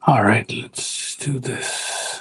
All right, let's do this.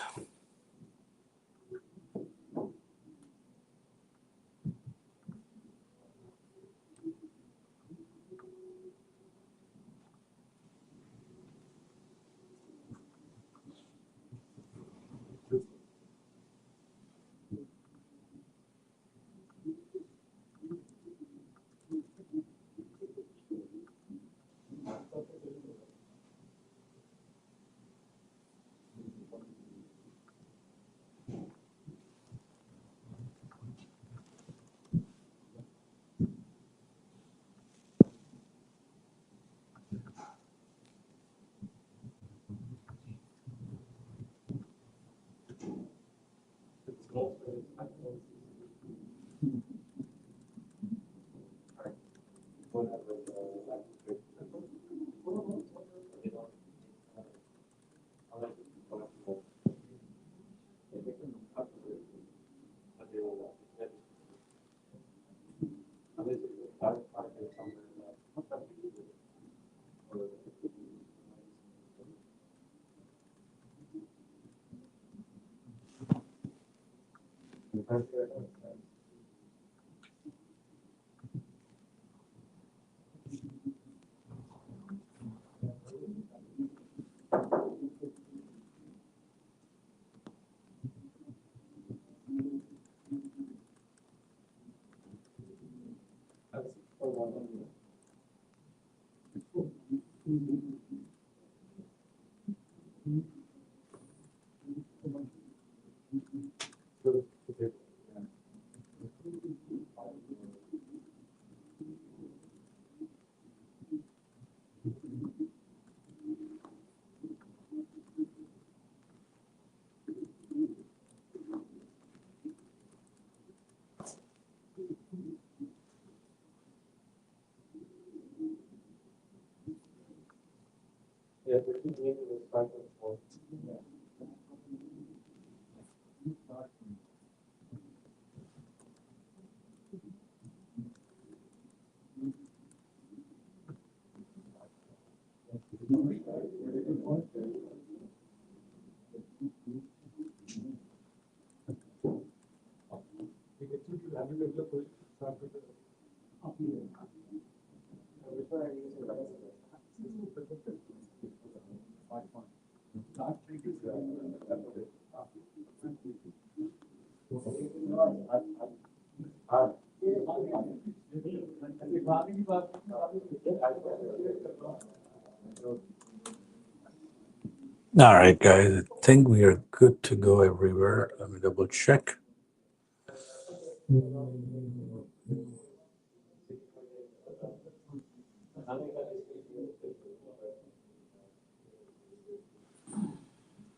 All right, guys, I think we are good to go everywhere. Let me double check.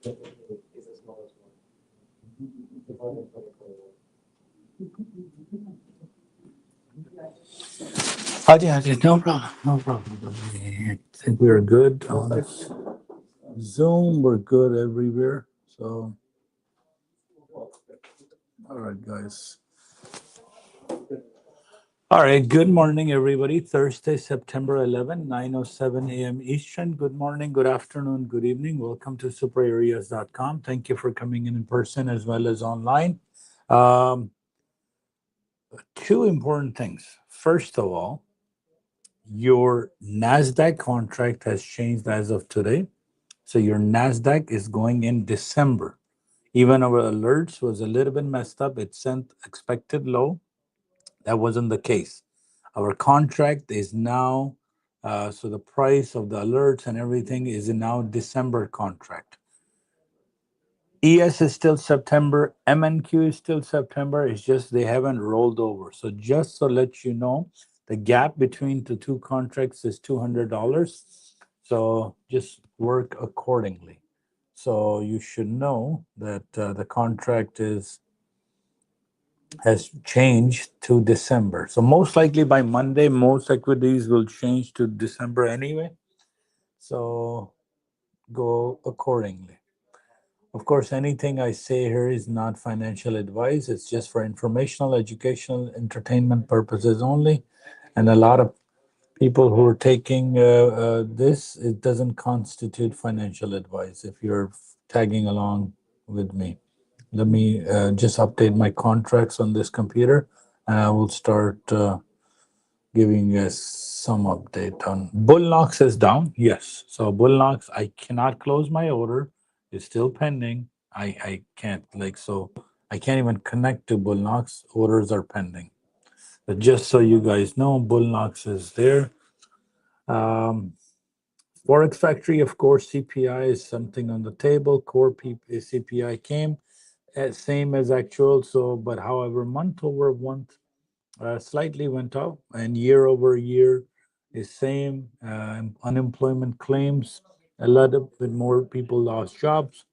Haji, Haji, no problem, no problem. I think we're good on this Zoom. We're good everywhere. So, all right, guys. All right. Good morning, everybody. Thursday, September 11, 9:07 a.m. Eastern. Good morning, good afternoon, good evening. Welcome to SuperAreas.com. Thank you for coming in person as well as online. Um, Two important things. First of all, your NASDAQ contract has changed as of today. So your NASDAQ is going in December. Even our alerts was a little bit messed up. It sent expected low. That wasn't the case. Our contract is now, so the price of the alerts and everything is now December contract. ES is still September. MNQ is still September. It's just they haven't rolled over. So just to let you know, the gap between the two contracts is $200. So just work accordingly. So you should know that the contract has changed to December. So most likely by Monday, most equities will change to December anyway. So go accordingly. Of course, anything I say here is not financial advice. It's just for informational, educational, entertainment purposes only. And a lot of people who are taking this, it doesn't constitute financial advice if you're tagging along with me. Let me just update my contracts on this computer, and I will start giving us some update on Bullnox is down. Yes. So Bullnox, I cannot close my order. It's still pending. I can't so I can't even connect to Bullnox. Orders are pending. But just so you guys know, Bullnox is there. Um, Forex Factory, of course, CPI is something on the table. CPI came same as actual. So, but however, month over month slightly went up, and year over year is same. Unemployment claims, a lot of bit more people lost jobs.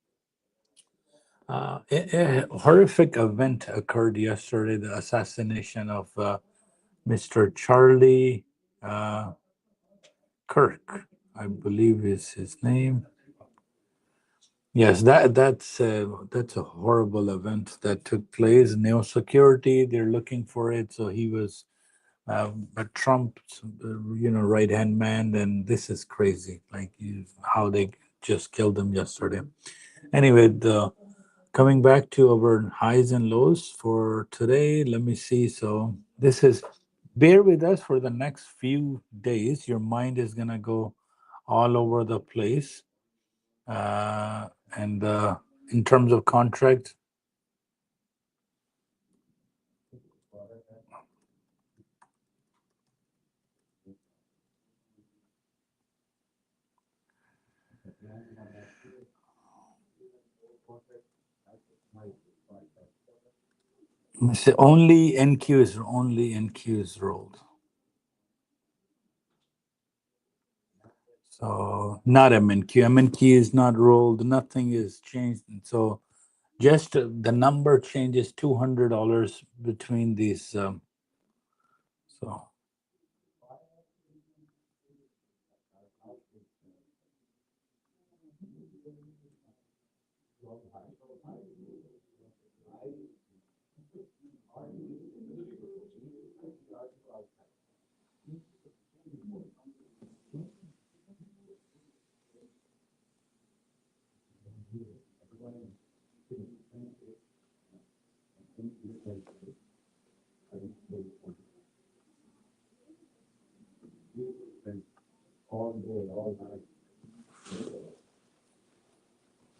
A horrific event occurred yesterday: the assassination of Mr. Charlie uh, Kirk, I believe is his name. Yes, that's a horrible event that took place. Neo security, they're looking for it. So he was a Trump's, right hand man, and this is crazy. How they just killed him yesterday. Anyway, coming back to our highs and lows for today, let me see. So this is, bear with us for the next few days. Your mind is gonna go all over the place, and in terms of contract. Only NQ is rolled. So not MNQ. MNQ is not rolled. Nothing is changed. And so just the number changes $200 between these. So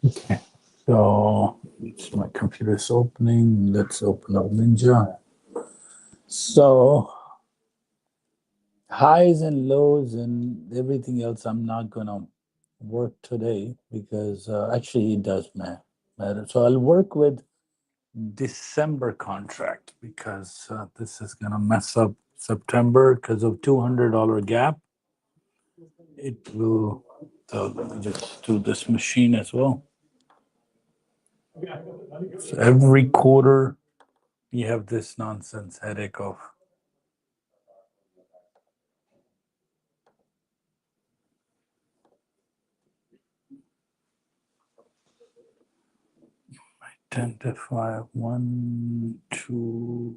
okay. So my computer's opening. Let's open up Ninja. So highs and lows and everything else, I'm not gonna work today because actually it does matter. So I'll work with December contract because this is gonna mess up September because of $200 gap. It will. So let me just do this machine as well. So every quarter, you have this nonsense headache of identify 1, 2.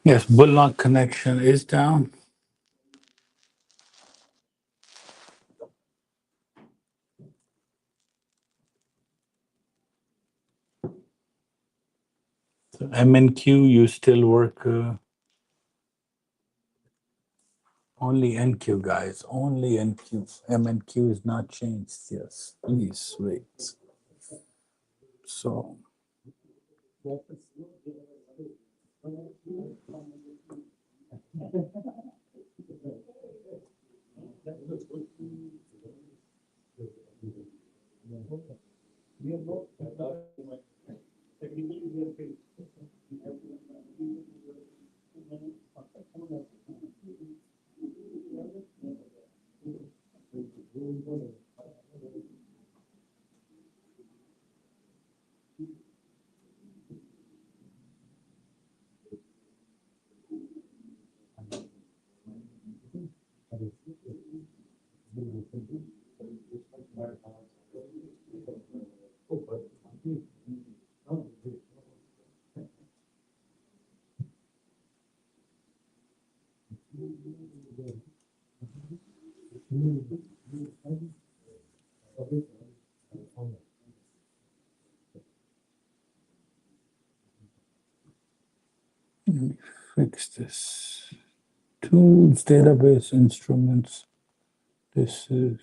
Yes, Bullock connection is down. So MNQ, you still work only NQ, guys. Only NQ. MNQ is not changed. Yes, please wait. So let me fix this. Tools, database, instruments. This is,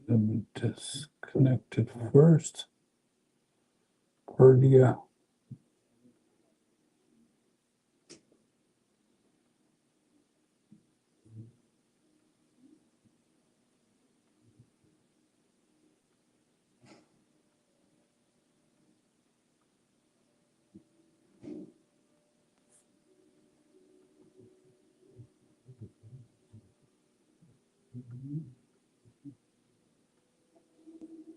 let me disconnect it first. Purdia.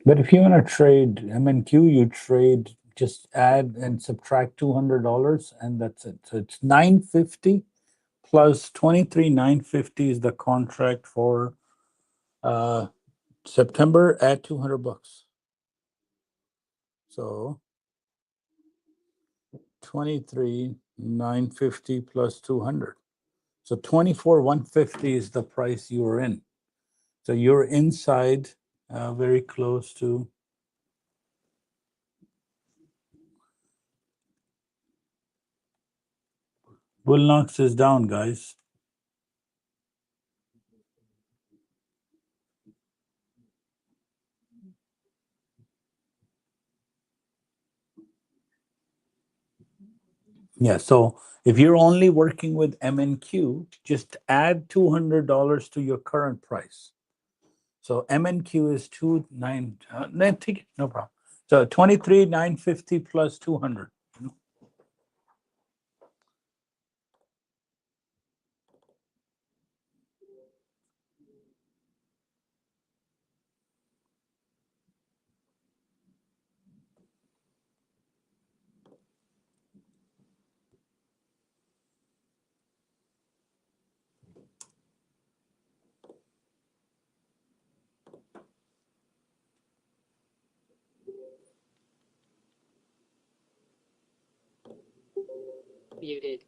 But if you want to trade MNQ, you trade just add and subtract $200, and that's it. So it's 950 plus 23,950 is the contract for September at $200. So 23,950 plus 200. So 24,150 is the price you were in. So you're inside, very close to. Bullnox is down, guys. Yeah. So if you're only working with MNQ, just add $200 to your current price. So MNQ is 29. No problem. So 23,950 plus 200. Muted.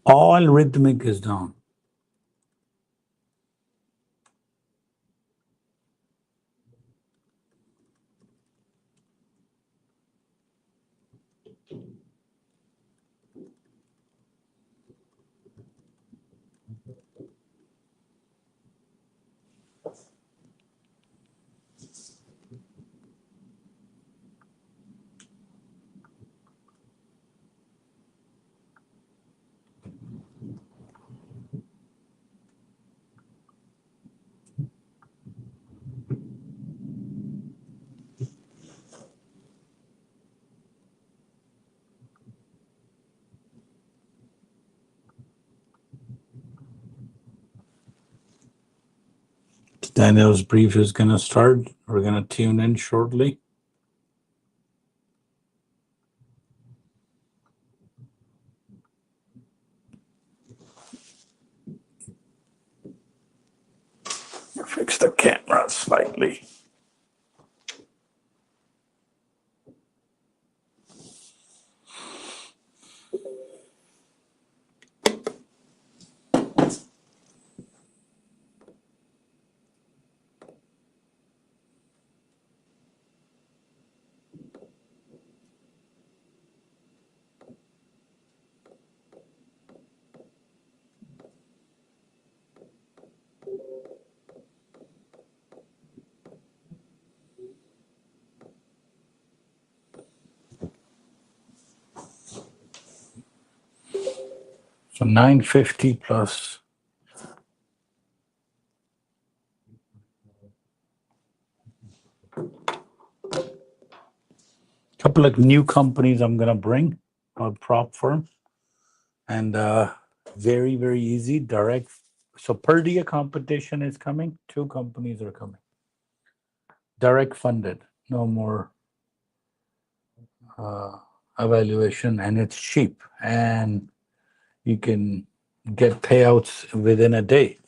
All rhythmic is down. Daniel's brief is going to start. We're going to tune in shortly. Fix the camera slightly. So 950 plus. Couple of new companies I'm going to bring, a prop firm, and very, very easy, direct. So Purdia competition is coming. Two companies are coming. Direct funded, no more evaluation, and it's cheap. And you can get payouts within a day.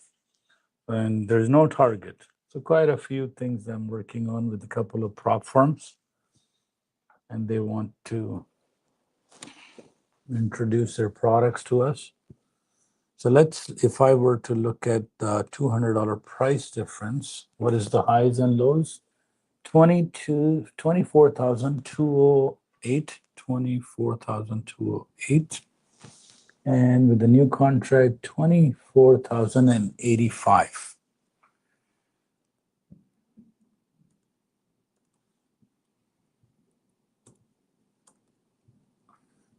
And there's no target. So quite a few things I'm working on with a couple of prop firms, and they want to introduce their products to us. So if I were to look at the $200 price difference, what is the highs and lows? 24,208, 24,208. And with the new contract, 24,085.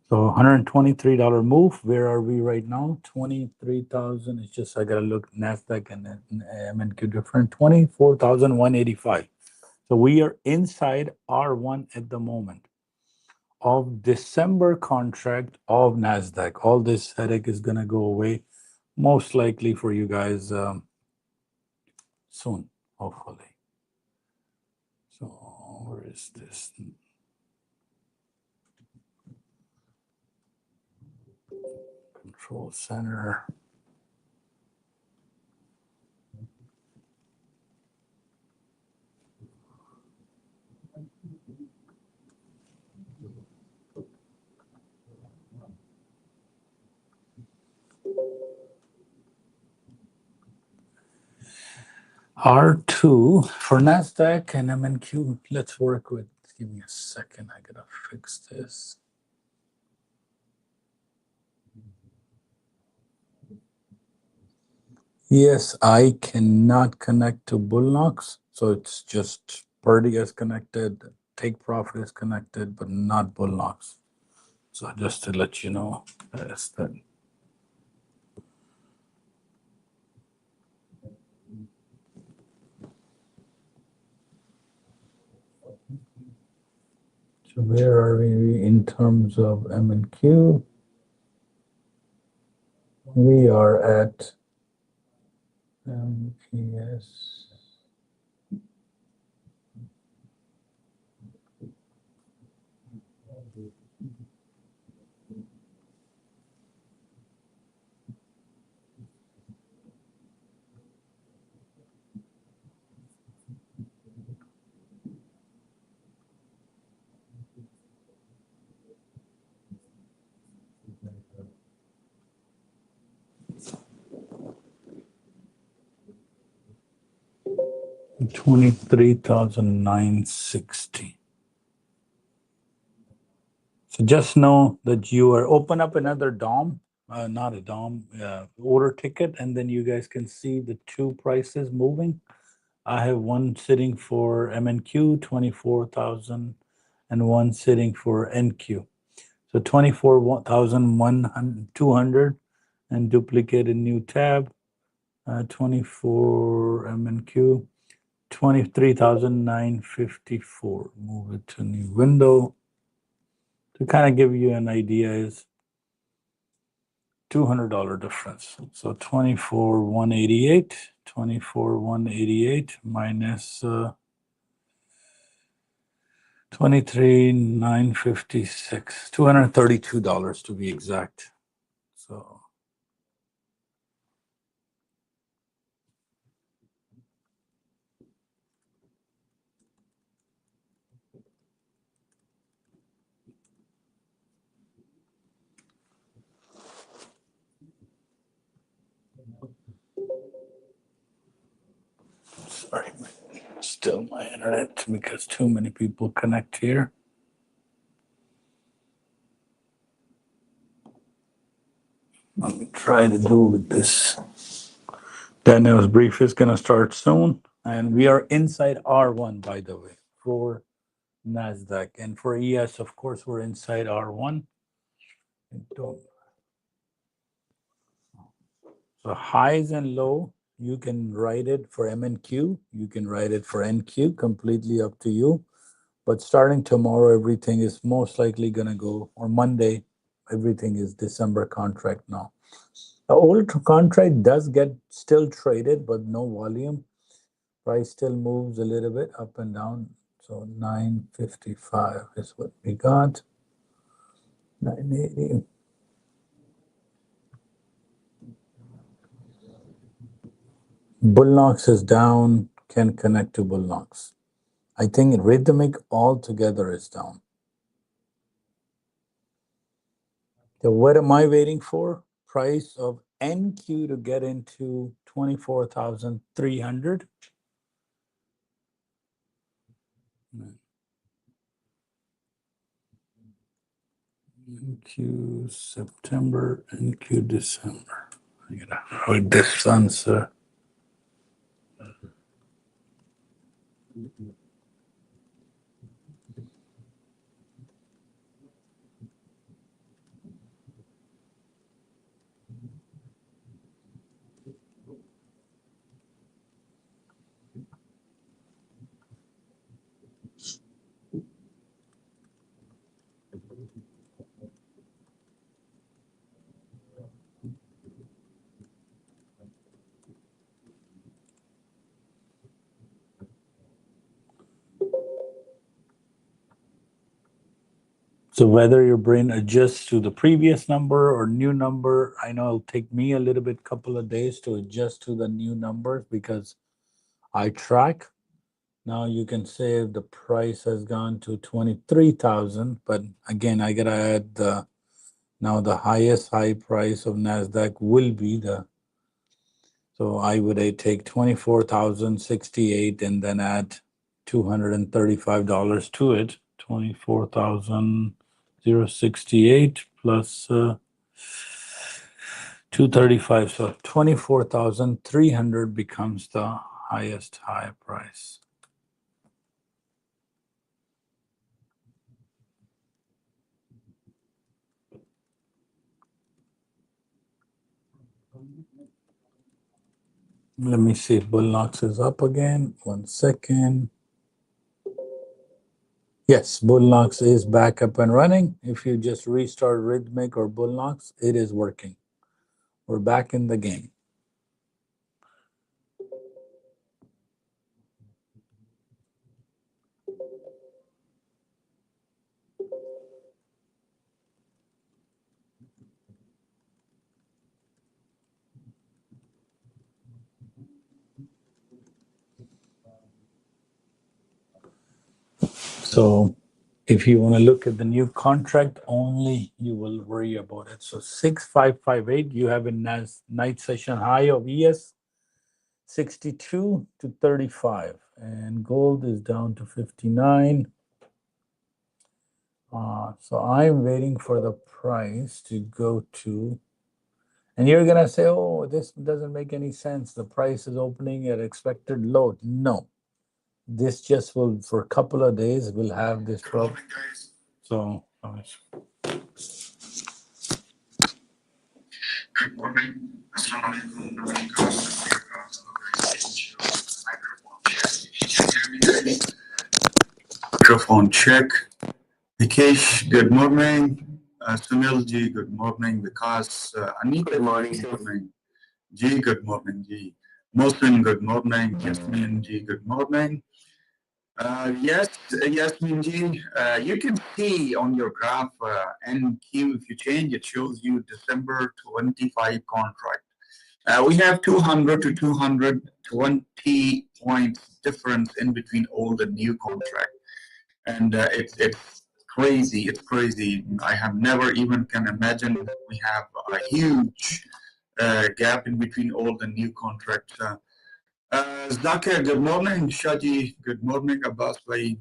So $123 move. Where are we right now? 23,000. It's just I gotta look NASDAQ and MNQ different. 24,185. So we are inside R1 at the moment of December contract of NASDAQ. All this headache is gonna go away, most likely for you guys soon, hopefully. So where is this? Control center. R2 for NASDAQ and MNQ. Let's work with, give me a second. I gotta fix this. Yes, I cannot connect to Bullnox. So it's just Purdy is connected, Take Profit is connected, but not Bullnox. So just to let you know, that's that. So where are we in terms of M&Q? We are at MPS. 23,960. So just know that you are open up another DOM, not a DOM, order ticket, and then you guys can see the two prices moving. I have one sitting for MNQ, 24,000, and one sitting for NQ. So 24,200, and duplicate a new tab, 24 MNQ, 23,954. Move it to new window. To kind of give you an idea is $200 difference. So 24,188 minus 23,956, $232 to be exact. So sorry, still my internet because too many people connect here. Let me try to do with this. Daniel's brief is going to start soon, and we are inside R1, by the way, for NASDAQ. And for ES, of course, we're inside R1. So highs and low, you can write it for M and Q. You can write it for NQ, completely up to you. But starting tomorrow, everything is most likely going to go, or Monday, everything is December contract now. The old contract does get still traded, but no volume. Price still moves a little bit up and down. So 955 is what we got. 980. Bullnox is down, can connect to Bullnox. I think rhythmic altogether is down. So what am I waiting for? Price of NQ to get into 24,300. NQ September, NQ December. I gotta write this answer. So whether your brain adjusts to the previous number or new number, I know it'll take me a little bit, couple of days to adjust to the new numbers because I track. Now you can say the price has gone to 23,000, but again, I gotta add now the highest high price of NASDAQ will be so I would take 24,068 and then add $235 to it, 24,068 plus 235. So 24,300 becomes the highest high price. Let me see if Bullnox is up again. 1 second. Yes, Bullnox is back up and running. If you just restart Rhythmic or Bullnox, it is working. We're back in the game. So if you want to look at the new contract only, you will worry about it. So 6558, you have a night session high of ES 62 to 35. and gold is down to 59. So I'm waiting for the price to go to, and you're gonna say, oh, this doesn't make any sense. The price is opening at expected low. No, this just will, for a couple of days, we'll have this problem. So, good morning. Microphone check. Vikesh, good morning. Sunil Ji, good morning. Vikas, Anita, good morning. Good morning. Ji, good morning. Ji. Mohsin, good morning. Yasmin Ji, good morning. Yes, Yasmin Ji, you can see on your graph NQ, if you change, it shows you December 25 contract. We have 200 to 220 points difference in between old and new contract. And it's crazy. It's crazy. I have never even can imagine we have a huge gap in between old and new contracts. Zakir, good morning. Shaji, good morning. Abbas Bhai,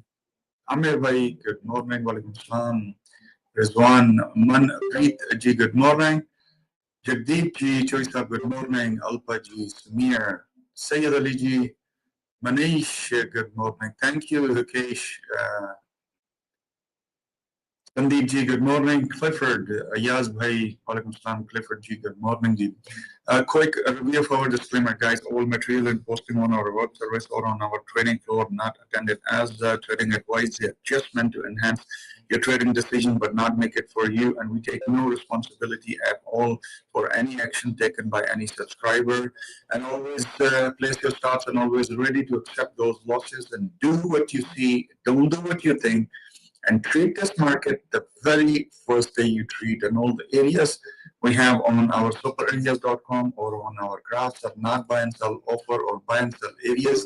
Amir Bhai, good morning. Walaikum Salam. Rizwan, Manpreet Ji, good morning. Jagdeep Ji, Choisa, good morning. Alpa Ji, Samir, Sayyid Ali Ji, Manish, good morning. Thank you, Hikesh. Sandeep Ji, good morning. Clifford, Ayaz Bhai, Walaikum Salam. Clifford Ji, good morning. Ji. Quick review of our disclaimer, guys. All material and posting on our web service or on our trading floor not attended as trading advice. They are just meant to enhance your trading decision, but not make it for you. And we take no responsibility at all for any action taken by any subscriber. And always place your stops and always ready to accept those losses and do what you see. Don't do what you think. And treat this market the very first day you treat. And all the areas we have on our SuperAreas.com or on our graphs are not buy and sell offer or buy and sell areas.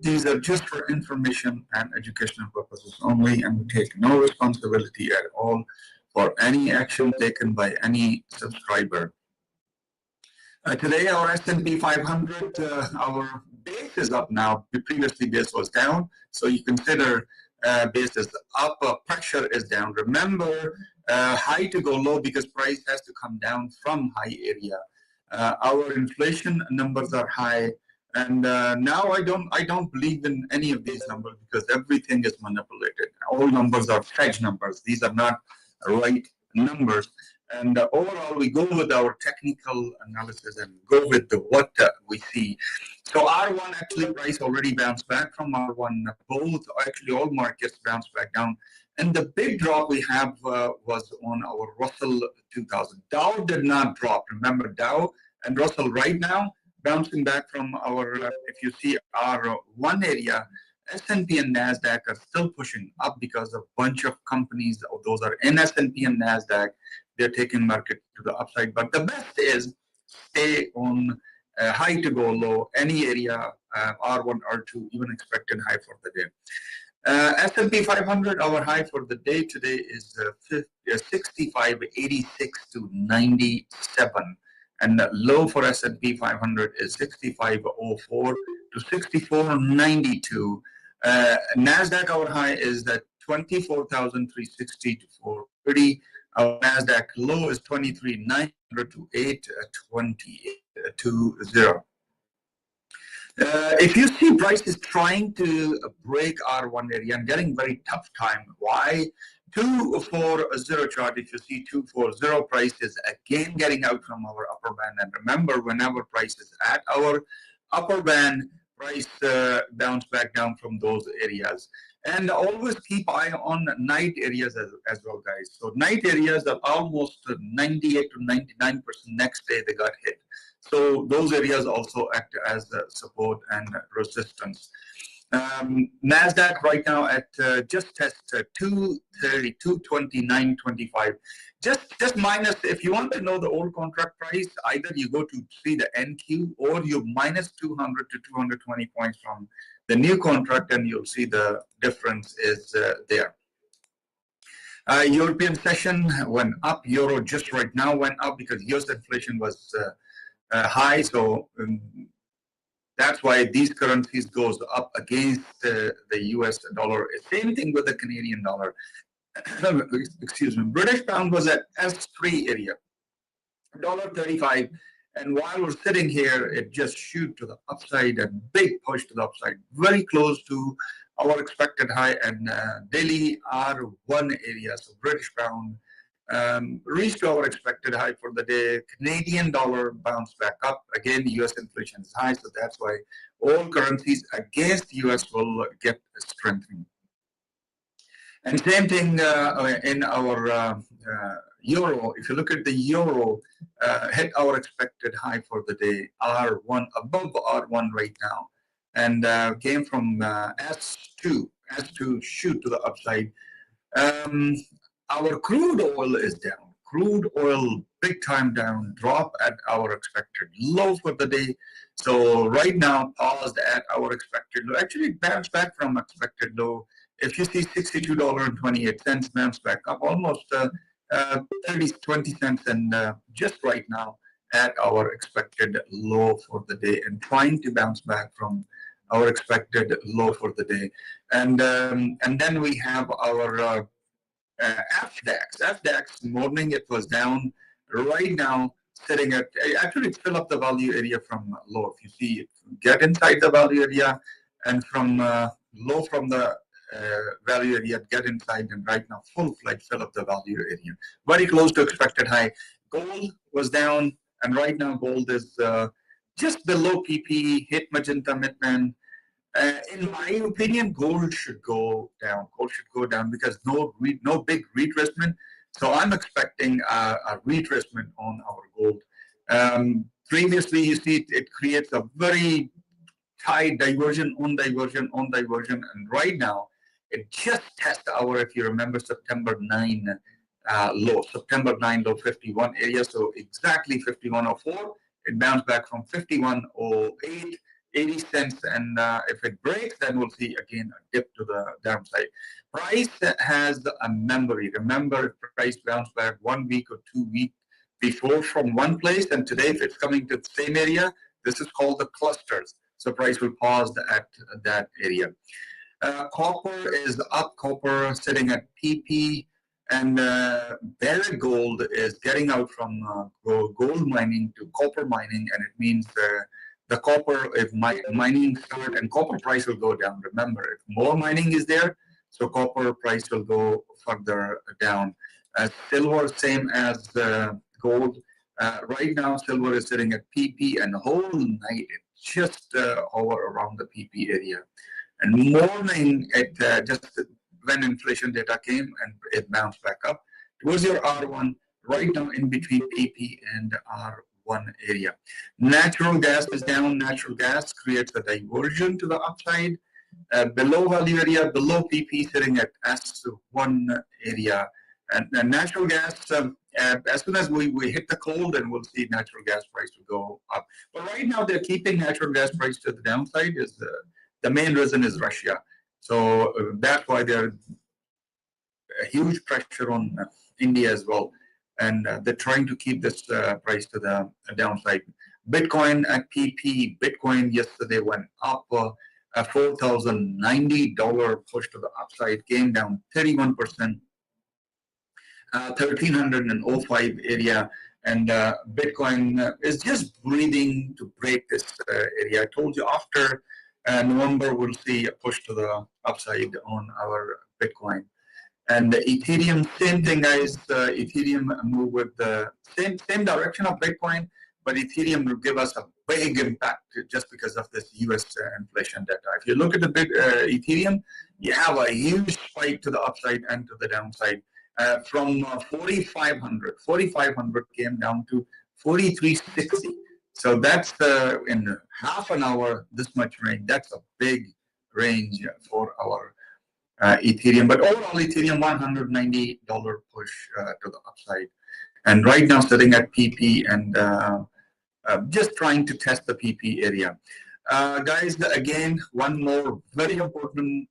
These are just for information and educational purposes only, and we take no responsibility at all for any action taken by any subscriber. Today, our S&P 500, our base is up now. Previously, base was down. So you consider base is up, pressure is down. Remember, high to go low because price has to come down from high area. Our inflation numbers are high. And now I don't believe in any of these numbers because everything is manipulated. All numbers are fudge numbers. These are not right numbers. And overall, we go with our technical analysis and go with the what we see. So R1 actually price already bounced back from R1. Both, actually all markets bounced back down. And the big drop we have was on our Russell 2000. Dow did not drop. Remember, Dow and Russell right now bouncing back from our, if you see R1 area, S&P and NASDAQ are still pushing up because a bunch of companies, those are in S&P and NASDAQ, they're taking market to the upside. But the best is stay on high to go low, any area, R1, R2, even expected high for the day. S&P 500, our high for the day today is 65.86 to 97. And the low for S&P 500 is 65.04 to 64.92. NASDAQ, our high is that 24,360 to 430. Our NASDAQ low is 23,900 to 820. If you see prices trying to break R1 area and getting very tough time, why? 240 chart, if you see 240 price is again getting out from our upper band. And remember, whenever price is at our upper band, price bounce back down from those areas. And always keep eye on night areas as well, guys. So night areas are almost 98 to 99% next day they got hit. So those areas also act as support and resistance. NASDAQ right now at just test 230, 229.25. Just minus, if you want to know the old contract price, either you go to see the NQ or you minus 200 to 220 points from the new contract and you'll see the difference is there. European session went up. Euro just right now went up because US inflation was high. So That's why these currencies goes up against the US dollar. Same thing with the Canadian dollar. Excuse me. British pound was at S3 area, $1.35. And while we're sitting here, it just shoot to the upside, a big push to the upside, very close to our expected high and daily R1 area. So British pound reached our expected high for the day. Canadian dollar bounced back up. Again, US inflation is high, so that's why all currencies against US will get strengthened. And same thing in our euro. If you look at the euro, hit our expected high for the day, R1, above R1 right now, and came from S2 shoot to the upside. Our crude oil is down. Crude oil big time down, drop at our expected low for the day. So right now paused at our expected low. Actually bounced back from expected low. If you see $62.28, bounce back up almost 20 cents, and just right now at our expected low for the day, and trying to bounce back from our expected low for the day. And then we have our FDAX morning, it was down. Right now, sitting at, actually it's still up the value area from low. If you see it, get inside the value area, and from low from the value area, get inside, and right now full-fledged fill up the value area. Very close to expected high. Gold was down, and right now gold is just below PP, hit magenta midband. In my opinion, gold should go down. Gold should go down because no big retracement. So I'm expecting a retracement on our gold. Previously, you see it creates a very tight diversion on diversion on diversion, and right now it just tests our, if you remember, September 9 low, September 9 low 51 area. So exactly 51.04. It bounced back from 51.08. 80 cents, and if it breaks, then we'll see again a dip to the downside. Price has a memory. Remember, price bounced back 1 week or 2 weeks before from one place, and today, if it's coming to the same area, this is called the clusters. So price will pause at that area. Copper is up. Copper sitting at PP, and Barrick Gold is getting out from gold mining to copper mining, and it means the copper, if mining start, and copper price will go down. Remember, if more mining is there, so copper price will go further down. Silver, same as gold. Right now, silver is sitting at PP, and the whole night it's just over around the PP area. And morning, it just when inflation data came, and it bounced back up. Towards your R1, right now in between PP and R1 area. Natural gas is down. Natural gas creates a diversion to the upside. Below value area, below PP, sitting at S1 area. And natural gas, as soon as we hit the cold, then we'll see natural gas price will go up. But right now, they're keeping natural gas price to the downside. Is the main reason is Russia. So that's why there's a huge pressure on India as well. And they're trying to keep this price to the downside. Bitcoin at PP, Bitcoin yesterday went up a $4,090 push to the upside, came down 31%, 1,305 area. And Bitcoin is just breathing to break this area. I told you after November, we'll see a push to the upside on our Bitcoin. And Ethereum, same thing, guys. Ethereum move with the same direction of Bitcoin, but Ethereum will give us a big impact just because of this US inflation data. If you look at the big Ethereum, you have a huge spike to the upside and to the downside. From 4,500 came down to 4,360. So that's in half an hour, this much range. That's a big range for our Ethereum. But overall, Ethereum $190 push to the upside. And right now sitting at PP and just trying to test the PP area. Guys, again, one more very important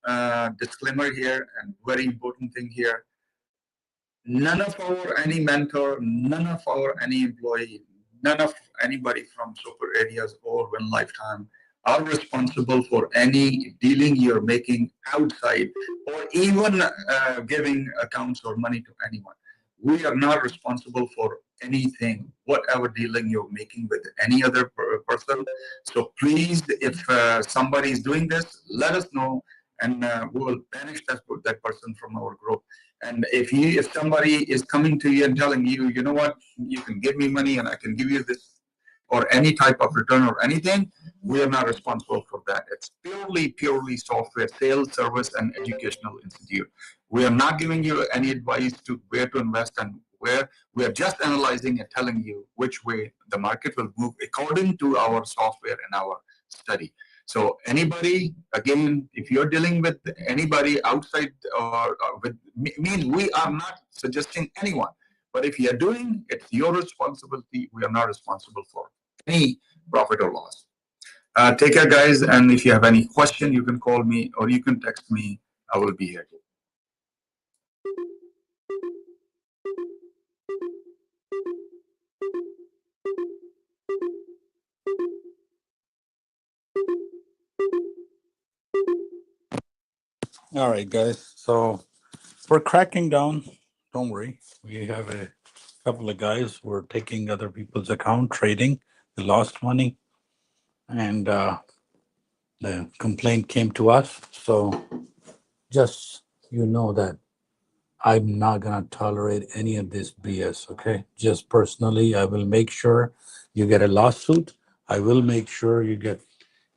disclaimer here and very important thing here. None of our any mentor, none of our any employee, none of anybody from SuperAreas or Win Lifetime are responsible for any dealing you're making outside, or even giving accounts or money to anyone. We are not responsible for anything, whatever dealing you're making with any other person. So please, if somebody is doing this, let us know, and we will banish that person from our group. And if somebody is coming to you and telling you, you know what, you can give me money and I can give you this or any type of return or anything, we are not responsible for that. It's purely software sales, service, and educational institute. We are not giving you any advice to where to invest and where. We are just analyzing and telling you which way the market will move according to our software and our study. So anybody, again, if you're dealing with anybody outside or with means we are not suggesting anyone. But if you're doing, it's your responsibility. We are not responsible for any profit or loss. Take care, guys. And if you have any question, you can call me or you can text me. I will be here. All right, guys. So we're cracking down. Don't worry. We have a couple of guys who are taking other people's account, trading. They lost money, and the complaint came to us. So just you know that I'm not gonna tolerate any of this BS. Okay, just personally, I will make sure you get a lawsuit. I will make sure you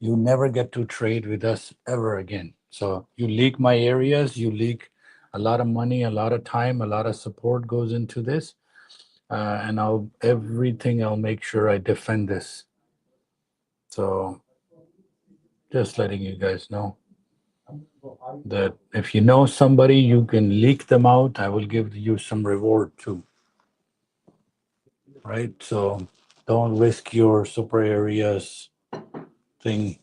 never get to trade with us ever again. So you leak my areas, you leak a lot of money, a lot of time, a lot of support goes into this, and I'll make sure I defend this. So just letting you guys know that if you know somebody, you can leak them out. I will give you some reward too. Right? So don't risk your super areas thing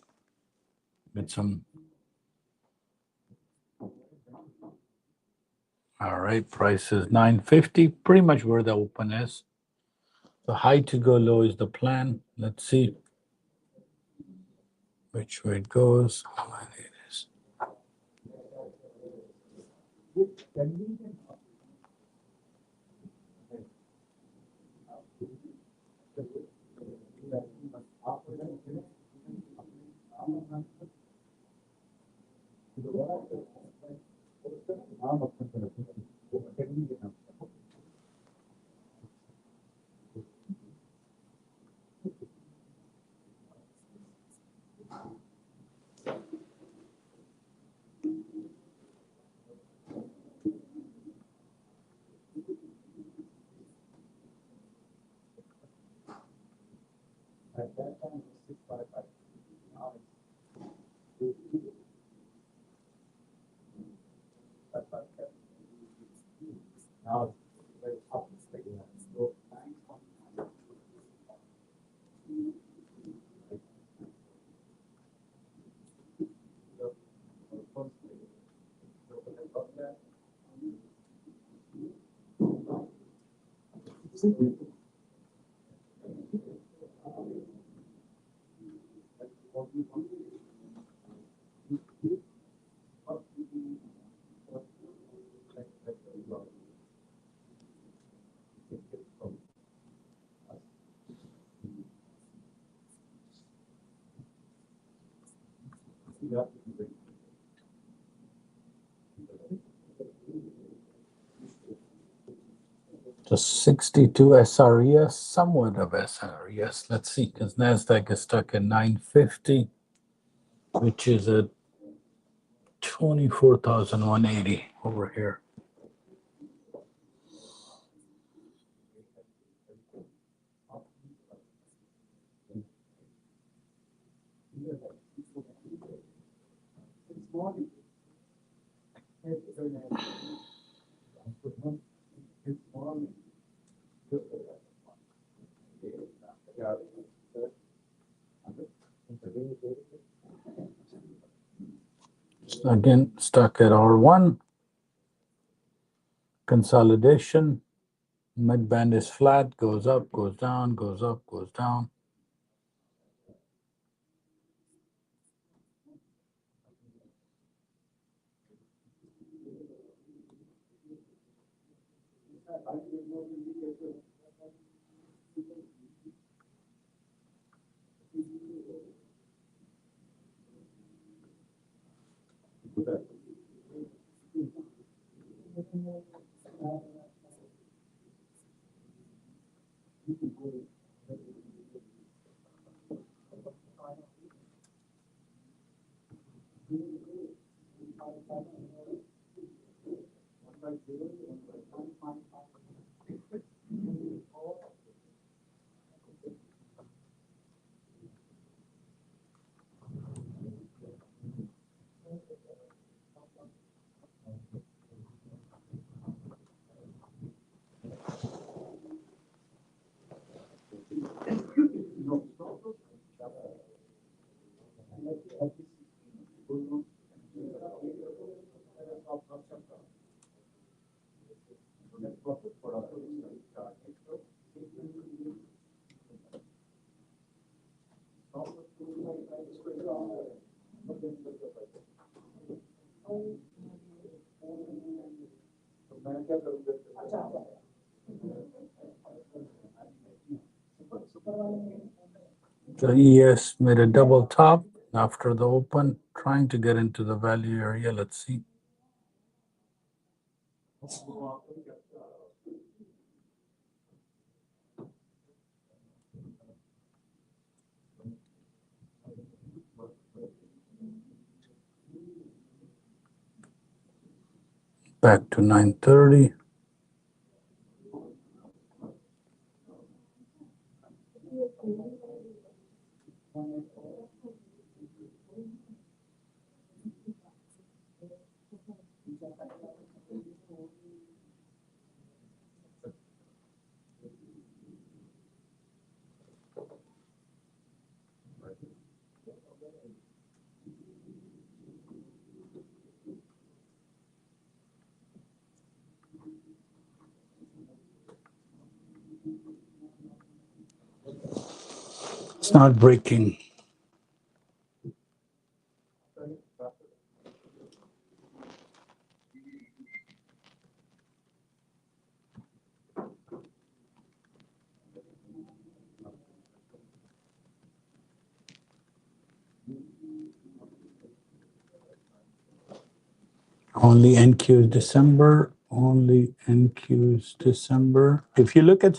with some. All right, price is 950, pretty much where the open is. The high to go low is the plan. Let's see which way it goes. How many it is. The 62 SRES, somewhat of SRES. Let's see, because NASDAQ is stuck at 950, which is at 24,180 over here. Again, stuck at R1. Consolidation. Mid band is flat, goes up, goes down, goes up, goes down. The ES made a double top after the open, trying to get into the value area. Let's see. Back to 930. It's not breaking. Only NQs December. Only NQs December. If you look at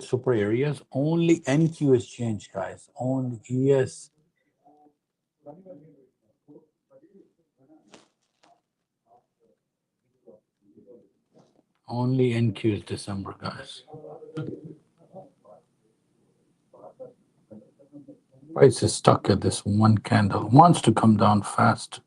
super areas, only NQ has changed, guys. Only ES. Only NQ is December, guys. Price is stuck at this one candle. Wants to come down fast.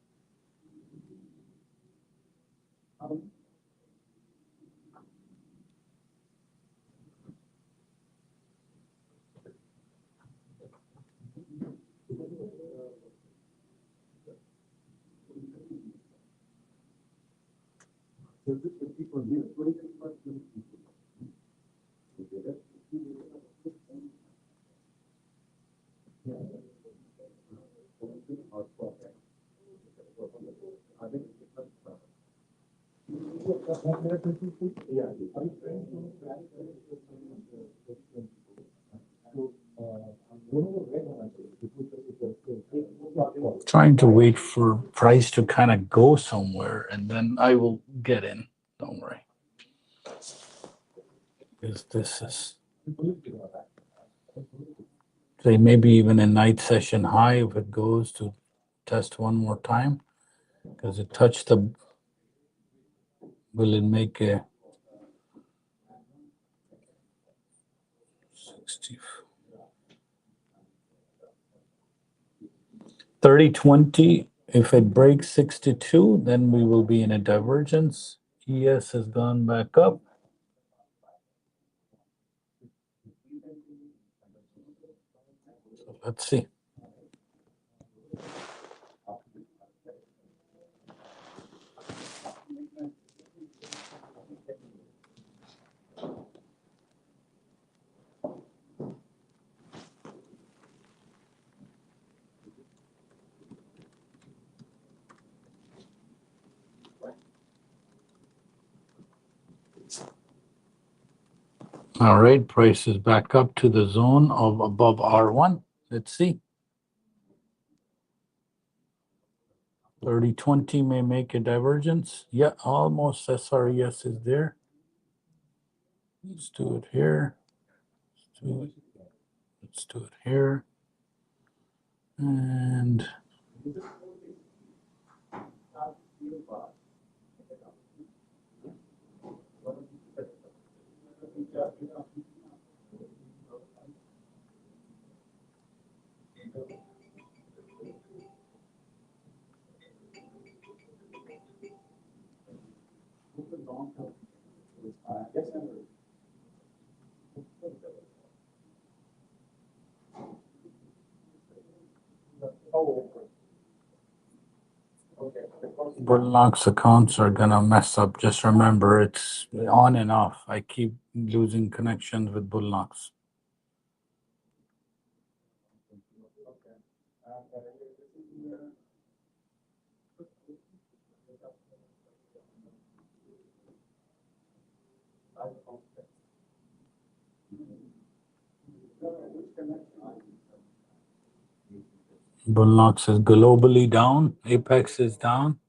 Trying to wait for price to kind of go somewhere, and then I will get in. Don't worry. Because this is, say, maybe even a night session high if it goes to test one more time. Because it touched the, will it make a 60? 30-20, if it breaks 62, then we will be in a divergence. ES has gone back up. So let's see. All right, price is back up to the zone of above R1. Let's see. 3020 may make a divergence. Yeah, almost SRES is there. Let's do it here. Let's do it here. And Burlock's accounts are gonna mess up. Just remember, it's on and off. I keep losing connections with Bullocks. Bullocks is globally down. Apex is down.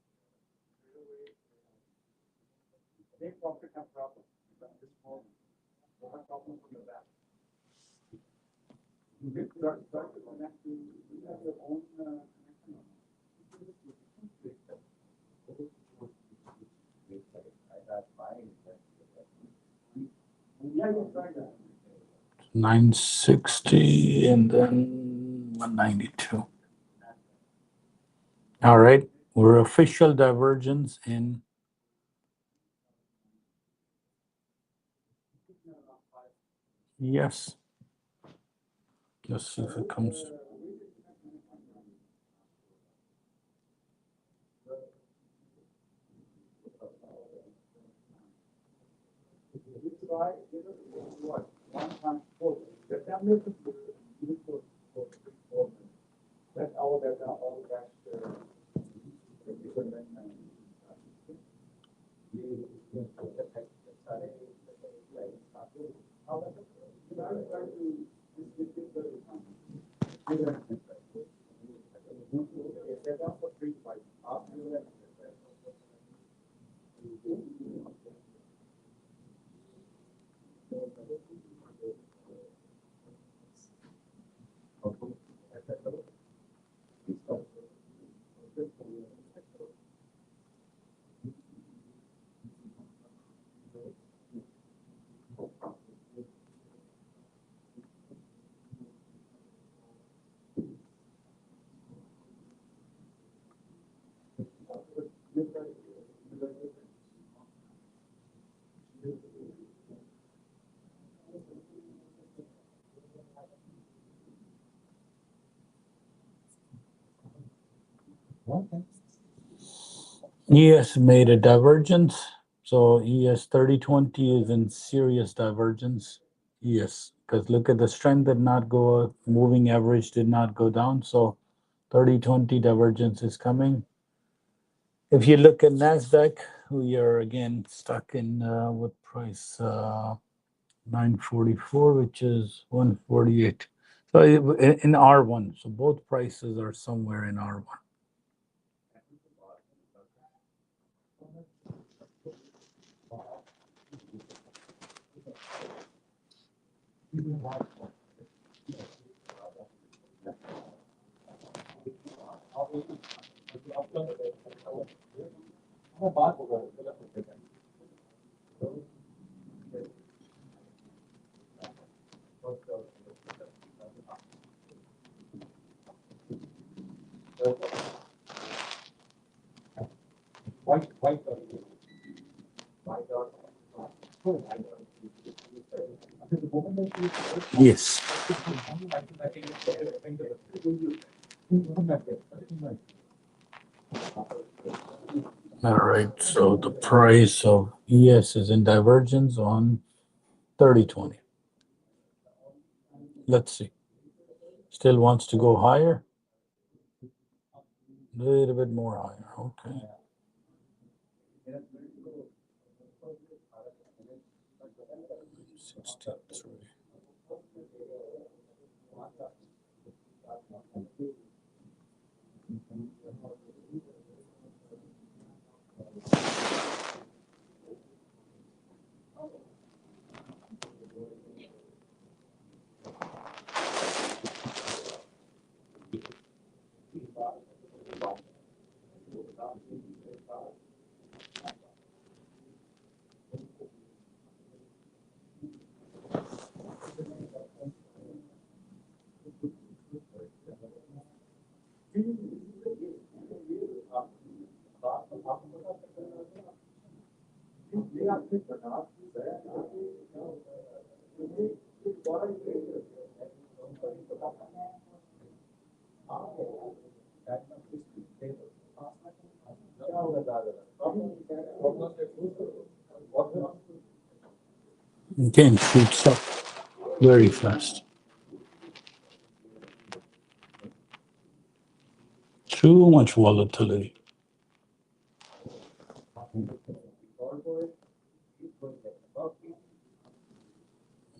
$960 and then 192. All right, we're official divergence in yes. Let's see if it comes. ES made a divergence. So ES 3020 is in serious divergence. Yes, because look at the strength did not go up, moving average did not go down. So 3020 divergence is coming. If you look at NASDAQ, we are again stuck in what price? 944, which is 148. So in R1. So both prices are somewhere in R1. Yes. All right. So the price of ES is in divergence on 3020. Let's see. Still wants to go higher. A little bit more higher. Okay. 63. Again, shoots up very fast. Too much volatility.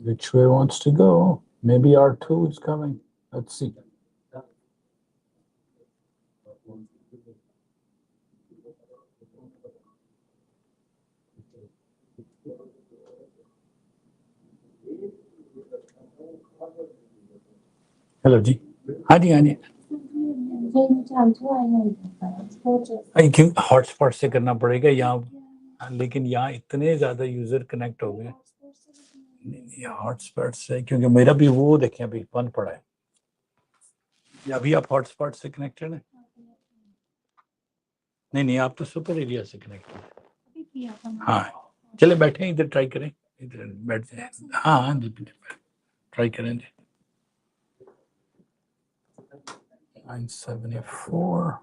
Which way wants to go? Maybe R2 is coming. Let's see. Hello, Ji. हाँ जी, हाँ जी. क्यों hotspot से करना पड़ेगा यहाँ, लेकिन यहाँ इतने ज्यादा यूजर कनेक्ट हो गए. हॉटस्पॉट से, क्योंकि मेरा भी वो देखें अभी बंद पड़ा है. अभी आप हॉटस्पॉट से कनेक्टेड है? नहीं, आप तो सुपर एरिया से कनेक्टेड है. हाँ, चले बैठे इधर, ट्राई करें, इधर बैठ जाए. हाँ जी, ट्राई करें जी. 974.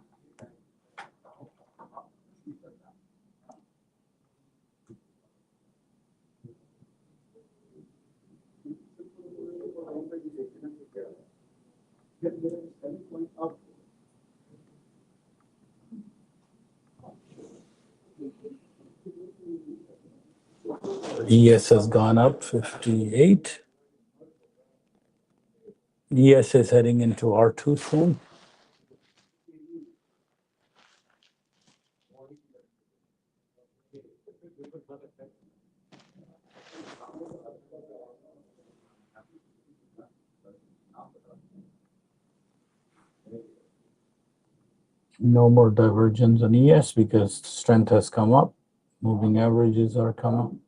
ES has gone up 58. ES is heading into R2 soon. No more divergence on ES because strength has come up. Moving averages are coming.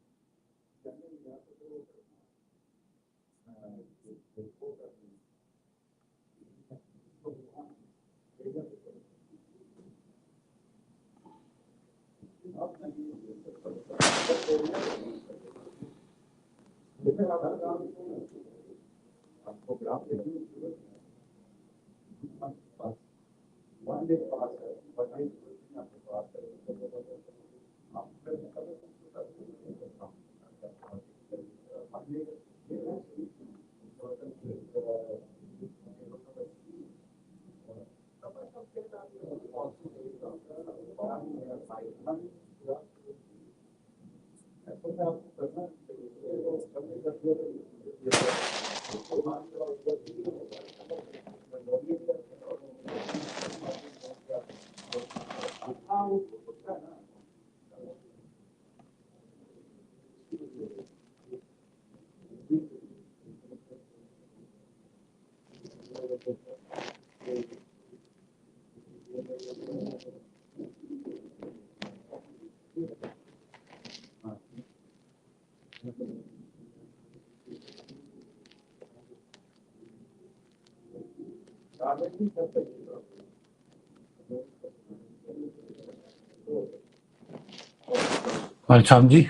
अच्छा जी,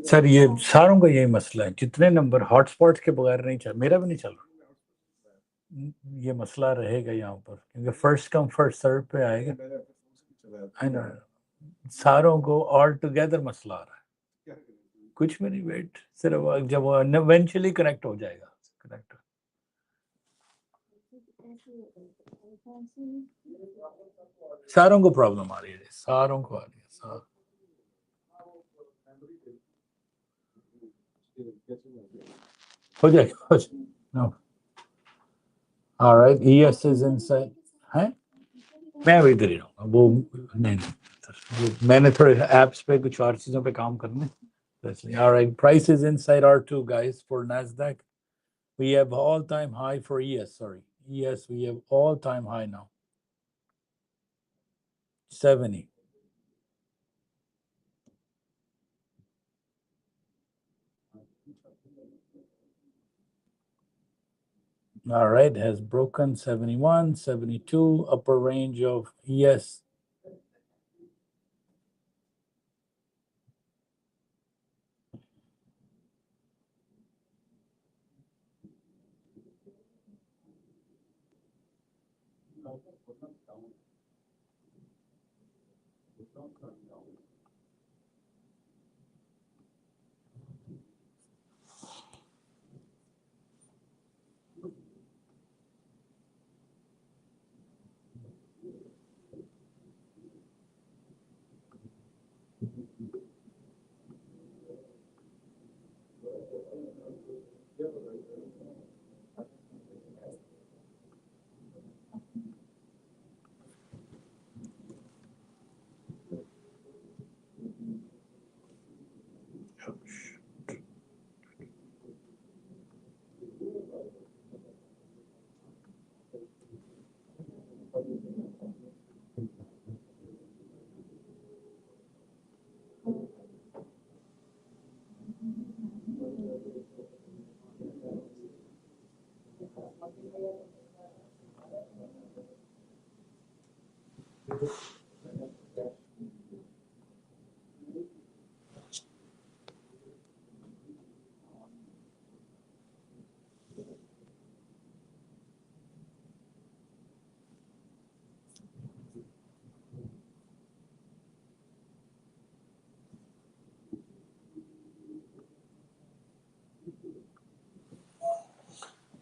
सर ये सारों का यही मसला है, जितने नंबर हॉटस्पॉट्स के बगैर नहीं चल, मेरा भी नहीं चल रहा. ये मसला रहेगा यहाँ पर, क्योंकि फर्स्ट कम फर्स्ट सर्व पे आएगा, है ना. सारों को ऑल टुगेदर मसला आ रहा है. कुछ भी नहीं, वेट, सिर्फ जब वो इवेंचुअली कनेक्ट हो जाएगा. कनेक्ट सारों को प्रॉब्लम आ रही है, सारों को आ रही है. No. All right. ES is inside. हैं? मैं भी इधर ही रहूँगा वो नहीं मैंने थोड़े apps पे कुछ और चीज़ों पे काम करने इसलिए all right price is inside R2 guys for NASDAQ we have all-time high for ES sorry ES we have all-time high now 70 all right has broken 71 72 upper range of ES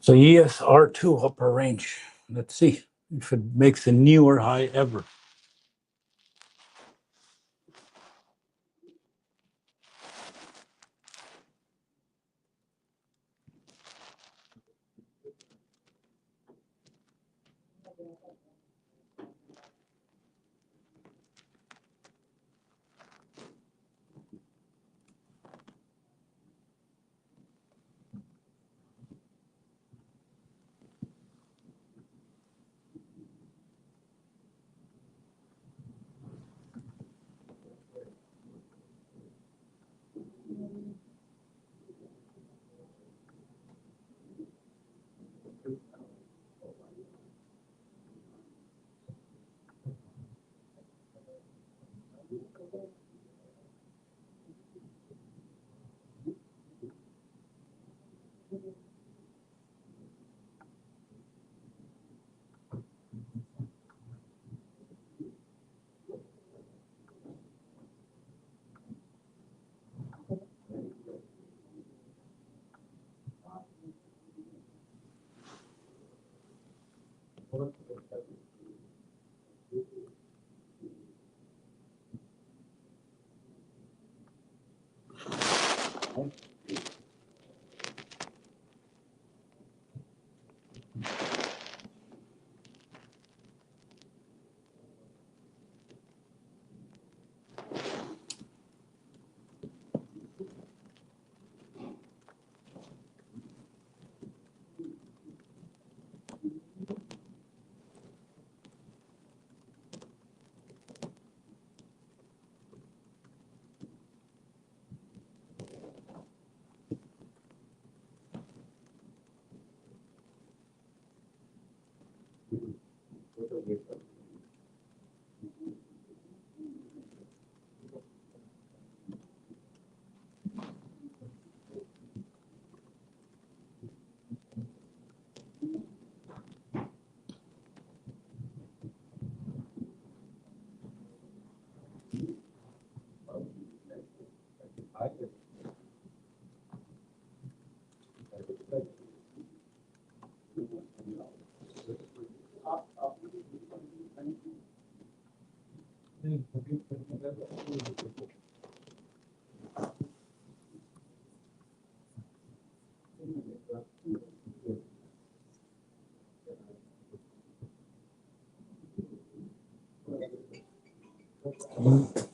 So ES R2 upper range. Let's see if it makes a newer high ever.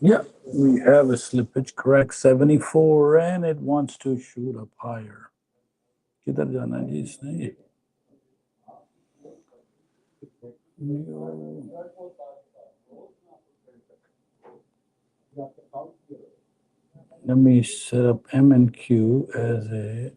Yeah, we have a slippage, correct, 74, and it wants to shoot up higher. किधर जाना है जी इसने? Let me set up M and Q as a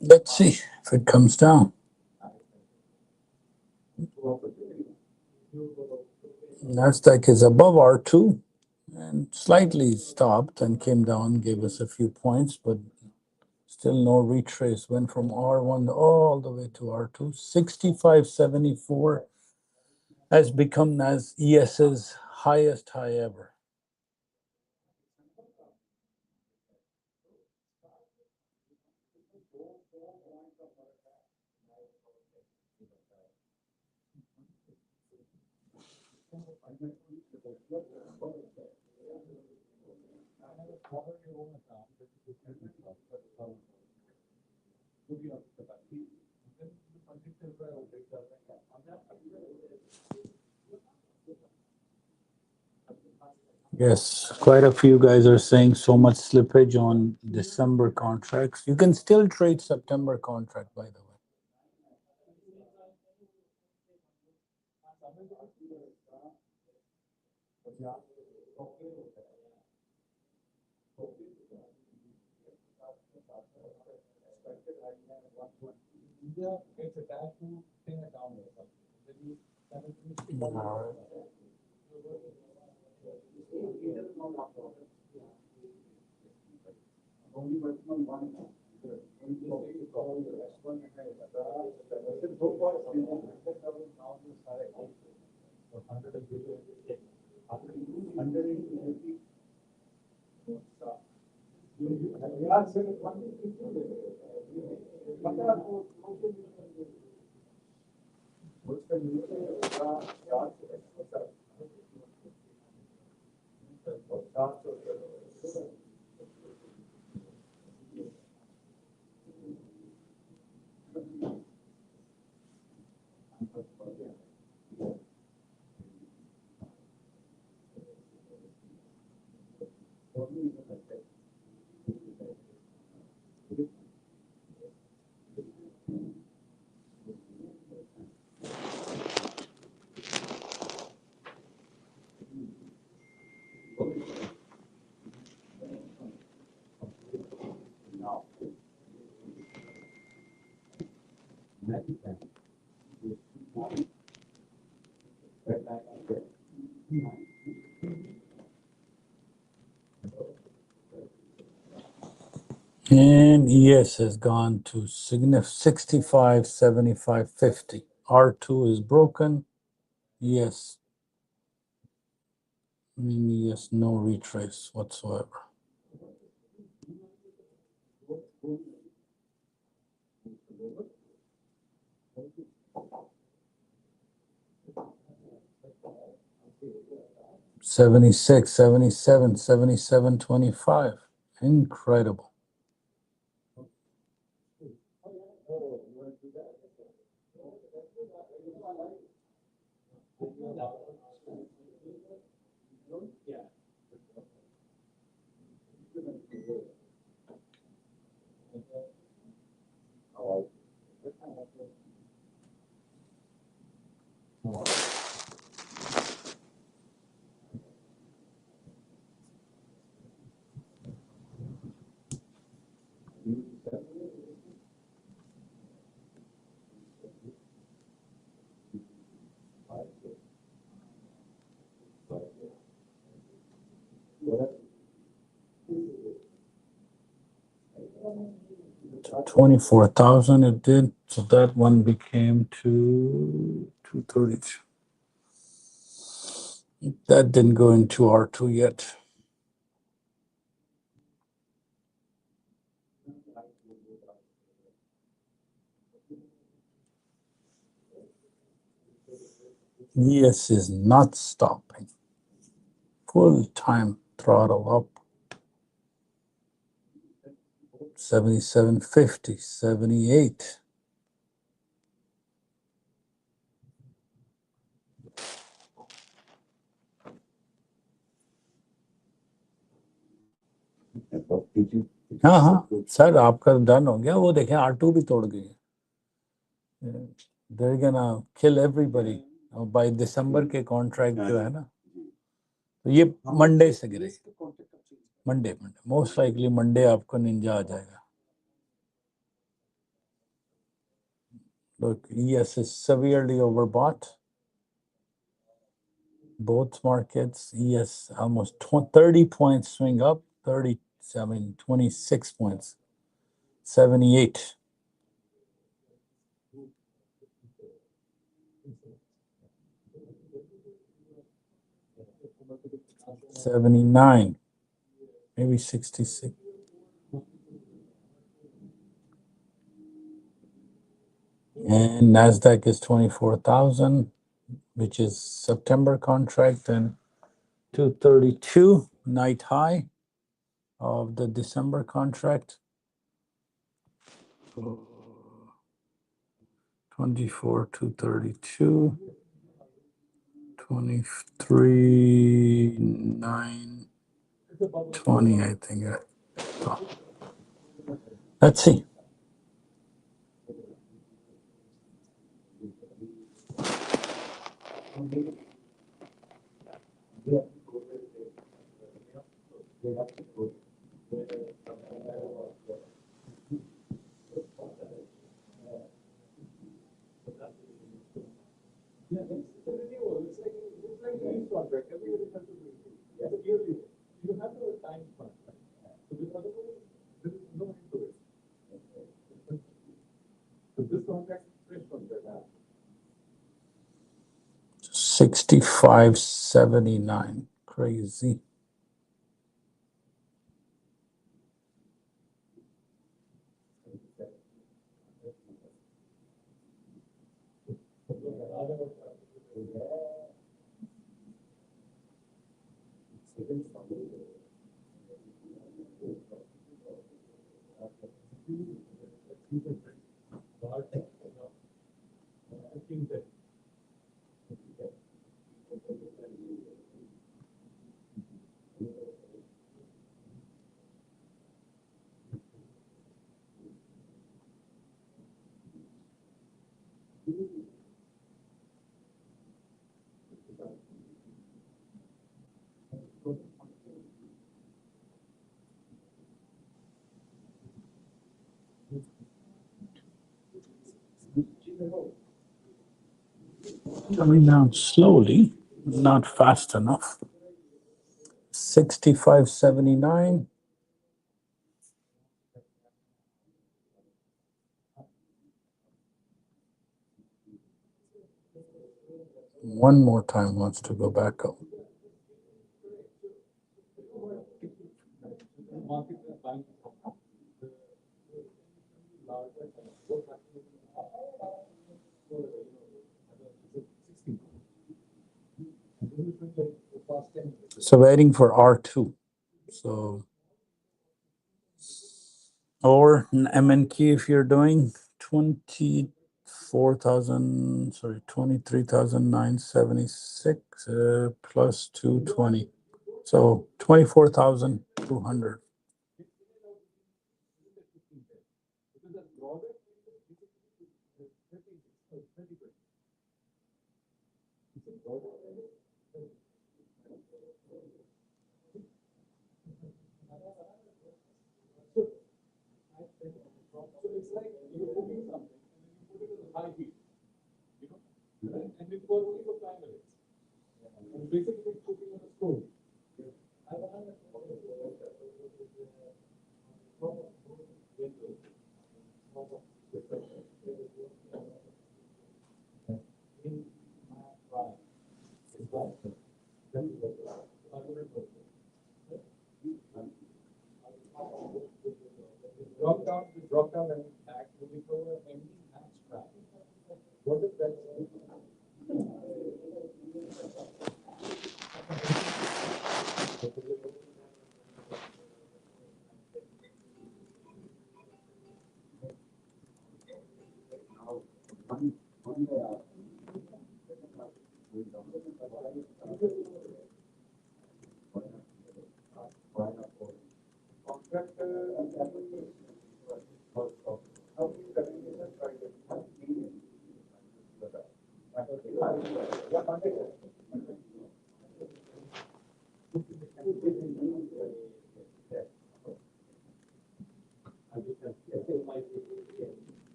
let's see if it comes down. NASDAQ is above R2 and slightly stopped and came down, gave us a few points, but still no retrace. Went from R1 all the way to R2. 65.74 has become ES's highest high ever. Yes, quite a few guys are saying so much slippage on December contracts. You can still trade September contract, by the way. And ES has gone to 65, 75, 50. R2 is broken. Yes. Yes, no retrace whatsoever. '76, '77, '77, 25. Incredible. 24,000 it did. So that one became to 232. That didn't go into R2 yet. ES is not stopping. Full time throttle up. 77.50, 78. हाँ हाँ sir आपका done हो गया वो देखें R2 भी तोड़ गई है they're gonna kill everybody by दिसंबर के कॉन्ट्रैक्ट जो है ना तो ये मंडे से गिरे मंडे मोस्ट लाइकली मंडे आपको निंजा आ जाएगा look ES is severely overbought both markets ES almost 30 points swing up 26 points 78 79 maybe 66 and NASDAQ is 24,000 which is September contract and 232 night high of the December contract 24 232 23 9 20 I think let's see $65.79 crazy coming down slowly not fast enough 65.79 one more time wants to go back up so waiting for R2 so or MNQ if you're doing 24,000 sorry 23,976 plus 220 so 24,200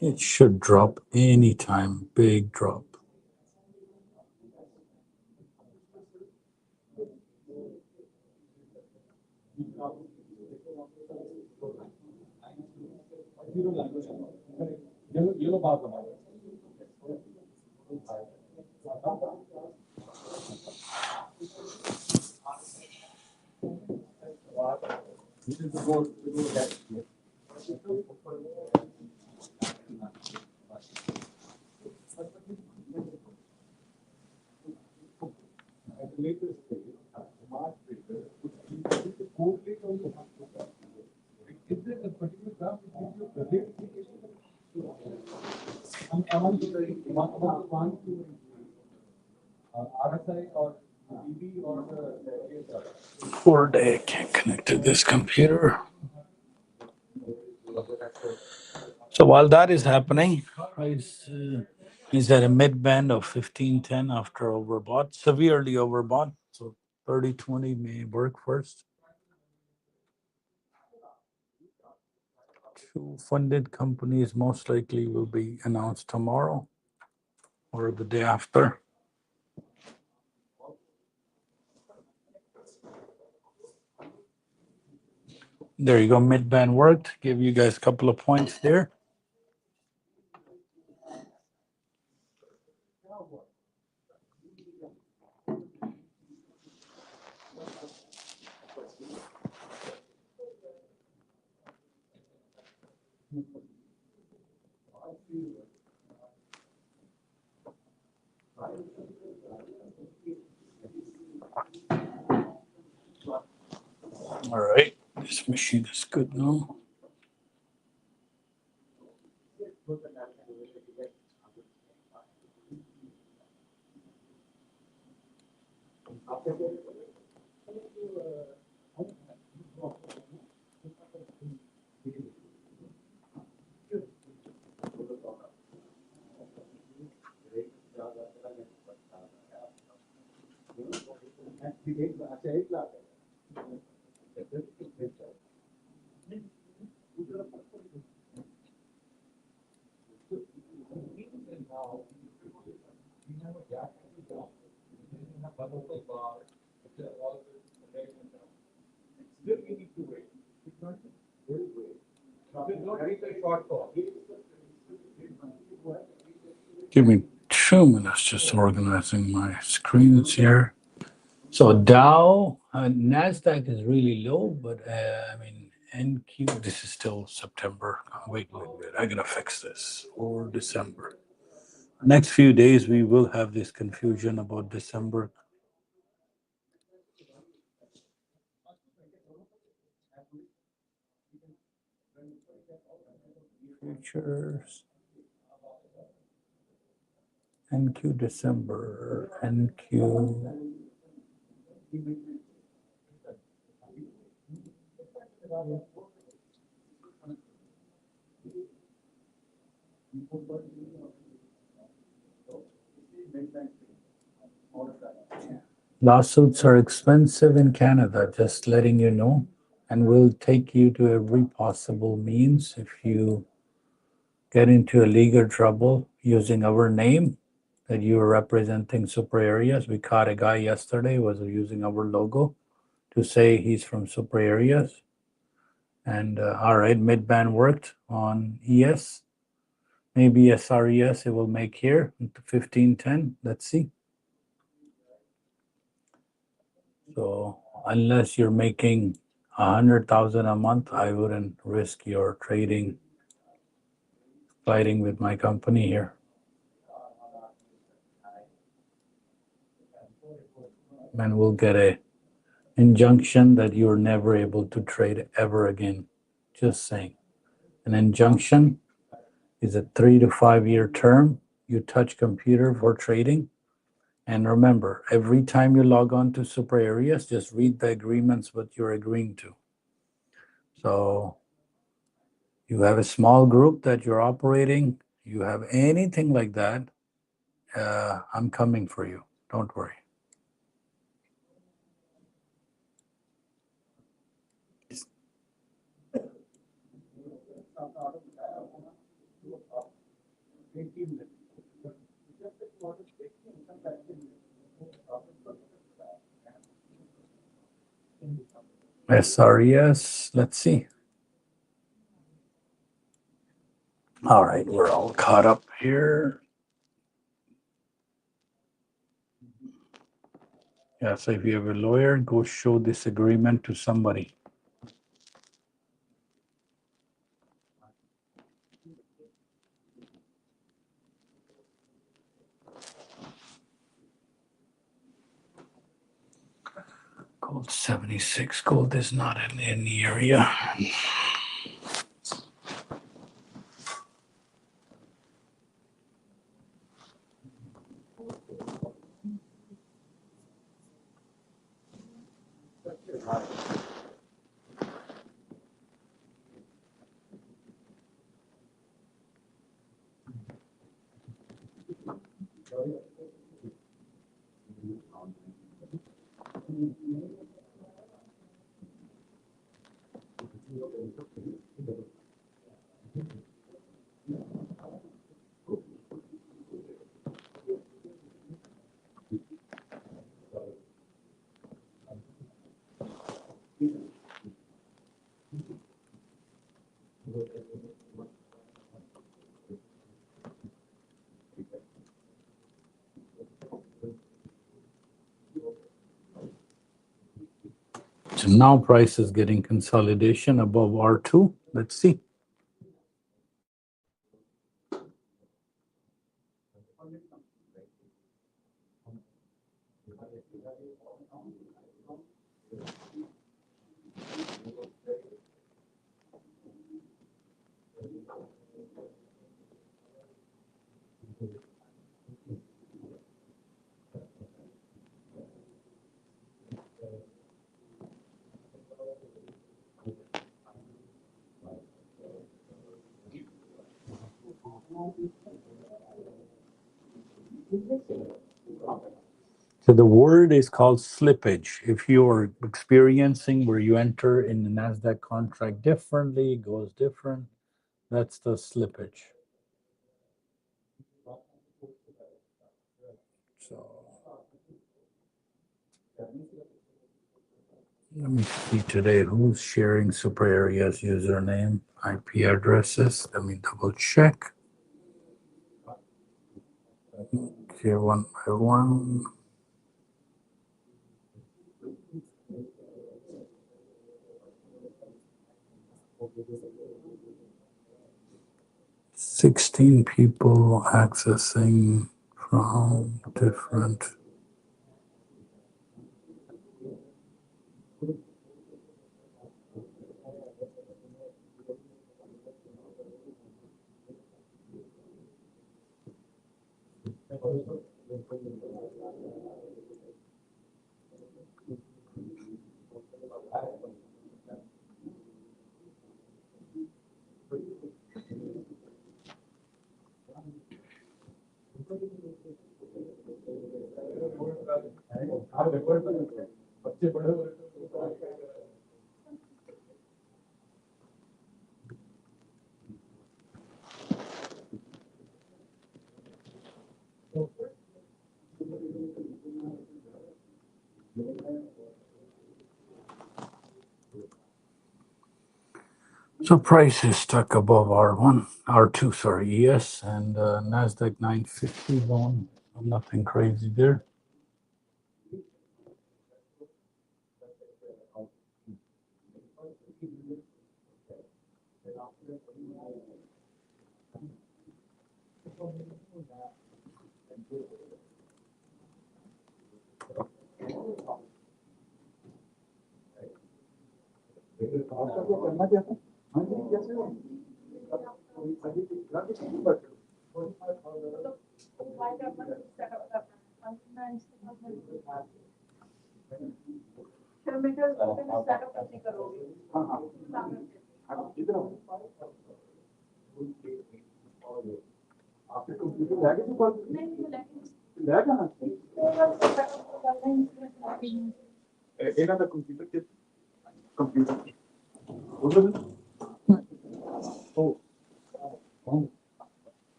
It should drop anytime. Big drop. Poor day. I can't connect to this computer. So while that is happening, price is at a mid band of 1510 after overbought, severely overbought. So 3020 may work first. Two funded companies most likely will be announced tomorrow or the day after. There you go. Mid band worked. Give you guys a couple of points there. All right. This machine is good now. Give me 2 minutes just organizing my screens here. So Dow, NASDAQ is really low, but I mean, NQ, this is still September. Wait. I gotta fix this for December. Next few days, we will have this confusion about December. Futures. NQ December. NQ. Lawsuits are expensive in Canada, just letting you know. and we'll take you to every possible means. If you get into a legal trouble using our name that you are representing SuperAreas, we caught a guy yesterday was using our logo to say he's from SuperAreas. And all right, mid-band worked on ES. Maybe SRES it will make here 1510. Let's see. So unless you're making 100,000 a month, I wouldn't risk your trading, fighting with my company here. And we'll get a injunction that you're never able to trade ever again. Just saying. An injunction is a 3 to 5 year term. You touch computer for trading. And remember, every time you log on to SuperAreas, just read the agreements what you're agreeing to. So you have a small group that you're operating, you have anything like that, I'm coming for you. Don't worry. SRES, let's see. All right, we're all caught up here. Yeah, so if you have a lawyer, go show this agreement to somebody. Gold 76. Gold is not in the area. So now price is getting consolidation above R2. Let's see. So the word is called slippage. If you're experiencing where you enter in the NASDAQ contract differently, it goes different, that's the slippage. So let me see today who's sharing SuperAreas username, IP addresses. Let me double check. Okay, one by one. "16 people accessing from different." So price is stuck above R1, R2, sorry, ES, and NASDAQ 950 zone. Nothing crazy there.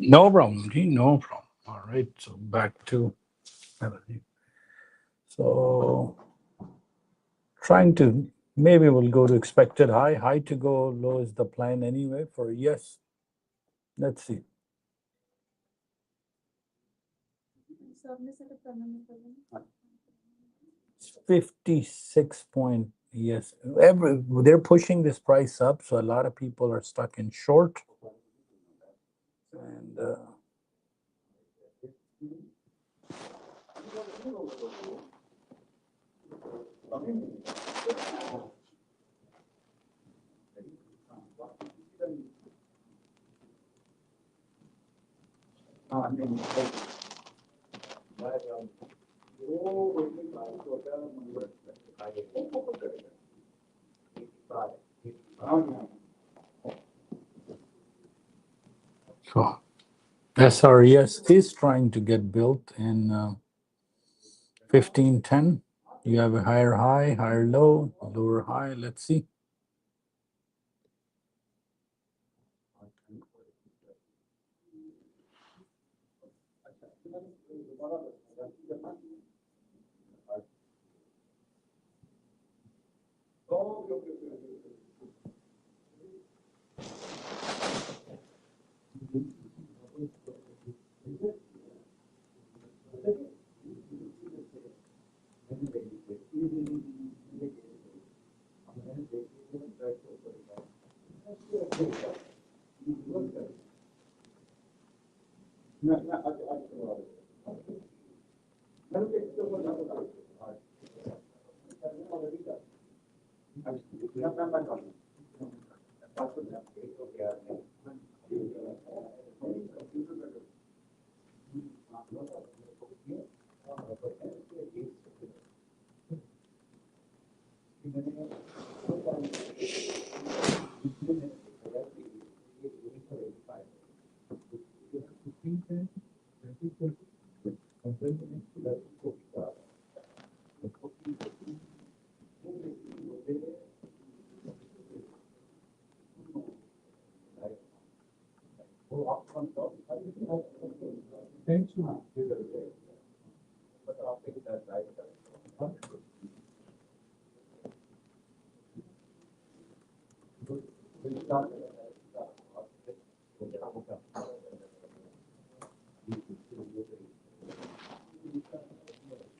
No problem, G, no problem. All right, so back to melody. So trying to, maybe we'll go to expected high. High to go, low is the plan anyway for yes. Let's see. It's 56 point, yes. They're pushing this price up, so a lot of people are stuck in short. And so SRES is trying to get built in 1510. You have a higher high, higher low, lower high. Let's see.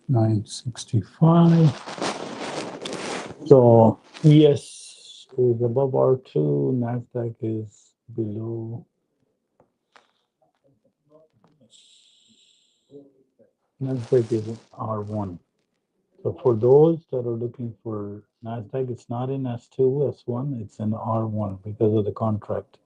$965. So ES is above R2, NASDAQ is below. NASDAQ is R1. So for those that are looking for NASDAQ, it's not in S2, S1, it's in R1 because of the contract.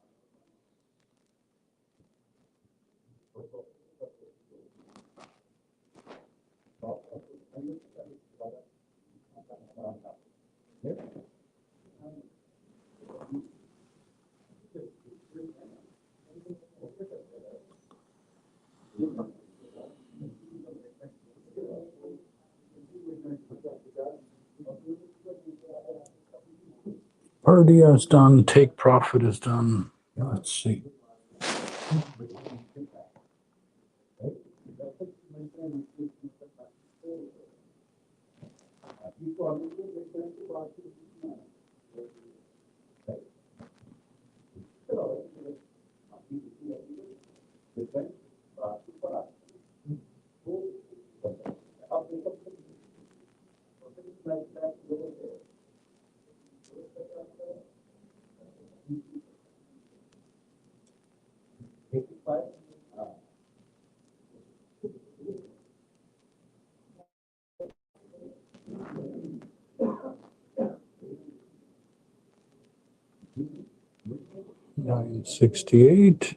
Purdia is done, take profit is done. Let's see. $9.68.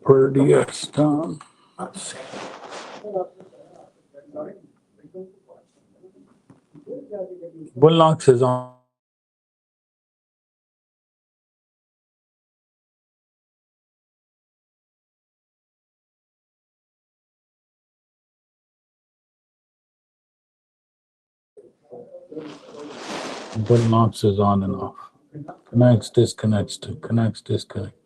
Purdia down. Let's see. Bullnox is on. Bullnox is on and off. Connects, disconnects, connects, disconnects.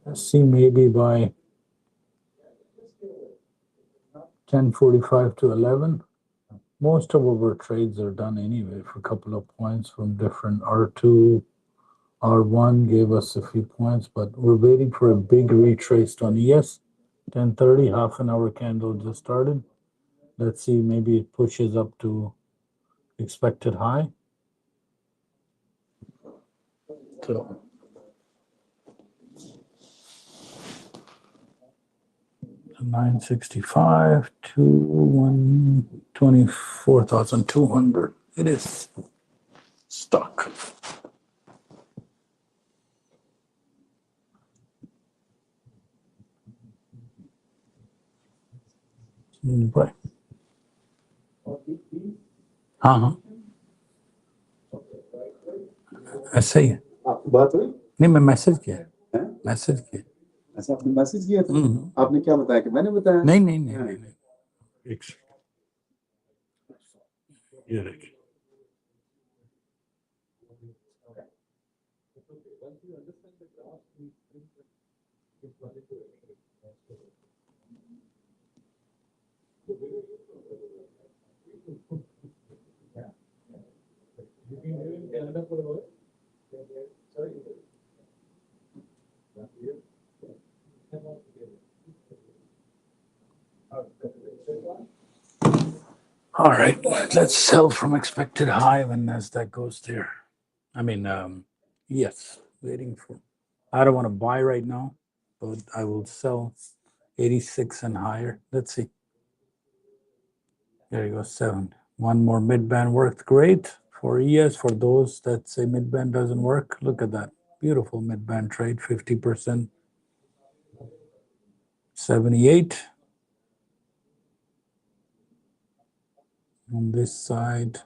Let's see, maybe by 10:45 to 11. Most of our trades are done anyway for a couple of points from different R2. R1 gave us a few points, but we're waiting for a big retrace on ES. 10:30, half an hour candle just started. Let's see, maybe it pushes up to expected high. So 965 to 124,200. It is stuck. Right. हाँ ऐसे ही है बात हुई नहीं मैं message किया message किया ऐसा आपने मैसेज किया था आपने क्या बताया कि मैंने बताया नहीं नहीं नहीं नहीं नहीं एक ये देखिए All right, let's sell from expected high when NASDAQ goes there. I mean, yes, waiting for. I don't want to buy right now, but I will sell 86 and higher. Let's see. There you go, 7. One more mid-band worked great. For ES, for those that say mid-band doesn't work, look at that. Beautiful mid-band trade, 50%. 78. On this side.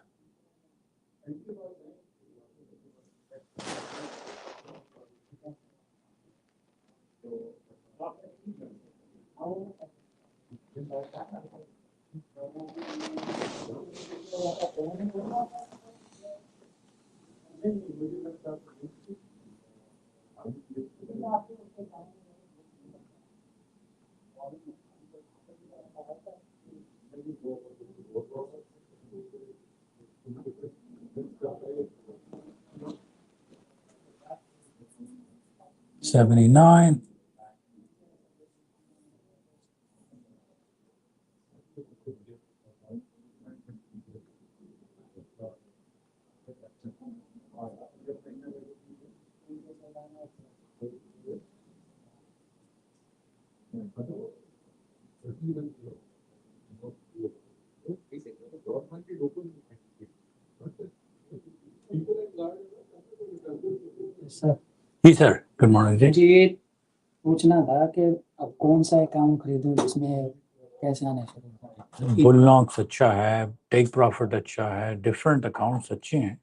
$79. Sir ji sir, good morning ji. मुझे ये पूछना था कि अब कौन सा account खरीदूं जिसमें पैसे आने शुरू हों। बुलनॉक्स अच्छा है, टेक प्रॉफिट अच्छा है, डिफरेंट अकाउंट्स अच्छे हैं।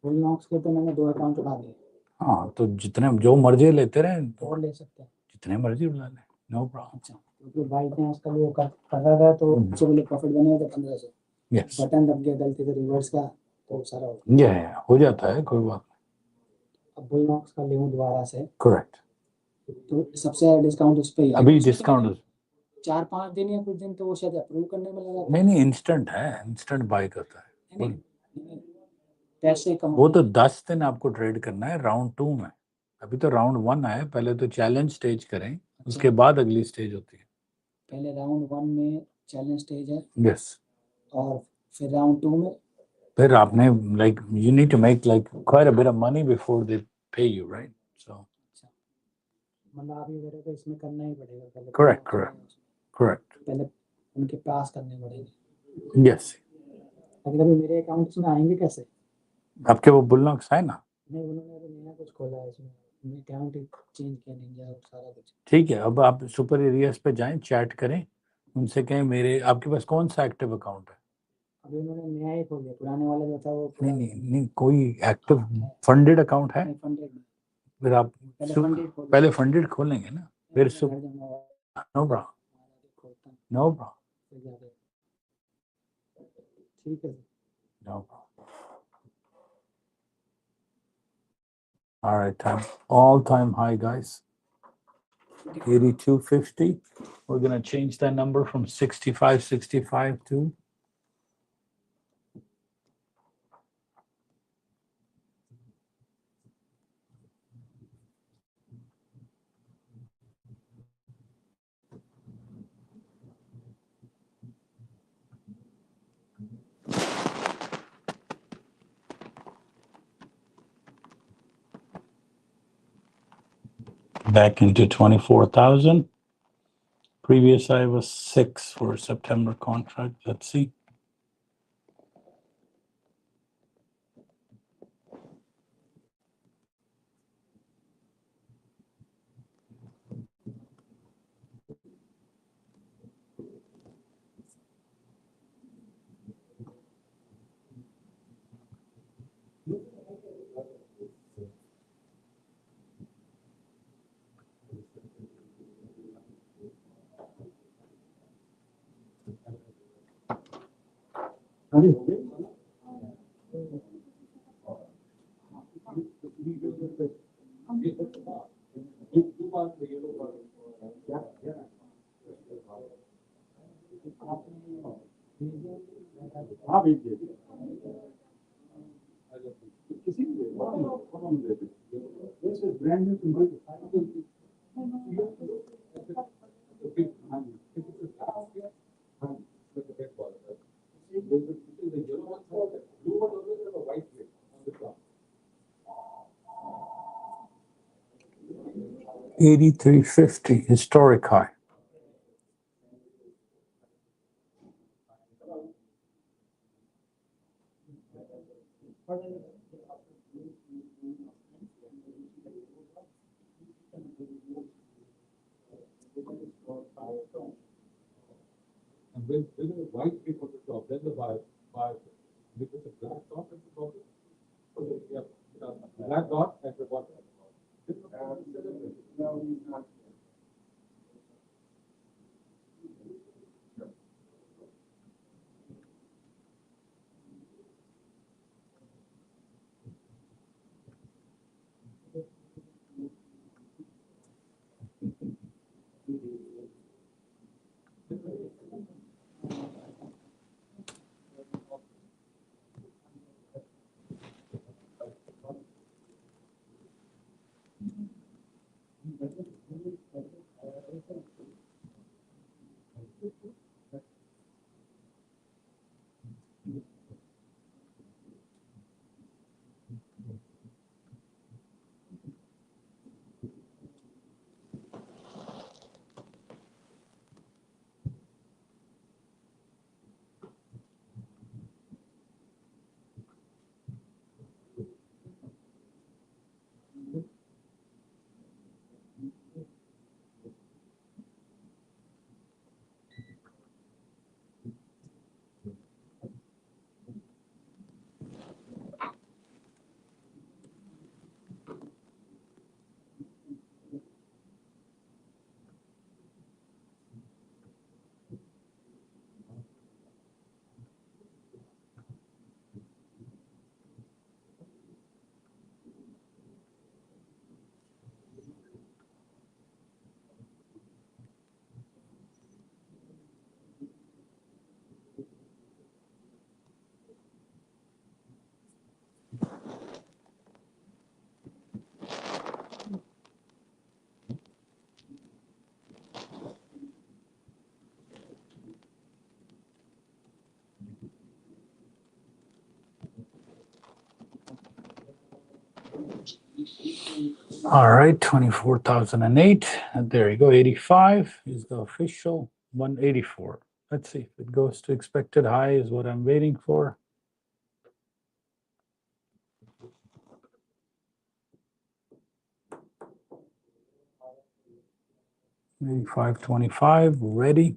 बुलनॉक्स के तो मैंने 2 अकाउंट उठा लिए। हाँ, तो जितने जो मर्जी लेते रहे, और ले सकते हैं जितने मर्जी उठा लें, नो प्रॉब्लम। अच्छा, क्योंकि भाई ने आजकल वो कर रहा था तो सबसे पहले प्रॉफिट बने थे 1500, यस, बटन दब गया गलती से रिवर्स का तो सारा हो गया। ये हो जाता है, कोई बात अब बुलनॉक्स का लेूं दोबारा से नहीं। करेक्ट, तो सबसे ज्यादा डिस्काउंट उस पे ही है। अभी डिस्काउंट 4-5 दिन या कुछ दिन तो वो शायद अप्रूव करने में लगा। नहीं, इंस्टेंट है, इंस्टेंट बाय करता है। नहीं, पैसे कम वो तो 10 दिन आपको ट्रेड करना है राउंड 2 में। अभी तो राउंड 1 है, पहले तो चैलेंज स्टेज करें, उसके बाद अगली स्टेज होती है। पहले राउंड 1 में चैलेंज स्टेज है यस, और फिर राउंड 2 में फिर आपने like you need to make like quite a bit of money before they pay you, right? सो मतलब आप ये कह रहे हो कि इसमें करना ही पड़ेगा पहले। करेक्ट पहले उनके पास करने पड़ेंगे। यस। अगर अभी मेरे अकाउंट्स में आएंगे कैसे? आपके वो बुलनॉक्स है ना? नहीं, उन्होंने अभी नया कुछ खोला है इसमें, मैं अकाउंट चेंज किया नहीं गया और सारा कुछ। ठीक है, अब आप सुपर एरियाज पे जाएं, चैट करें, उनसे कहें मेरे आपके पास कौन सा एक्टिव अकाउंट है? अभी उन्होंने नया ही खोल दिया, पुराने वाला जो था वो नहीं, कोई एक्टिव फंडेड अकाउंट है? फंडेड। फिर आप पहले फंडेड खोलेंगे ना, फिर नो प्रॉब्लम, नो प्रॉब्लम, ठीक है। no problem. All right, all-time high, guys. 82.50. We're gonna change that number from 65.65 to back into 24,000. Previous high was 6 for September contract. Let's see. $83.50 historic high. All right, 24,008. And there you go. 85 is the official 184. Let's see if it goes to expected high, is what I'm waiting for. $85.25, ready.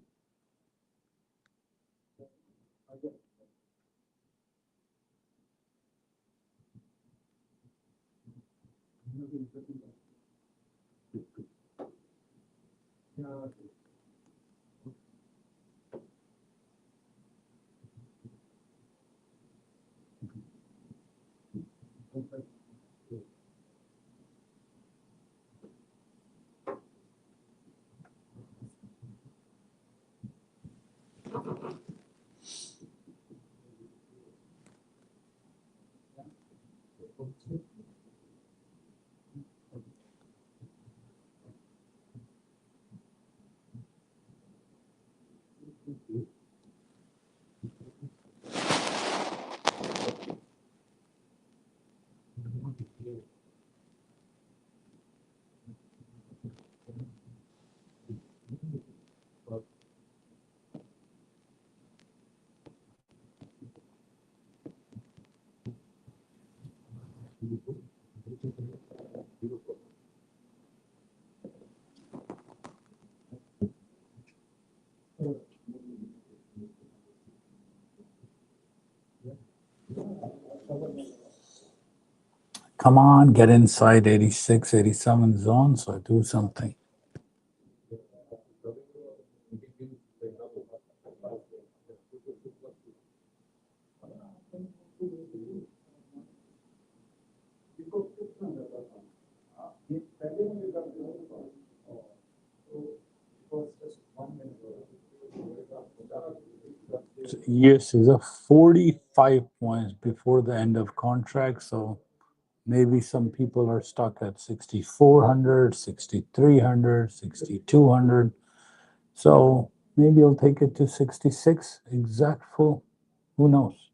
Come on, get inside 86, 87 zone, so do something. Yes, is a 45 points before the end of contract, so maybe some people are stuck at 6,400, 6,300, 6,200. So maybe I'll take it to 66, exact full, who knows?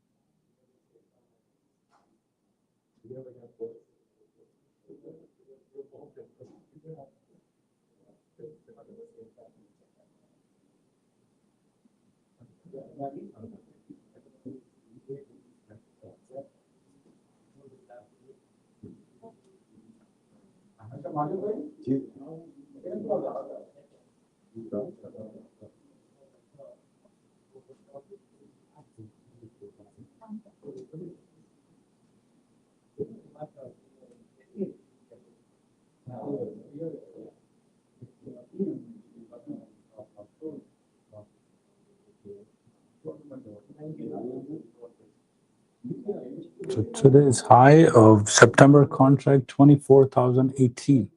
So today's high of September contract, 24,018.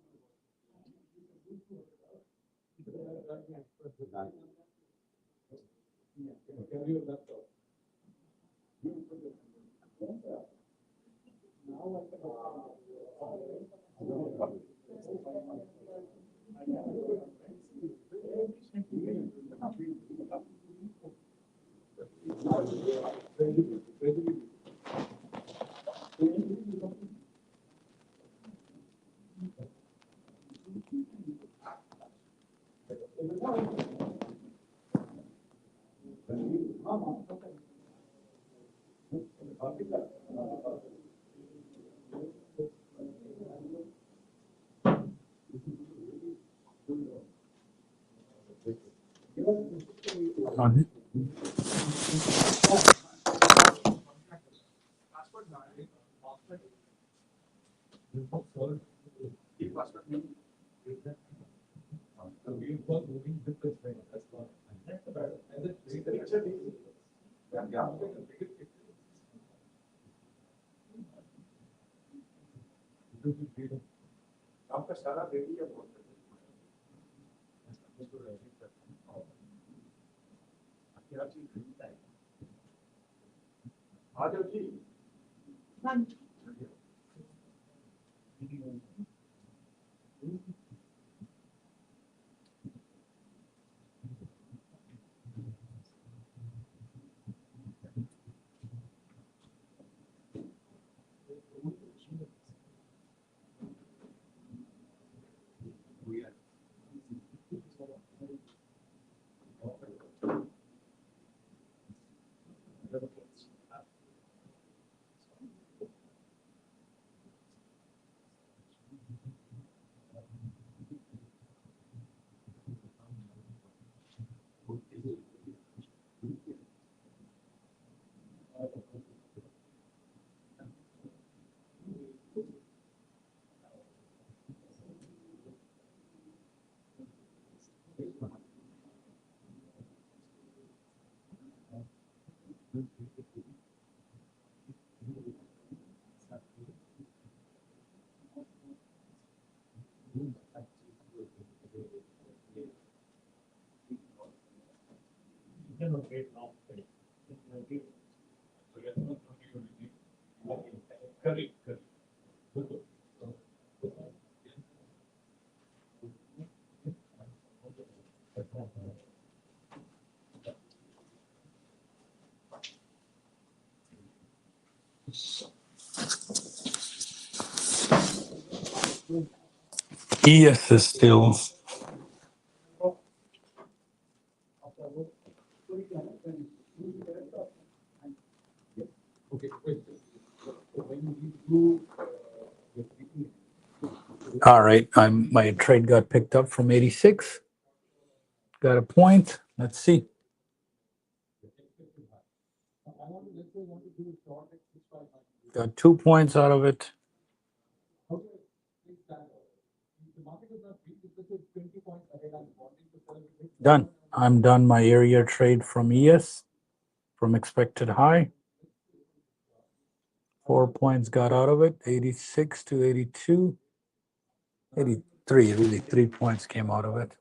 On it. ES is still. All right, my trade got picked up from 86. Got a point. Let's see. Got 2 points out of it. Done. I'm done my area trade from ES from expected high. 4 points got out of it, 86 to 82. 83, really, 3 points came out of it.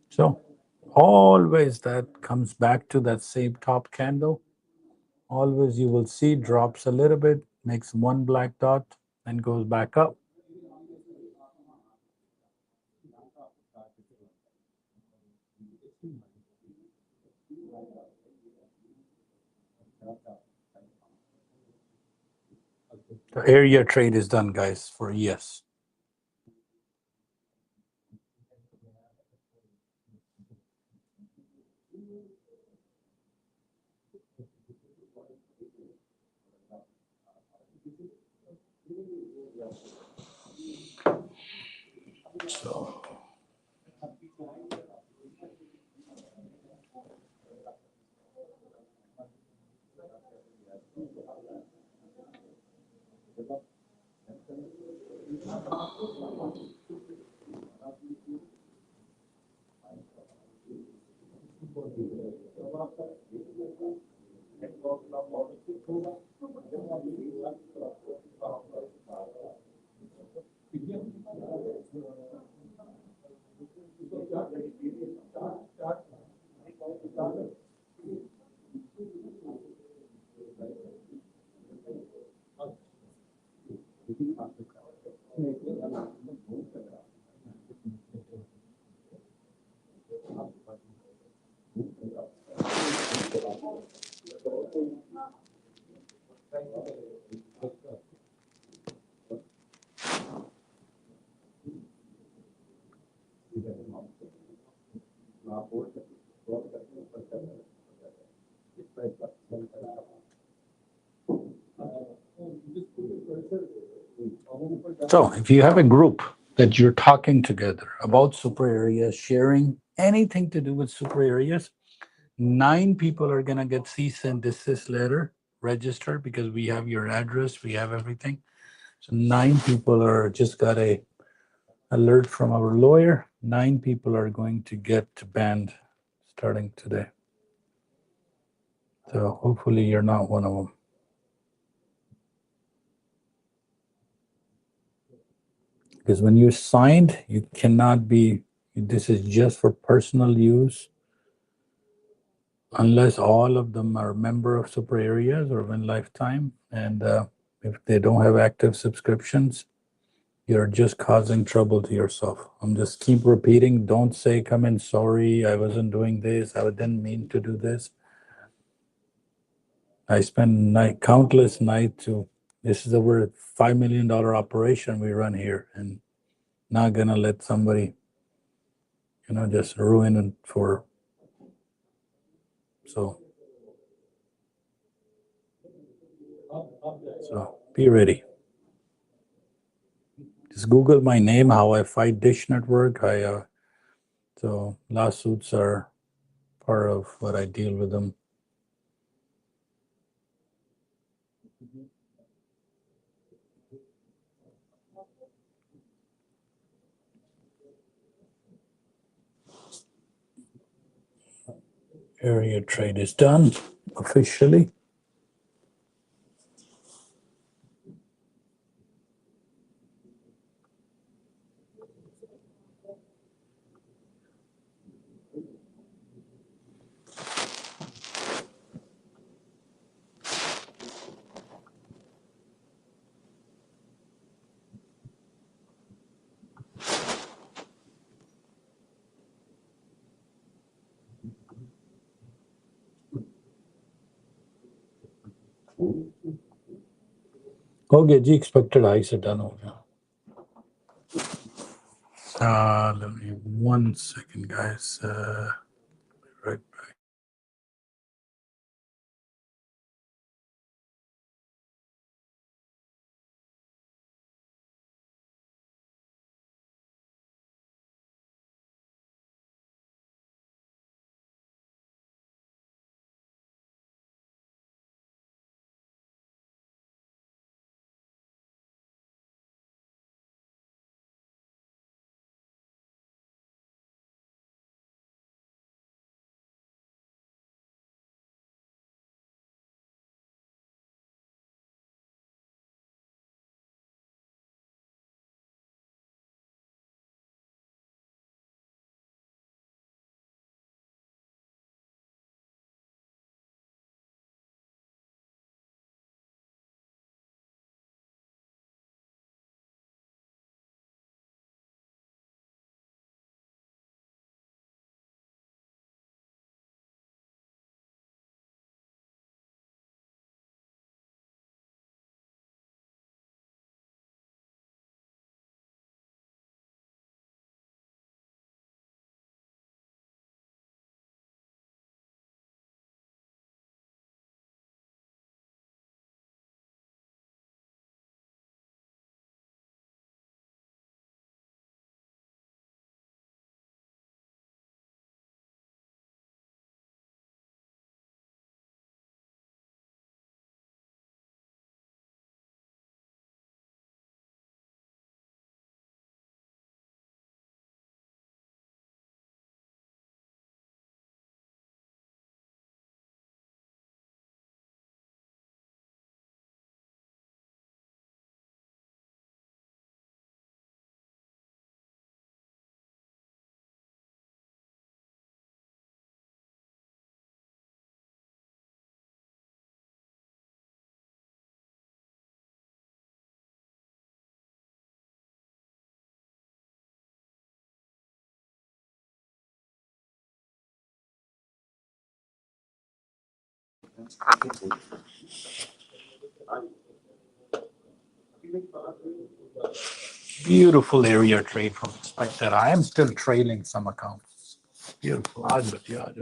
So always that comes back to that same top candle. Always you will see drops a little bit, makes one black dot, and goes back up. The area trade is done, guys, for ES. So So if you have a group that you're talking together about super areas, sharing anything to do with super areas, 9 people are gonna get cease and desist letter registered because we have your address, we have everything. So 9 people are just got a alert from our lawyer. 9 people are going to get banned starting today. So hopefully you're not one of them. Because when you signed, you cannot be, this is just for personal use, unless all of them are member of super areas or Win Lifetime. And if they don't have active subscriptions, you're just causing trouble to yourself. I'm just keep repeating, don't say, come in, sorry, I wasn't doing this, I didn't mean to do this. I spend countless nights to, this is over $5 million operation we run here, and not gonna let somebody, just ruin it for, so be ready. Just Google my name, how I fight Dish Network. So lawsuits are part of what I deal with them. Area trade is done. officially. Okay, ji expected high से done हो गया. Let me 1 second, guys. Right back. Beautiful area trade from expected. I am still trailing some accounts. Beautiful. आज बचिए, आज.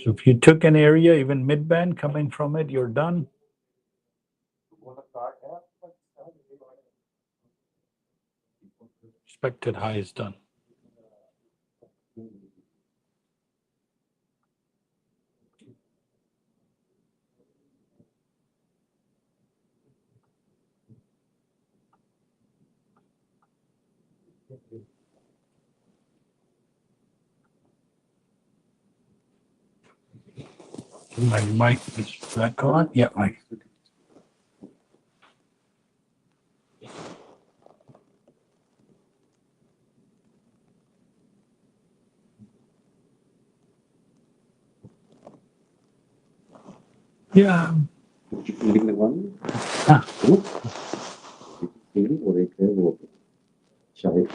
So if you took an area, even mid-band coming from it, you're done. Expected high is done. My mic is back on. Yeah, mic. Yeah. हाँ, और एक है वो शायद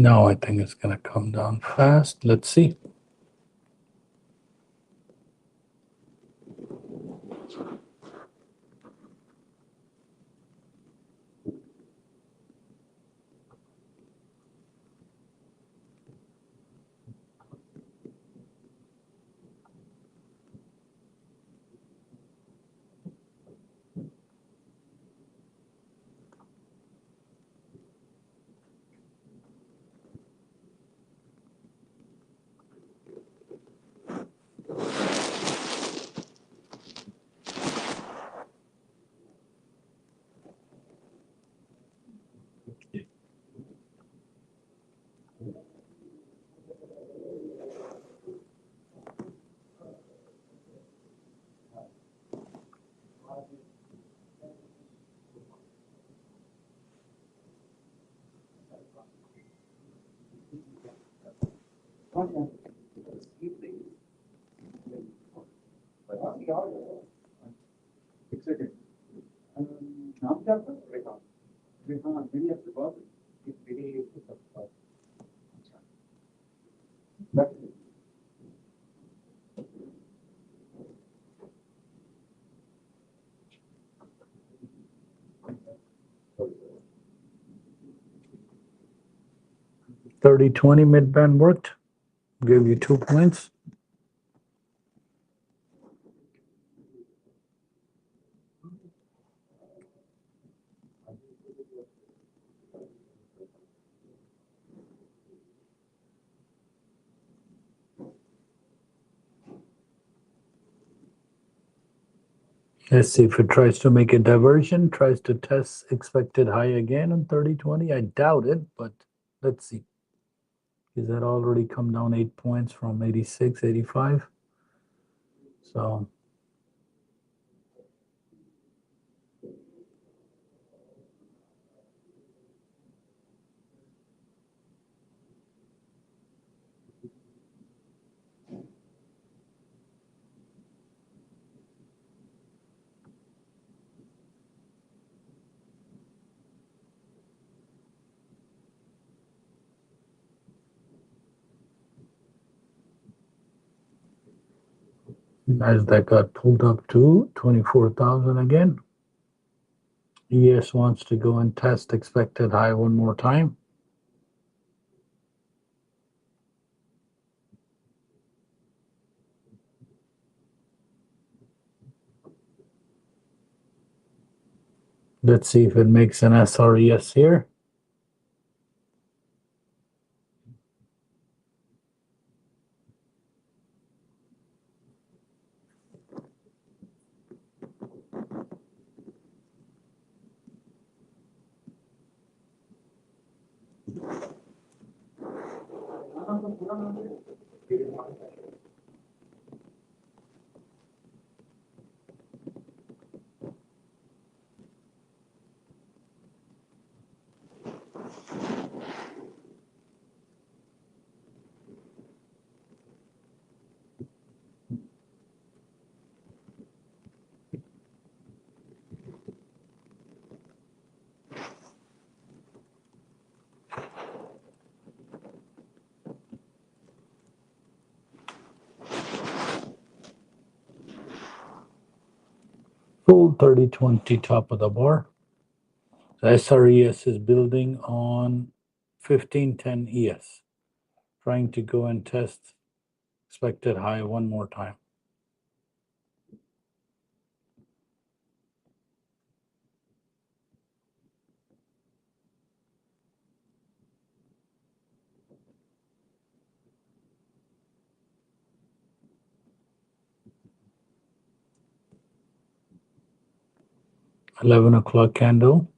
No, I think it's going to come down fast. Let's see. एक second नाम क्या था रेहान रेहान मेरी आपसे बात हुई? मेरी आपसे बात अच्छा बैठ 30-20 mid-band worked. Give you 2 points. Let's see if it tries to make a diversion, tries to test expected high again on 30-20. I doubt it, but let's see. Because that already come down 8 points from 86, 85. So NASDAQ got pulled up to 24,000 again. ES wants to go and test expected high one more time. Let's see if it makes an SRES here. Full 30-20 top of the bar. The SRES is building on 1510 ES, trying to go and test expected high one more time. $11 candle.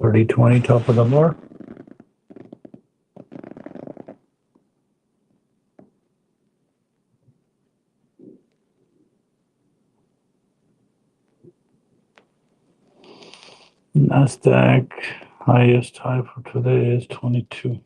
30.20, top of the bar. NASDAQ highest high for today is 22.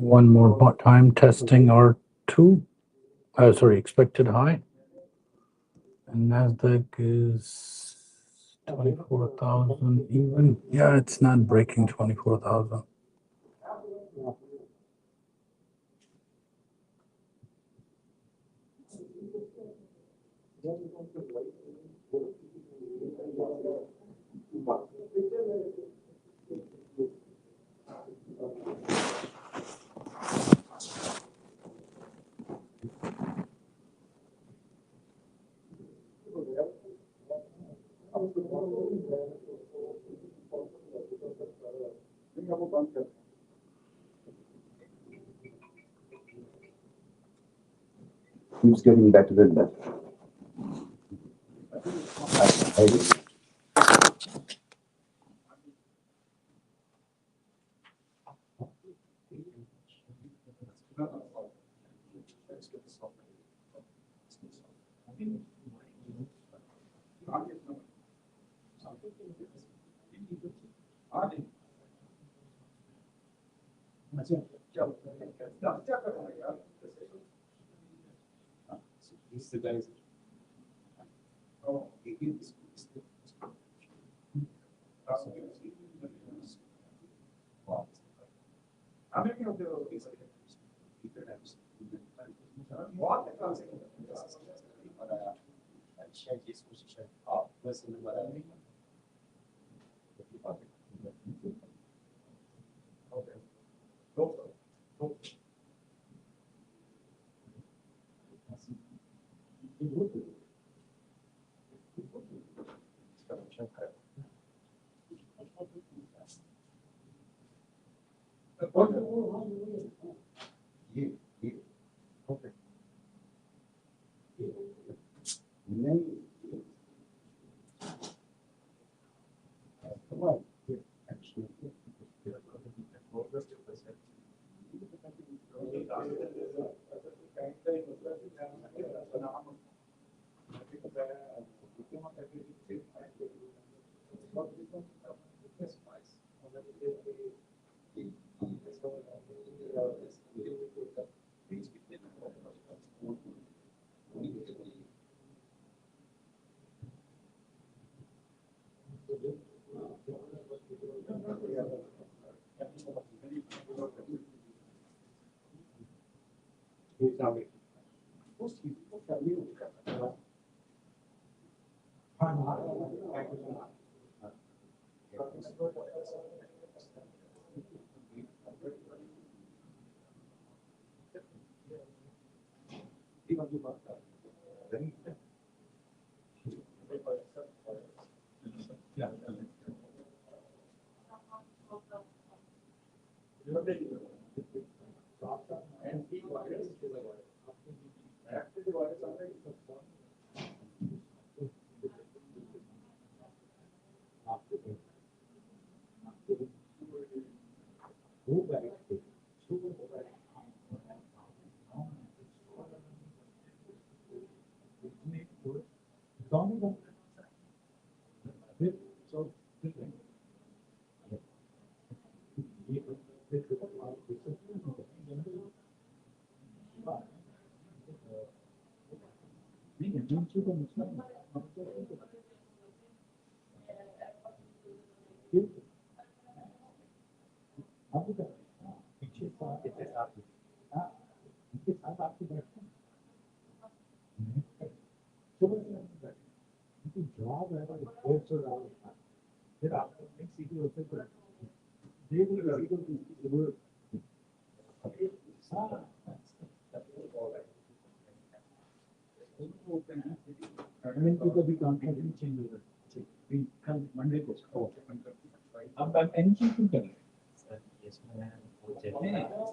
One more time testing R2. Sorry, expected high. And NASDAQ is 24,000 even. Yeah, it's not breaking 24,000. Keeps getting better than that.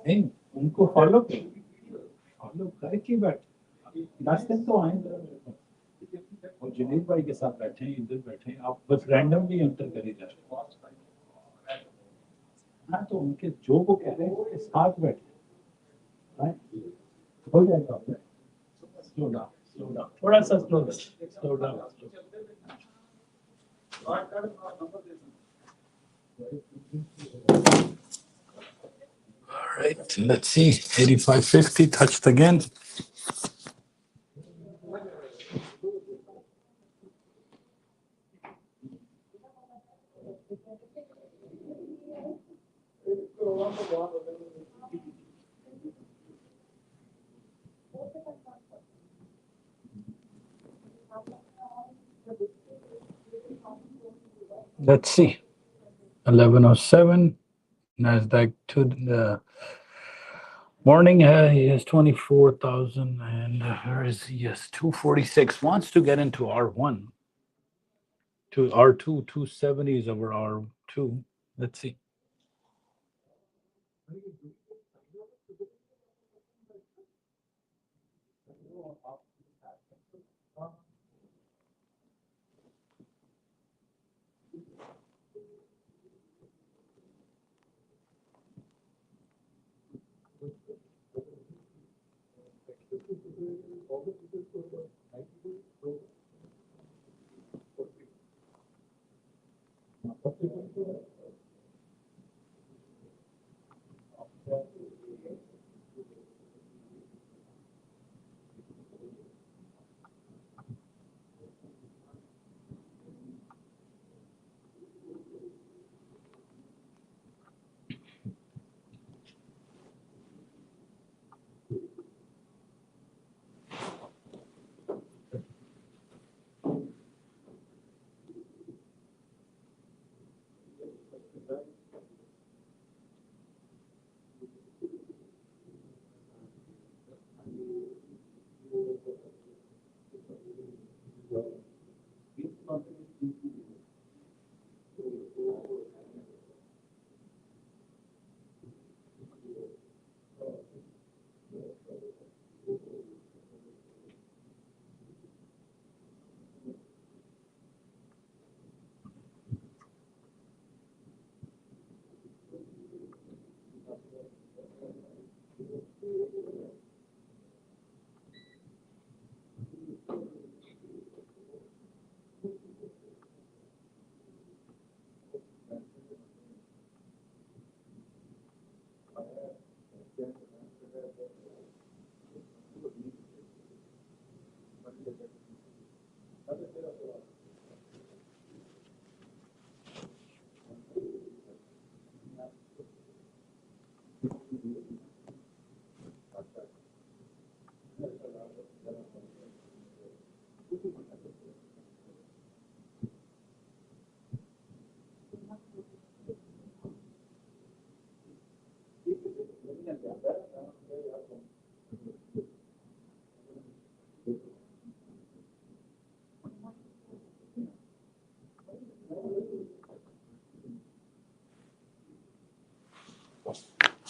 नहीं उनको follow करके बैठ 10 दिन तो आए और जुनेद भाई के साथ बैठे हैं इधर बैठे हैं आप बस रैंडमली एंटर करी जा रहे हो हाँ तो उनके जो वो कह रहे हैं उसके साथ बैठे हो जाएगा स्लो डाउन थोड़ा सा slow down All right, let's see. 85.50 touched again. Let's see. 1107. NASDAQ to the morning is 24,000 and where is he? Yes, 246 wants to get into R1 to R2 270 is over R2. Let's see.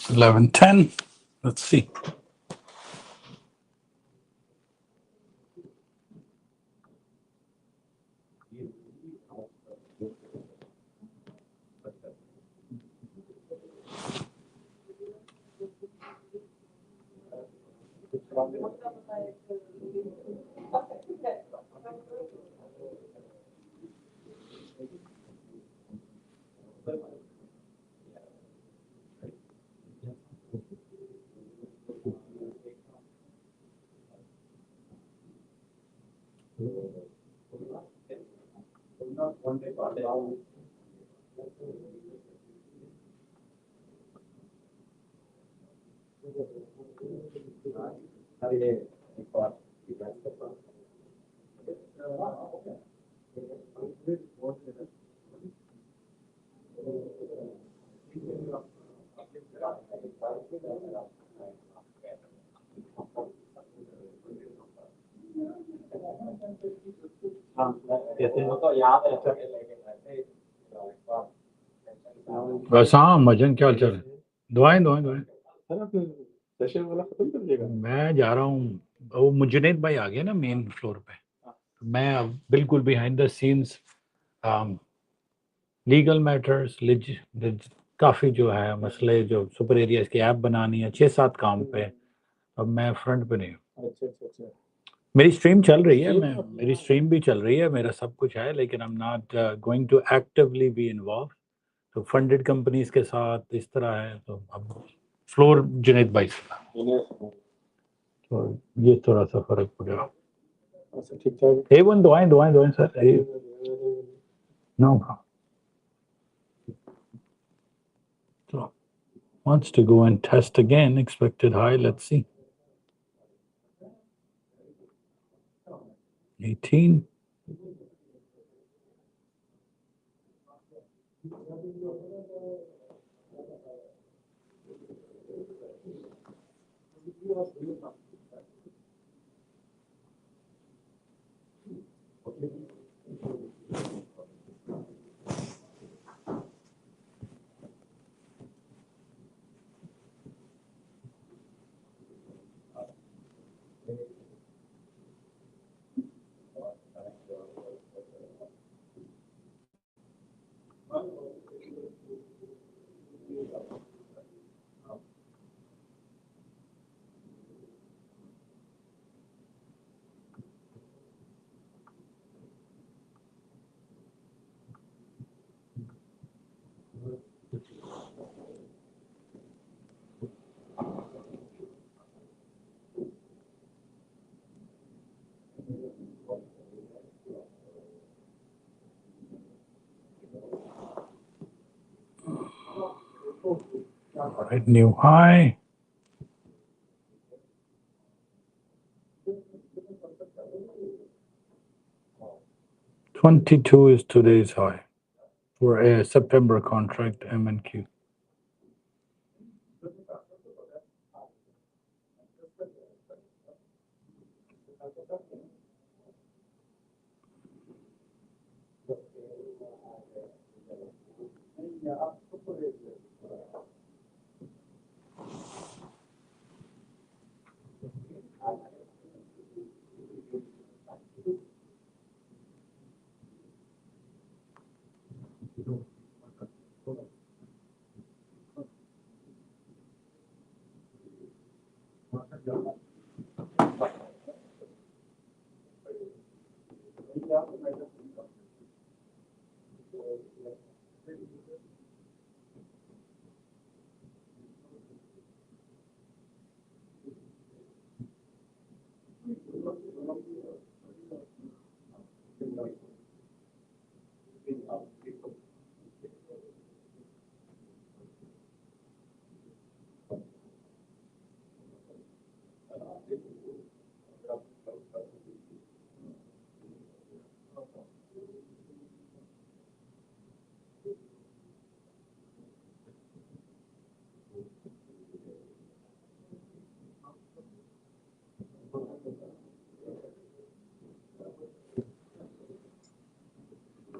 It's 11:10. Let's see. बस हाँ मजन क्या चल रहा है? दुआएं दुआएं दुआएं। सर आपने सेशन वाला खत्म कर दिया? मैं जा रहा हूँ, वो मुजनीद भाई आ गया ना मेन फ्लोर पे, मैं अब बिल्कुल behind the scenes legal matters काफ़ी जो है मसले, जो सुपर एरियाज की ऐप बनानी है, 6-7 काम पे। अब मैं फ्रंट पे नहीं हूँ। अच्छा अच्छा अच्छा। मेरी स्ट्रीम चल रही है, मेरी स्ट्रीम भी चल रही है, मेरा सब कुछ है, लेकिन I am not going to actively be involve. तो फंडेड कंपनीज के साथ इस तरह है, तो अब फ्लोर जुनैद भाई से था, तो ये थोड़ा सा फर्क पड़ा। अच्छा ठीक ठाक। A1 दुआएं दुआएं दुआएं sir. No so wants to go and test again, expected high, let's see. 18. All right, new high. 22 is today's high for a September contract M&Q.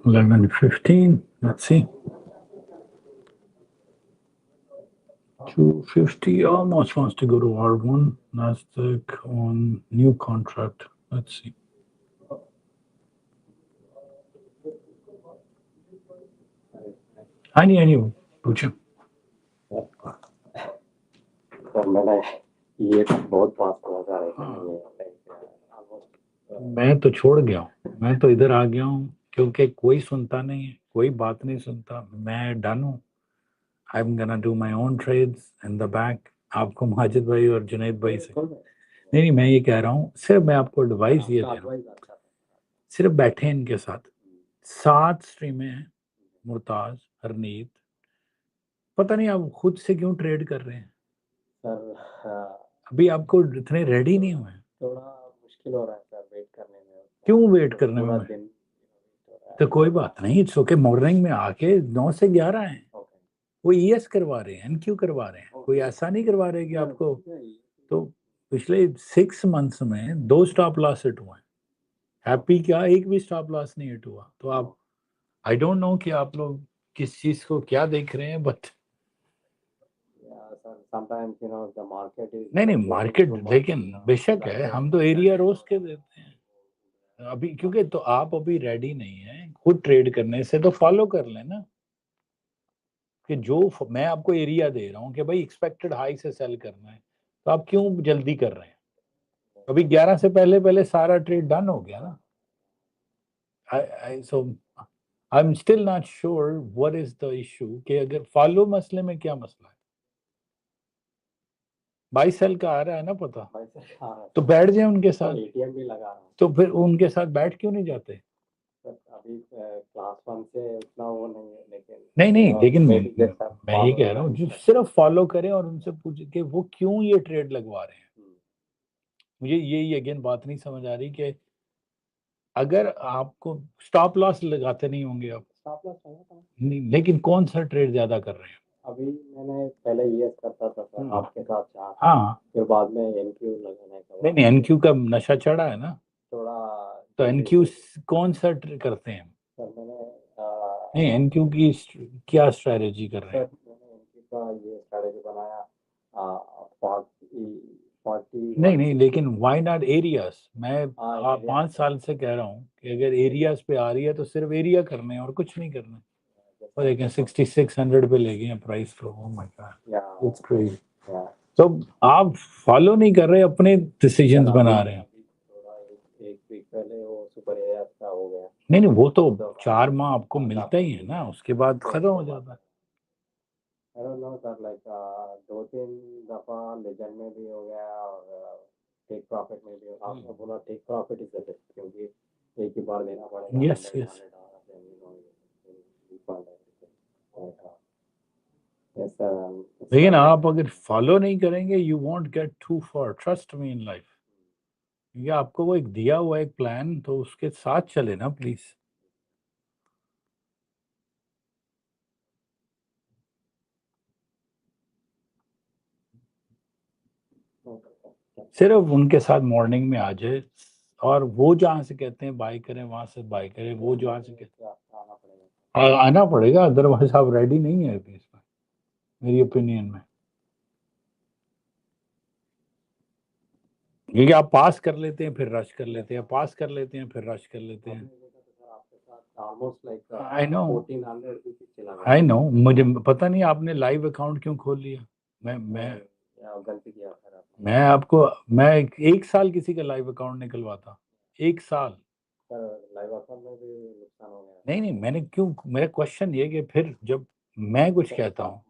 $11.15. Let's see. 250 almost wants to go to R1. NASDAQ on new contract. Let's see. I need पूछो। Sir मैंने ये बहुत पास पहुंच रहा है। मैं तो छोड़ गया हूँ, मैं तो इधर आ गया हूँ, क्योंकि कोई सुनता नहीं है, कोई बात नहीं सुनता। मैं डन हूँ। I am gonna do my own trades in the back. आपको माजिद भाई और जुनैद भाई से नहीं, मैं ये कह रहा हूँ, सिर्फ मैं आपको एडवाइस ये दे रहा हूँ, सिर्फ बैठे इनके साथ, 7 स्ट्रीमें हैं, मुर्ताज, हरनीत, पता नहीं आप खुद से क्यों ट्रेड कर रहे हैं? सर अभी आपको इतने रेडी नहीं हुए हैं। थोड़ा मुश्किल हो रहा है सर वेट करने में। क्यों वेट करने पूरा में? दिन वेट हो रहा है। तो कोई बात नहीं, इट्स ओके। मॉर्निंग में आके 9 से 11 है, ओके वो ईएस करवा रहे हैं, एनक्यू करवा रहे हैं, कोई ऐसा नहीं करवा रहे कि आपको। तो पिछले 6 मंथ्स में 2 स्टॉप लॉस हिट हुए हैं। हैप्पी क्या, एक भी स्टॉप लॉस नहीं हिट हुआ। तो आप, आई डोंट नो कि आप लोग किस चीज को क्या देख रहे हैं, but sir sometimes you know the market is नहीं मार्केट, लेकिन बेशक है, हम तो एरिया रोज के देते हैं अभी, क्योंकि तो आप अभी रेडी नहीं है खुद ट्रेड करने से, तो फॉलो कर लेना कि मैं आपको एरिया दे रहा हूँ कि भाई एक्सपेक्टेड हाई से सेल करना है, तो आप क्यों जल्दी कर रहे हैं? अभी 11 से पहले पहले सारा ट्रेड डन हो गया ना। So I am still not sure what is the issue, कि अगर फॉलो मसले में क्या मसला है? बाई सेल का आ रहा है ना पता, तो बैठ जाए उनके साथ। एटीएम भी लगा रहा हूँ तो फिर उनके साथ बैठ क्यों नहीं जाते? सर। अभी क्लास 1 से उतना वो नहीं है, लेकिन नहीं लेकिन maybe just a मैं ये follow कह रहा हूँ, जो line। सिर्फ फॉलो करें और उनसे पूछे कि वो क्यों ये ट्रेड लगवा रहे हैं। मुझे ये अगेन बात नहीं समझ आ रही कि अगर आपको स्टॉप लॉस लगाते नहीं होंगे आप, स्टॉप लॉस लगाता हूँ। नहीं, लेकिन कौन सा ट्रेड ज्यादा कर रहे हैं? अभी मैंने पहले ईएस करता था सर आपके साथ चार, हाँ, फिर बाद में एनक्यू लगाने का नहीं एनक्यू का नशा चढ़ा है ना, थोड़ा तो एनक्यू कौन सा करते हैं? सर मैंने नहीं, एनक्यू की क्या स्ट्रेटेजी कर रहे सर हैं? मैंने एनक्यू का ये स्ट्रेटेजी बनाया 40 नहीं लेकिन व्हाई नॉट एरियाज? मैं हाँ 5 साल से कह रहा हूँ कि अगर एरियाज पे आ रही है तो सिर्फ एरिया करने हैं और कुछ नहीं करना है। और देखें 6600 पे ले गए हैं प्राइस को। Oh my God, it's crazy. तो आप फॉलो नहीं कर रहे, अपने डिसीजंस बना रहे हैं। थोड़ा एक वीक पहले वो सुपर एरियाज का हो गया। नहीं वो तो 4 माह आपको मिलता ही है ना, उसके बाद खत्म हो जाता है। I don't know sir, like 2-3 दफा लेजेंड में भी हो गया और टेक प्रॉफिट में भी। आपने बोला take profit is the best, क्योंकि एक ही बार देना पड़ेगा। यस यस, लेकिन आप अगर फॉलो नहीं करेंगे, you won't get too far, trust me in life. ये आपको वो एक दिया हुआ एक प्लान, तो उसके साथ चले ना प्लीज। सिर्फ उनके साथ मॉर्निंग में आ जाए, और वो जहाँ से कहते हैं बाय करें वहां से बाय करें, वो जहाँ से कहते हैं आना पड़ेगा, अदरवाइज आप रेडी नहीं है अभी इसमें, मेरी ओपिनियन में। क्योंकि आप पास कर लेते हैं फिर रश कर लेते हैं, पास कर लेते हैं फिर रश कर लेते हैं। आई नो, मुझे पता नहीं आपने लाइव अकाउंट क्यों खोल लिया। गलती किया सर। मैं आपको, मैं 1 साल किसी का लाइव अकाउंट निकलवाता, 1 साल। लाइव अकाउंट में भी नुकसान हो गया। नहीं मैंने क्यों, मेरा क्वेश्चन ये कि फिर जब मैं कुछ कहता हूँ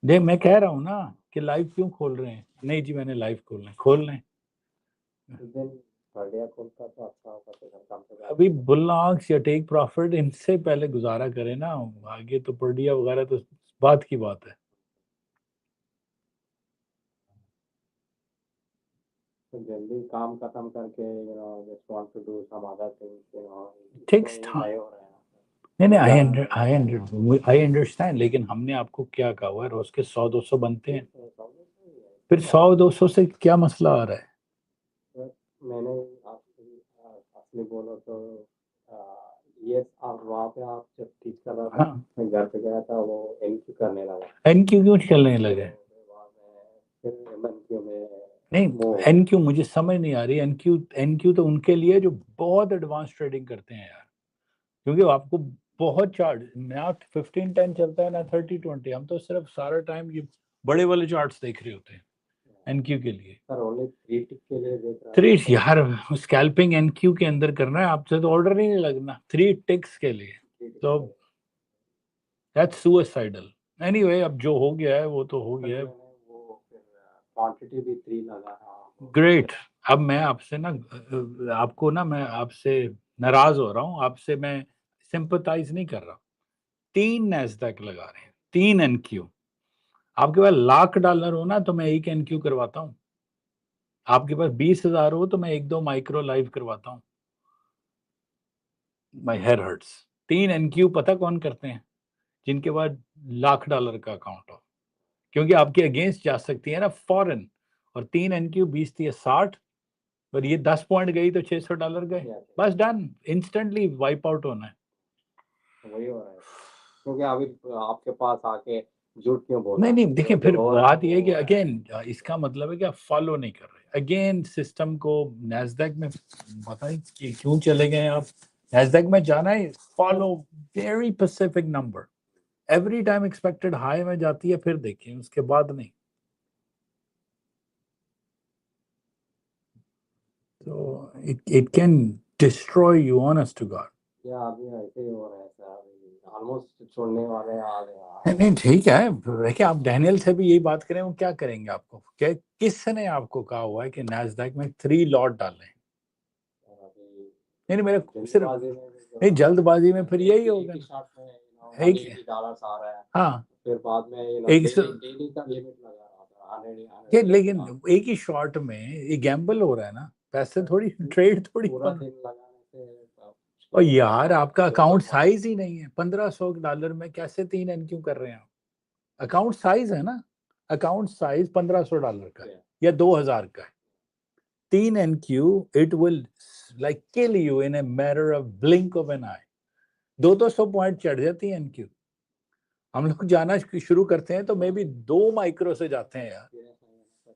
देख, मैं कह रहा हूँ ना कि लाइव क्यों खोल रहे हैं, नहीं जी मैंने लाइव खोल लें। अभी बुल्लाक्स या टेक प्रॉफिट, इनसे पहले गुजारा करें ना, आगे तो पर्डिया वगैरह तो बात की बात है। जल्दी काम खत्म करके just want to do some other things, takes time। नहीं आई अंडरस्टैंड, लेकिन हमने आपको क्या कहा हुआ है, रोज के 100-200 बनते हैं, फिर 100-200 से क्या मसला आ रहा है? मैंने असली बोलो तो ये आप वहाँ पे आप जब ठीक कर रहा था, मैं घर पे गया था, वो एनक्यू करने लगा। एनक्यू क्यों चलने लगे? नहीं एनक्यू मुझे समझ नहीं आ रही। एनक्यू तो उनके लिए जो बहुत एडवांस ट्रेडिंग करते हैं यार, क्योंकि आपको बहुत चार्ट ना 15-10 चलता है ना 30-20, हम तो सिर्फ सारा टाइम ये बड़े वाले चार्ट्स देख रहे होते हैं एनक्यू के लिए। सर ओनली 3 टिक के लिए देख रहा 3 यार, स्कैल्पिंग एनक्यू के अंदर करना है आपसे, तो ऑर्डर ही नहीं लगना 3 टिक्स के लिए, तो दैट्स सुसाइडल। एनीवे, अब जो हो गया है वो तो हो गया है। क्वांटिटी भी 3 लगा रहा हूँ। ग्रेट। अब मैं आपसे ना, आपको ना मैं आपसे नाराज हो रहा हूं आपसे, मैं सिंपथाइज नहीं कर रहा। 3 नैस्डैक लगा रहे हैं, 3 एनक्यू। आपके पास $1,00,000 हो ना तो मैं 1 एनक्यू करवाता हूं, आपके पास 20,000 हो तो मैं 1-2 माइक्रो लाइव करवाता हूं। My hair hertz. 3 एनक्यू पता कौन करते हैं? जिनके पास $1,00,000 का अकाउंट हो, क्योंकि आपके अगेंस्ट जा सकती है ना फॉरेन। और 3 एनक्यू 20 थी 60, और ये 10 पॉइंट गई तो $600 गए, बस डन, इंस्टेंटली वाइप आउट होना है। वही हो रहा है, क्योंकि अभी आपके पास आके झूठ क्यों बोला? नहीं देखिए, फिर जो बात ये है कि अगेन इसका मतलब है कि आप फॉलो नहीं कर रहे अगेन सिस्टम को। नैस्डैक में बताइए कि क्यों चले गए आप? नैस्डैक में जाना है, follow very specific number, every time expected high में जाती है, फिर देखिए उसके बाद नहीं। तो it can destroy you, honest to God. या अभी ऐसे ही हो रहा है सर, ऑलमोस्ट छोड़ने वाले आ रहे हैं। नहीं ठीक है, देखिए आप डैनियल से भी यही बात करें, वो क्या करेंगे आपको? क्या किसने आपको कहा हुआ है कि नैस्डैक में 3 लॉट डालें? नहीं मेरे सिर्फ नहीं, जल्दबाजी में फिर यही होगा। एक डॉलर्स आ रहा है, हाँ, फिर बाद में एक डेली का लिमिट लगा रहा था ये लेकिन एक ही शॉट में ये गैम्बल हो रहा है ना, पैसे थोड़ी ट्रेड थोड़ी पूरा दिन लगाने से। और यार आपका अकाउंट साइज ही नहीं है। $1,500 में कैसे 3 एनक्यू कर रहे हैं आप? अकाउंट साइज है ना, अकाउंट साइज $1,500 का है या 2,000 का है। 3 NQ it will like kill you in a matter of blink of an eye. 200 point चढ़ जाती है एनक्यू। हम लोग जाना शुरू करते हैं तो मे बी 2 माइक्रो से जाते हैं यार।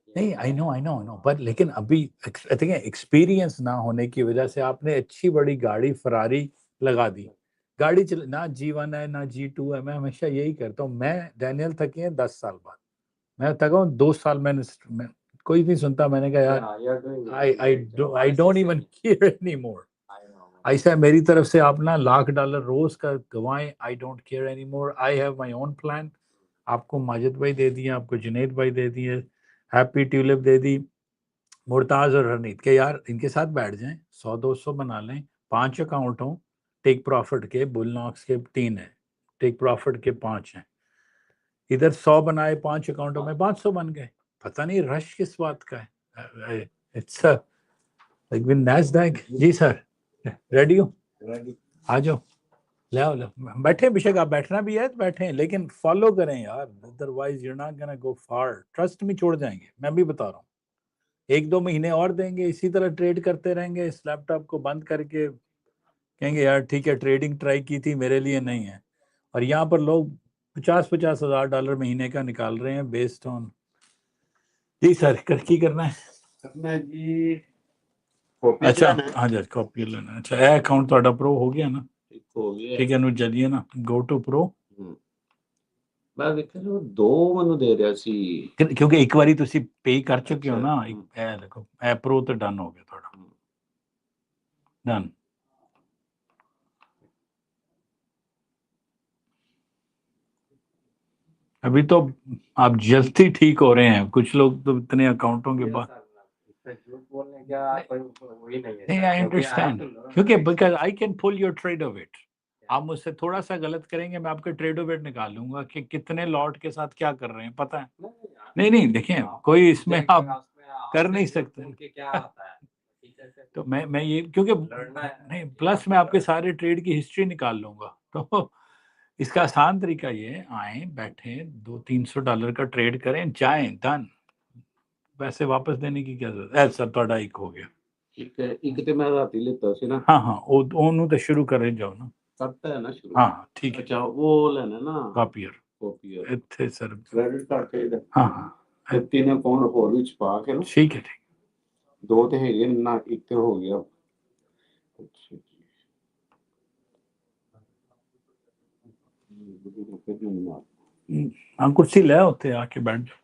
नहीं आई नो पर लेकिन अभी देखिए एक्सपीरियंस ना होने की वजह से आपने अच्छी बड़ी गाड़ी फरारी लगा दी, गाड़ी चल ना G1 है ना G2 है। मैं हमेशा यही करता हूँ। मैं डैनियल थकी है 10 साल बाद, मैं थका हूँ 2 साल। मैं कोई नहीं सुनता, मैंने कहा यार I don't even care anymore. ऐसा मेरी तरफ से आप ना $1,00,000 रोज का गवाएं, I don't care anymore, I have my own plan. आपको माजिद भाई दे दिए, आपको जुनैद भाई दे दिए, हैप्पी ट्यूलिप दे दी, मुर्ताज और हरनीत के, यार इनके साथ बैठ जाएं, 100-200 बना लें, 5 अकाउंट हों, टेक प्रॉफिट के, बुल नॉक्स के 3 हैं, टेक प्रॉफिट के 5 हैं। इधर 100 बनाए 5 अकाउंटों में 500 बन गए। पता नहीं रश किस बात का है। It's like with Nasdaq. जी सर, रेडी हो? आ जाओ, ले आओ, बैठे। अभिषेक आप बैठना भी है तो बैठे, लेकिन फॉलो करें यार, otherwise you are not gonna go far. Trust में छोड़ जाएंगे, मैं भी बता रहा हूँ। 1-2 महीने और देंगे, इसी तरह ट्रेड करते रहेंगे, इस लैपटॉप को बंद करके कहेंगे यार ठीक है ट्रेडिंग ट्राई की थी, मेरे लिए नहीं है। और यहाँ पर लोग 50-50 हजार डॉलर महीने का निकाल रहे हैं बेस्ड ऑन। जी सर, की करना है करना है जी। अच्छा हाँ जी, कॉपी लेना। अच्छा ए अकाउंट ਤੁਹਾਡਾ प्रो हो गया ना? हो गया ठीक है, नु चलिए ना, गो टू प्रो। मैं देखा जो 2 ਮੈਨੂੰ ਦੇ ਰਿਹਾ ਸੀ, ਕਿਉਂਕਿ ਇੱਕ ਵਾਰੀ ਤੁਸੀਂ ਪੇ ਕਰ ਚੁੱਕੇ ਹੋ ਨਾ। ਇਹ ਦੇਖੋ, ਇਹ ਪ੍ਰੋ ਤੇ ਡਨ ਹੋ ਗਿਆ ਤੁਹਾਡਾ, डन। अभी तो आप जल्दी ठीक हो रहे हैं, कुछ लोग तो इतने अकाउंटों के बाद। झूठ बोलने क्या वही नहीं है। नहीं आई अंडरस्टैंड, क्योंकि because I can pull your trade off it. आप मुझसे थोड़ा सा गलत करेंगे, मैं आपके ट्रेड ऑफ इट निकाल लूंगा कि कितने लॉट के साथ क्या कर रहे हैं, पता है। नहीं देखिए, कोई इसमें आप कर नहीं सकते। क्या आता है तो मैं ये क्योंकि नहीं, प्लस मैं आपके सारे ट्रेड की हिस्ट्री निकाल लूंगा। तो इसका आसान तरीका ये, आए बैठे $200-300 का ट्रेड करें, जाएं, डन। पैसे वापस देने की क्या जरूरत है सर? ਤੁਹਾਡਾ ਇੱਕ ਹੋ ਗਿਆ। ਇੱਕ ਤੇ ਮੈਂ ਰਾਤੀ ਲਿੱਤਾ ਸੀ ਨਾ। हाँ ਉਹਨੂੰ ਤਾਂ ਸ਼ੁਰੂ ਕਰੇ ਜਾਓ ਨਾ। ਕਰਤਾ ਹੈ ਨਾ ਸ਼ੁਰੂ। हाँ ठीक है। ਅੱਛਾ ਉਹ ਲੈਣਾ ਨਾ ਕਾਪੀਅਰ ਇੱਥੇ ਸਰ ਕ੍ਰੈਡਿਟ ਕਰਕੇ। हाँ ਤੇ 3 ਅਕਾਊਂਟ ਹੋਰ ਵਿੱਚ ਪਾ ਕੇ ਨਾ। ठीक है। 2 ਤੇ ਹੈਗੇ ਨਾ, ਇੱਕ ਤੇ ਹੋ ਗਿਆ। ਅੱਛਾ हाँ कुर्सी ले होते आके बैठ जाओ।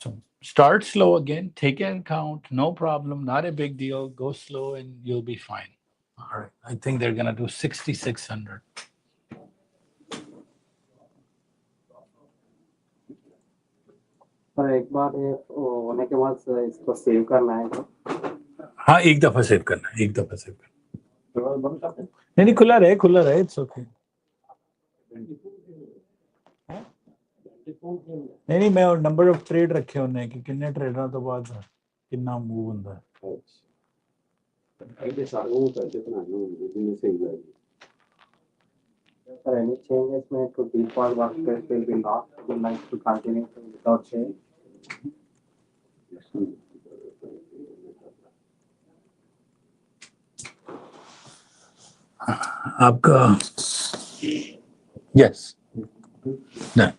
So start slow again, take an account, no problem, not a big deal. Go slow and you'll be fine. All right, I think they're gonna do 6,600. पर एक बार ये होने के बाद इसको सेव करना है तो? हाँ एक दफा सेव करना है, एक दफा सेव करना। नहीं खुला रहे इट्स ओके नहीं मैं नंबर ऑफ ट्रेड रखे उन्हें कि किन्ने ट्रेडर तो बाद कितना मूव ਹੁੰਦਾ है ਇਹਦੇ ਸਾਨੂੰ ਪੈਸੇ ਬਣਾਉਣੇ ਹੁੰਦੇ ਜਿੰਨੇ ਸਹੀ ਲੱਗੇ Sir, any changes made to default workspace will be lost. We like to continue without change. आपका यस नहीं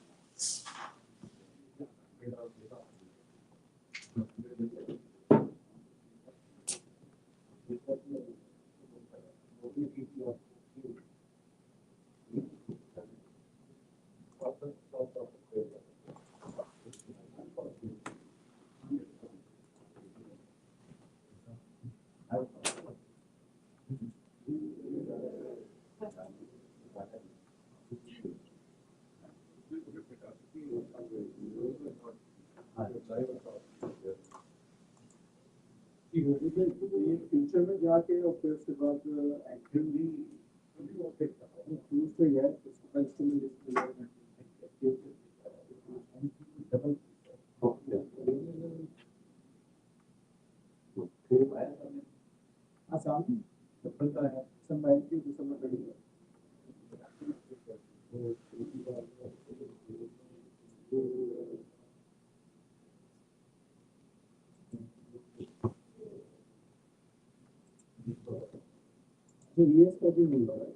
फ्यूचर में जाके और फिर उसके बाद एक्टिवली यूज तो है उसका आसान सफलता है समय की समय करेगा ये इसका भी मिल रहा है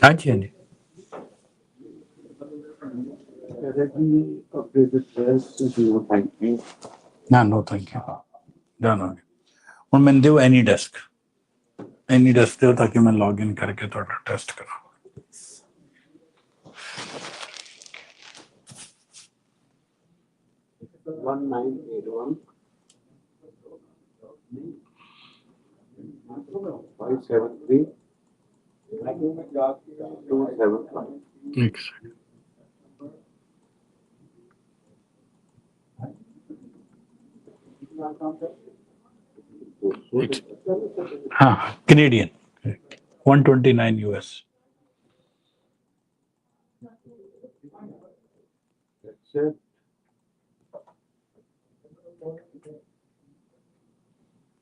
हाँ जी हाँ जी ना नो थैंक यू डन हो गया और मैंने दो एनी डेस्क दो ताकि मैं लॉग इन करके थोड़ा टेस्ट करूँ एक सेकंड हाँ कैनेडियन 129 US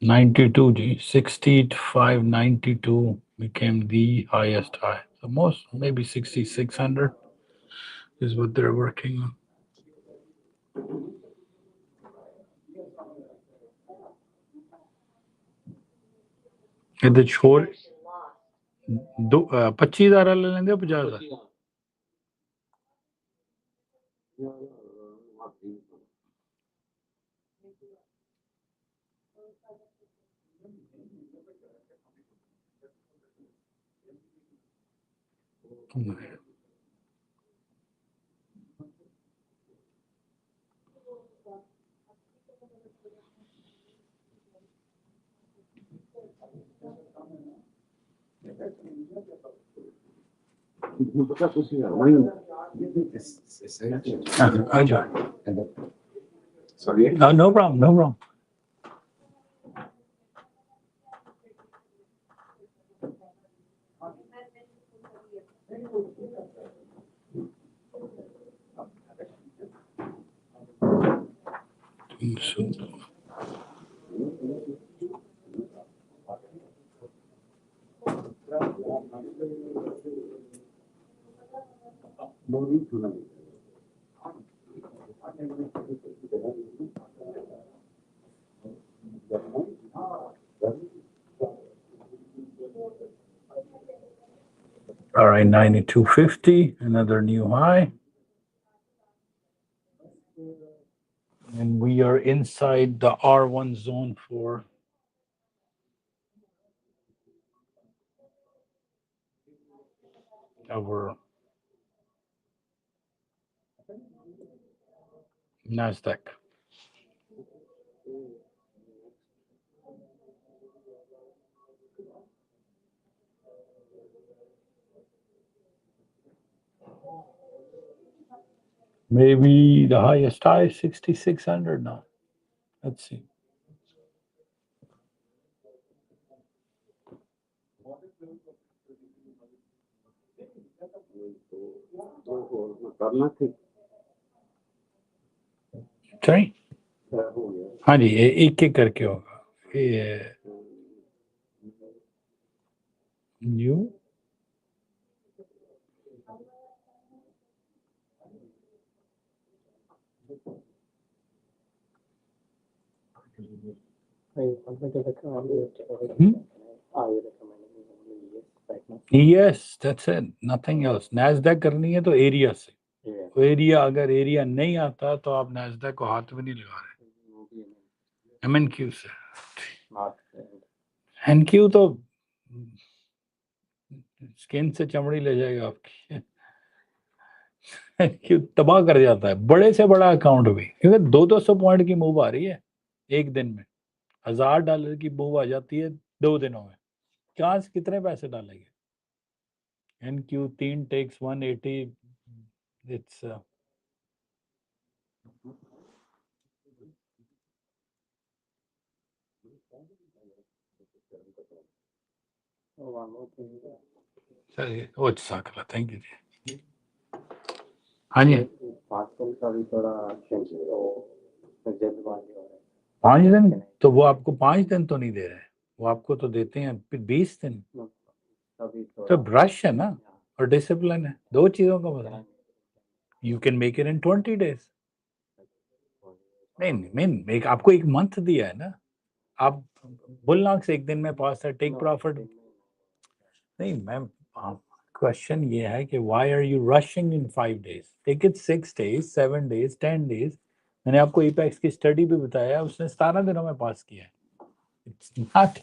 $92 जी 65.92 became the highest high so most maybe 6600 is what they're working on ਇਹਦੇ ਛੋੜ 25000 ਲੈ ਲੈਂਦੇ 50000 Sorry. No problem. All right, 92.50, another new high. And we are inside the R1 zone for our NASDAQ. Maybe the highest high is 6,600 now. Let's see. करना थी Sorry? हो गया हाँ जी, एक एक करके होगा. ये new Are you recommending only yes right now? Yes, that's it. Nothing else. NASDAQ करनी है तो एरिया से. Yeah. तो एरिया अगर एरिया नहीं आता तो आप NASDAQ को हाथ में नहीं लगा रहे. MNQ से. Not NQ तो स्किन से चमड़ी ले जाएगा आपकी. NQ तबाह कर जाता है बड़े से बड़ा अकाउंट भी, क्योंकि 200 पॉइंट की मूव आ रही है एक दिन में. $1,000 की मूव आ जाती है 2 दिनों में. कहाँ से कितने पैसे डालेंगे? NQ 3 takes 180. It's one more thing. चलिए. ओ जज़ाकल्लाह. थैंक यू जी. हाँ जी. पार्सल का भी थोड़ा जल्दबाजी हो रहा है. 5 दिन तो वो आपको 5 दिन तो नहीं दे रहे हैं, वो आपको तो देते हैं फिर 20 दिन. अभी तो रश है ना और डिसिप्लिन है, 2 चीजों का मतलब. You can make it in 20 days. नहीं, आपको एक मंथ दिया है ना. आप बुलनाक से एक दिन में पास है, टेक प्रॉफिट. नहीं मैम, क्वेश्चन ये है कि why are you rushing in 5 days? Take it 6 days, 7 days, 10 days. मैंने आपको एपेक्स की स्टडी भी बताया, उसने 17 दिनों में पास किया है. It's not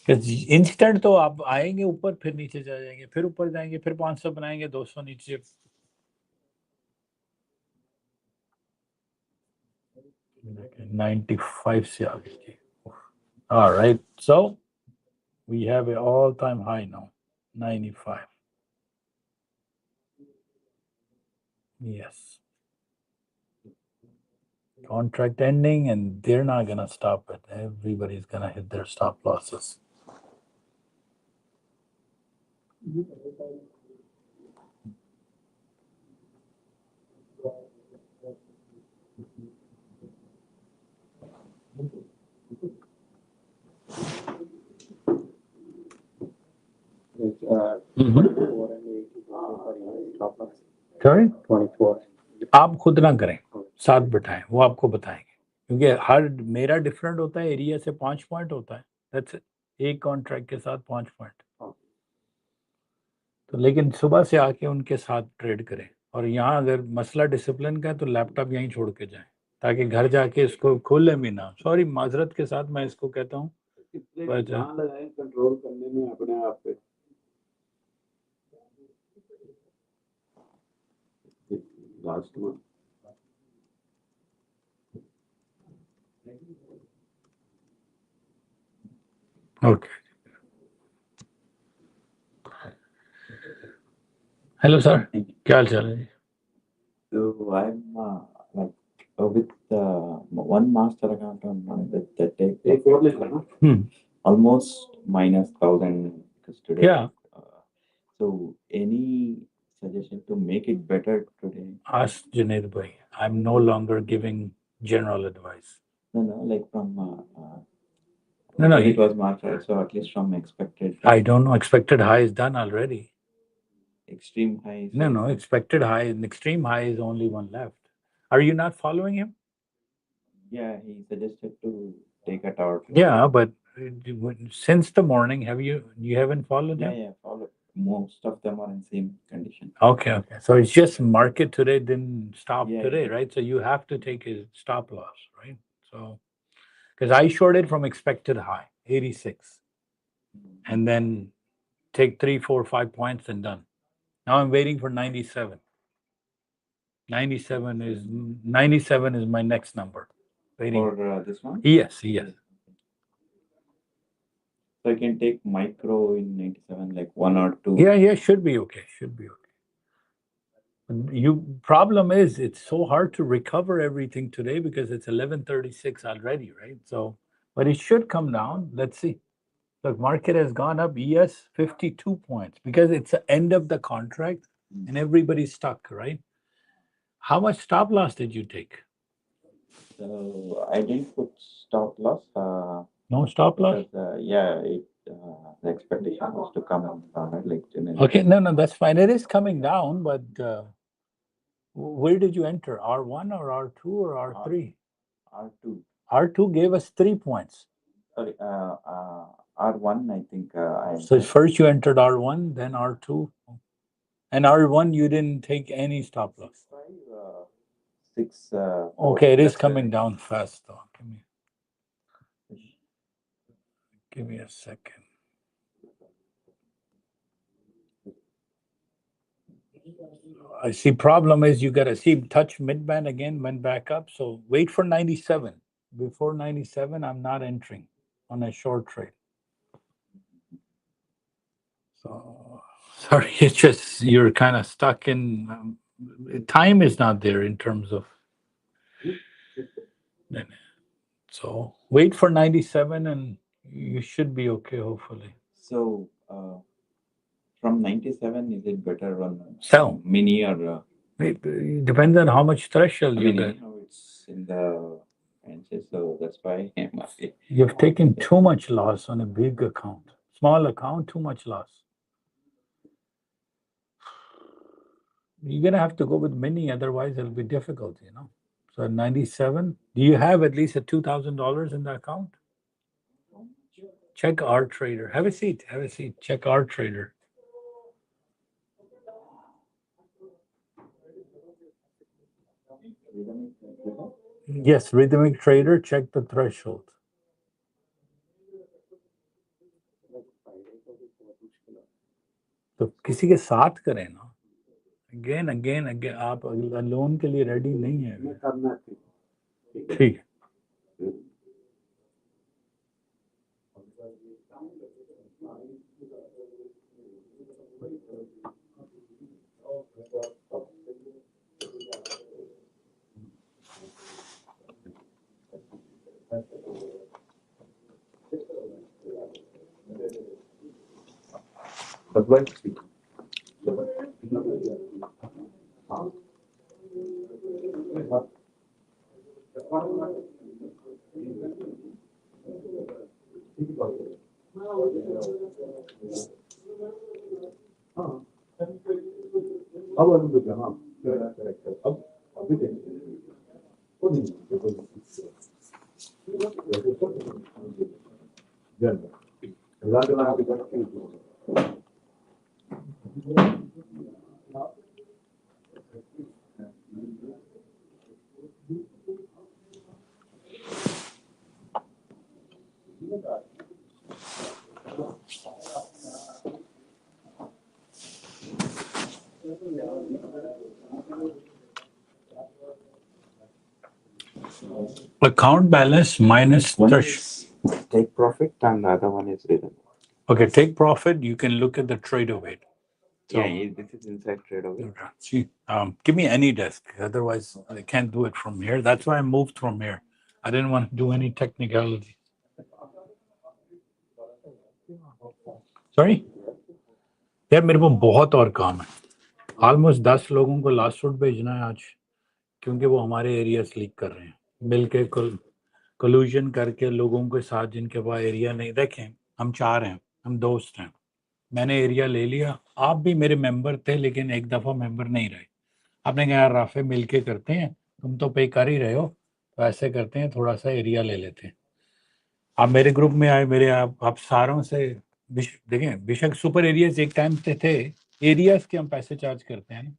instant. तो आप आएंगे ऊपर, फिर नीचे जा जाएंगे, फिर ऊपर जाएंगे, फिर 500 बनाएंगे, 200 नीचे. Okay, 95 से आगे जी. All right, so we have an all-time high now, 95. Yes. Contract ending, and they're not gonna stop it. Everybody's gonna hit their stop losses. Sorry? 24. आप खुद ना करें, साथ बिठाएं, वो आपको बताएंगे. क्योंकि हर मेरा डिफरेंट होता है, एरिया से 5 पॉइंट होता है. That's it. एक कॉन्ट्रैक्ट के साथ 5 पॉइंट. तो लेकिन सुबह से आके उनके साथ ट्रेड करें. और यहाँ अगर मसला डिसिप्लिन का है तो लैपटॉप यहीं छोड़ के जाएं, ताकि घर जाके इसको खोले भी ना. सॉरी, माजरत के साथ मैं इसको कहता हूँ. जहाँ लगाए कंट्रोल करने में अपने आप पे. लास्ट में ओके. हेलो सर, क्या हाल चाल है जी? So I'm with one master account on that take almost minus 1,000 today. Yeah. So any suggestion to make it better today? Ask Junaid bhai. I'm no longer giving general advice. No, like from No. it was March, right? So at least from expected. I don't know. Expected high is done already. Extreme high. No. Expected high and extreme high is only one left. Are you not following him? Yeah, he suggested to take a tower. Yeah, but since the morning, you haven't followed him? Yeah, followed. Most of them are in same condition. Okay. So it's just market today didn't stop Yeah, today, yeah. right? So you have to take a stop loss, right? So because I shorted from expected high, 86, and then take 3, 4, 5 points and done. Now I'm waiting for 97. 97 is my next number. Waiting. For this one? Yes, yes. So I can take micro in 97, like 1 or 2. Yeah, should be okay. Should be okay. Problem is it's so hard to recover everything today because it's 11:36 already, right? So, but it should come down. Let's see. Look, market has gone up. Yes, 52 points because it's the end of the contract and everybody's stuck, right? How much stop loss did you take? So I didn't put stop loss. No stop loss? Because, the expectation was to come down, like. Okay, no, that's fine. It is coming down, but where did you enter? R1 or R2 or R3? R2. R2 gave us 3 points. Sorry, R1, I think. So first you entered R1, then R2. And R1, you didn't take any stop loss. 6. Okay, it is coming down fast though. Give me a second. I see problem is you got to see touch midband again, went back up. So wait for 97. Before 97, I'm not entering on a short trade. So sorry, it's just you're kind of stuck in time is not there in terms of. So wait for 97 and you should be okay, hopefully. So from 97, is it better on Sell. mini or? It depends on how much threshold you get. Anyhow, it's in the ranges, so that's why I'm asking. You've taken too much loss on a big account. Small account, too much loss. You're going to have to go with mini, otherwise it'll be difficult, So 97, do you have at least a $2,000 in the account? Check our trader. Have a seat. Check our trader. Yes, rhythmic trader, check the threshold. तो किसी के साथ करें ना again आप loan के लिए ready नहीं है ठीक है Account balance minus take profit and the other one is rhythm. Okay, take profit. You can look at the trader weight. So, This is inside trade away. See, give me any desk. Otherwise, I can't do it from here. That's why I moved from here. I didn't want to do any technicality. Sorry? यार मेरे को बहुत और काम है. Almost 10 लोगों को last shot भेजना है आज, क्योंकि वो हमारे एरियाज लीक कर रहे हैं. मिलके कोलूजन करके लोगों के साथ जिनके पास एरिया नहीं. देखें, हम 4 हैं, हम दोस्त हैं. मैंने एरिया ले लिया. आप भी मेरे मेंबर थे, लेकिन एक दफ़ा मेंबर नहीं रहे. आपने कहा यार राफे मिलके करते हैं, तुम तो पे कर ही रहे हो, तो ऐसे करते हैं, थोड़ा सा एरिया ले लेते हैं. आप मेरे ग्रुप में आए. मेरे आप सारों से देखें, बेशक सुपर एरियाज एक टाइम पे थे, एरियाज के हम पैसे चार्ज करते हैं.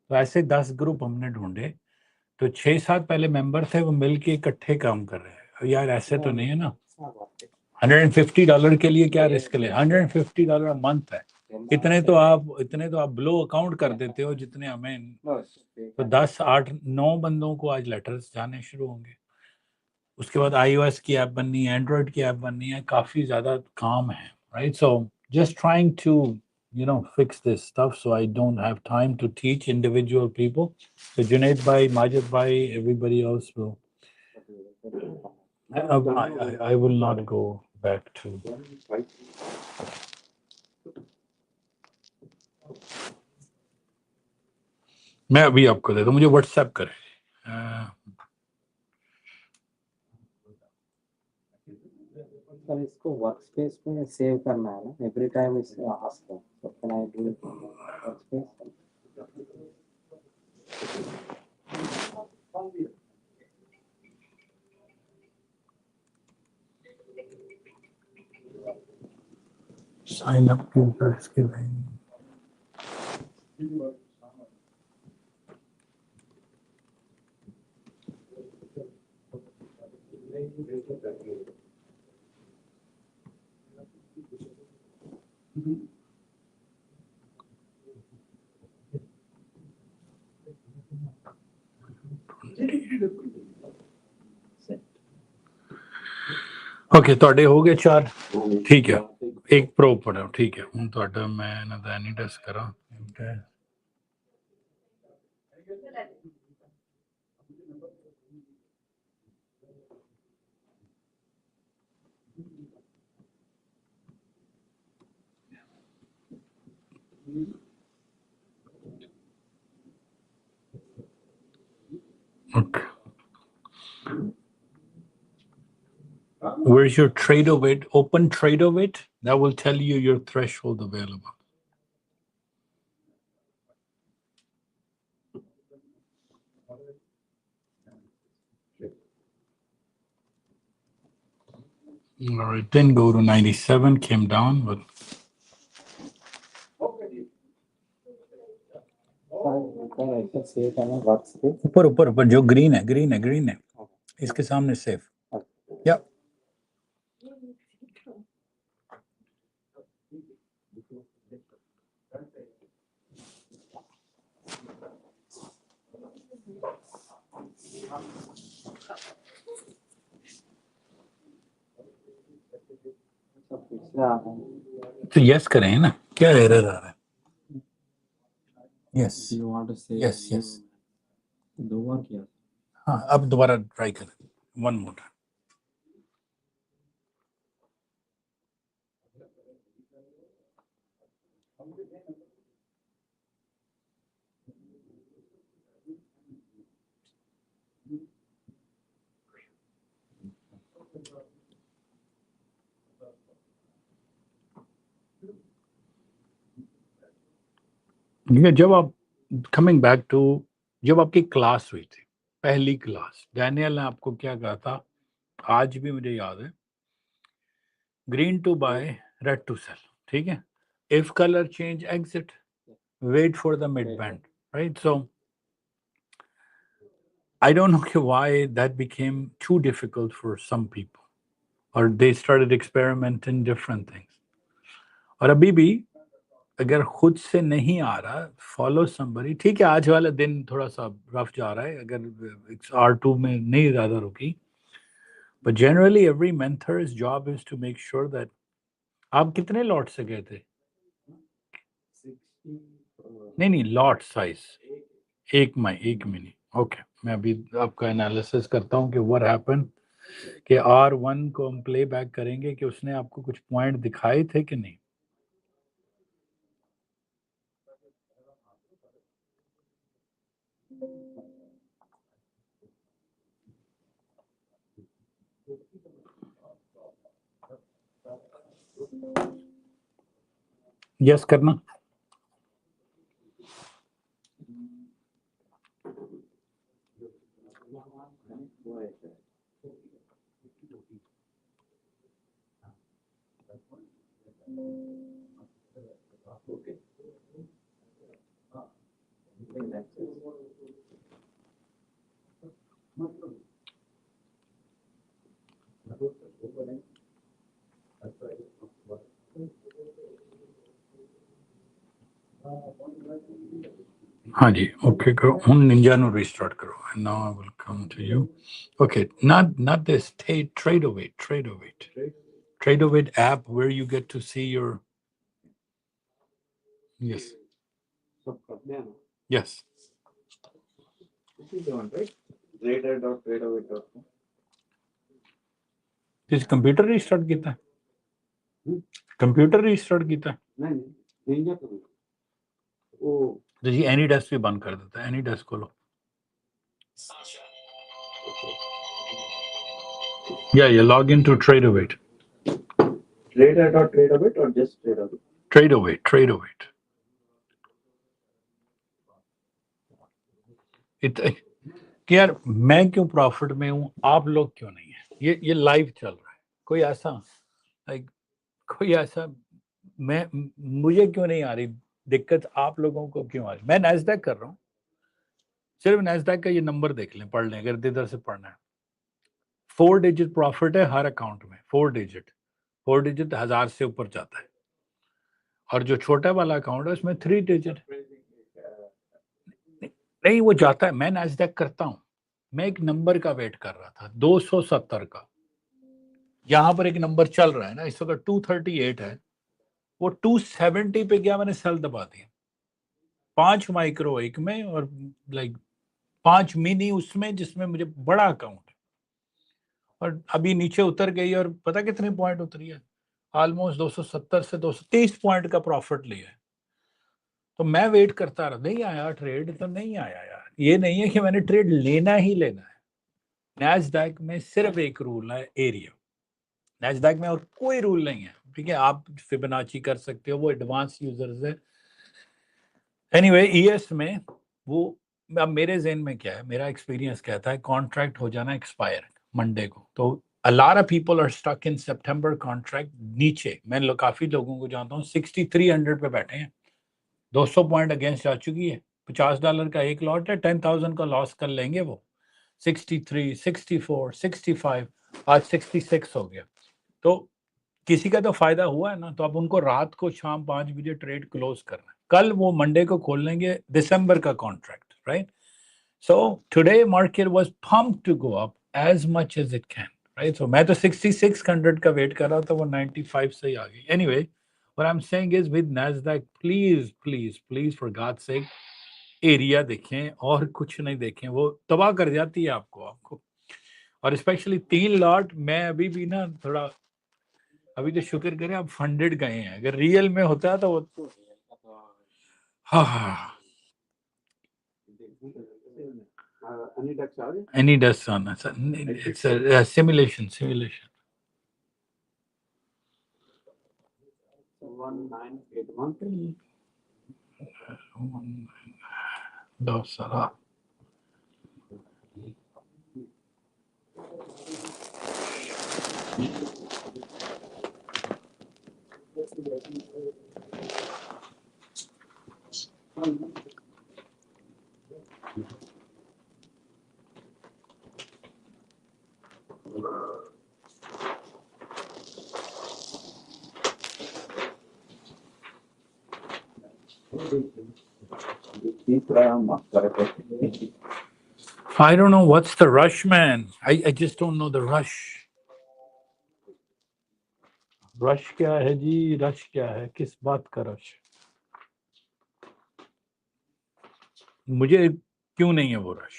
तो ऐसे 10 ग्रुप हमने ढूंढे. तो 6-7 पहले मेंबर थे, वो मिलके इकट्ठे काम कर रहे हैं. यार ऐसे तो नहीं है ना. $150 के लिए क्या रिस्क ले. $150 मंथ है. इतने तो आप ब्लो अकाउंट कर देते हो जितने हमें, तो 10, 8, 9 बंदों को आज लेटर्स जाने शुरू होंगे। उसके बाद iOS की ऐप बननी है, एंड्रॉइड की ऐप बननी है, काफी ज्यादा काम है, right? So just trying to fix this stuff so I don't have time to teach individual people. So Junaid bhai, Majid bhai, everybody else will. I will not go back to. मैं अभी आपको देता हूँ, मुझे WhatsApp करें। Sir इसको workspace में save करना है ना, एवरी टाइम इस ask, so can I do workspace? Sign up users giving. Okay, ਤੁਹਾਡੇ ਹੋ ਗਏ 4? ਠੀਕ ਹੈ, ਇੱਕ ਪ੍ਰੋ ਪੜੋ, ਠੀਕ ਹੈ। ਹੁਣ ਤੁਹਾਡਾ ਮੈਂ ਇਹਨਾਂ ਦਾ ਨਹੀਂ ਟੈਸਟ ਕਰਾਂ। Okay. Where's your trade of it? Open trade of it. That will tell you your threshold available. All right, didn't go to 97, came down, but ऐसे सेव करना वर्कस्पेस। ऊपर ऊपर ऊपर जो ग्रीन है इसके सामने सेव। या तो यस करें ना, क्या एरर आ रहा है? यस यस यस, दो बार किया। हाँ, अब दोबारा ट्राई करें, वन मोर। जब आप कमिंग बैक टू, जब आपकी क्लास हुई थी, पहली क्लास, डैनियल ने आपको क्या कहा था? आज भी मुझे याद है, green to buy, red to sell, ठीक है? If colour change exit, wait for the mid band, right? So I don't know why that became too difficult for some people, or they started experimenting different things. और अभी भी अगर खुद से नहीं आ रहा, फॉलो समबडी, ठीक है? आज वाला दिन थोड़ा सा रफ जा रहा है, अगर R2 में नहीं ज्यादा रुकी, but generally every mentor's job is to make sure that आप कितने लॉट से गए थे? नहीं, लॉट साइज एक मिनी। ओके, मैं अभी आपका एनालिसिस करता हूँ कि व्हाट हैपन, कि R1 को हम प्ले बैक करेंगे कि उसने आपको कुछ पॉइंट दिखाए थे कि नहीं। यस करना। हाँ जी, ओके करो, हुन निंजा नु रीस्टार्ट करो, and now I will come to you. Okay, not this Tradeovate app where you get to see your, yes, सब करते हैं ना, yes. This is the one, right? Trader.tradeaway.com. This computer restart ਕੀਤਾ computer restart ਕੀਤਾ नहीं भेजा करो वो जी एनी डेस्क भी बंद कर देता है एनी डेस्क खोलो या log in to Tradeovate Trader.tradeaway or just Tradeaway? Tradeovate कि यार मैं क्यों प्रॉफिट में हूँ आप लोग क्यों नहीं है ये लाइव चल रहा है कोई ऐसा लाइक कोई ऐसा मैं मुझे क्यों नहीं आ रही दिक्कत आप लोगों को क्यों आ रही मैं नैस्डैक कर रहा हूँ सिर्फ नैस्डैक का ये नंबर देख लें पढ़ लें अगर इधर से पढ़ना है 4 डिजिट प्रॉफिट है हर अकाउंट में 4 डिजिट 1000 से ऊपर जाता है और जो छोटा वाला अकाउंट है उसमें 3 डिजिट नहीं वो जाता है मैं नैस्डैक करता हूँ मैं एक नंबर का वेट कर रहा था 270 का यहाँ पर एक नंबर चल रहा है ना इस वक्त 238 है वो 270 पे गया मैंने सेल दबा दिया 5 माइक्रो एक में और लाइक 5 मिनी उसमें जिसमें मुझे बड़ा अकाउंट और अभी नीचे उतर गई और पता कितने पॉइंट उतरी है ऑलमोस्ट 270 से 230 पॉइंट का प्रॉफिट लिया है तो मैं वेट करता रहा नहीं आया ट्रेड तो नहीं आया यार ये नहीं है कि मैंने ट्रेड लेना ही लेना है नैस्डैक में सिर्फ एक रूल है एरिया नैस्डैक में और कोई रूल नहीं है ठीक है आप फिबोनाची कर सकते हो वो एडवांस यूजर्स है एनीवे ईएस में वो अब मेरे ज़हन में क्या है मेरा एक्सपीरियंस कहता है कॉन्ट्रैक्ट हो जाना एक्सपायर मंडे को तो a lot of people are stuck in September contract नीचे मैं काफी लोगों को जानता हूँ 6300 पे बैठे हैं 200 पॉइंट अगेंस्ट आ चुकी है $50 का एक लॉट है 10,000 का लॉस कर लेंगे वो 63 64 65 आज 66 हो गया तो किसी का तो फायदा हुआ है ना तो अब उनको रात को शाम 5 बजे ट्रेड क्लोज करना है कल वो मंडे को खोल लेंगे दिसंबर का contract right so today market was pumped to go up as much as it can right so मैं तो 6600 का वेट कर रहा था वो 95 से ही आ गई anyway what I am saying is with Nasdaq please for God's sake area देखें और कुछ नहीं देखें वो तबाह कर जाती है आपको और स्पेशली 3 लॉट मैं अभी भी ना थोड़ा अभी तो शुक्र करें आप फंडेड गए हैं अगर रियल में होता तो वो हाँ any does on it's a simulation 1981 दो सारा I don't know what's the rush, man. I just don't know the rush. Rush क्या है जी रश क्या है किस बात का रश मुझे क्यों नहीं है वो रश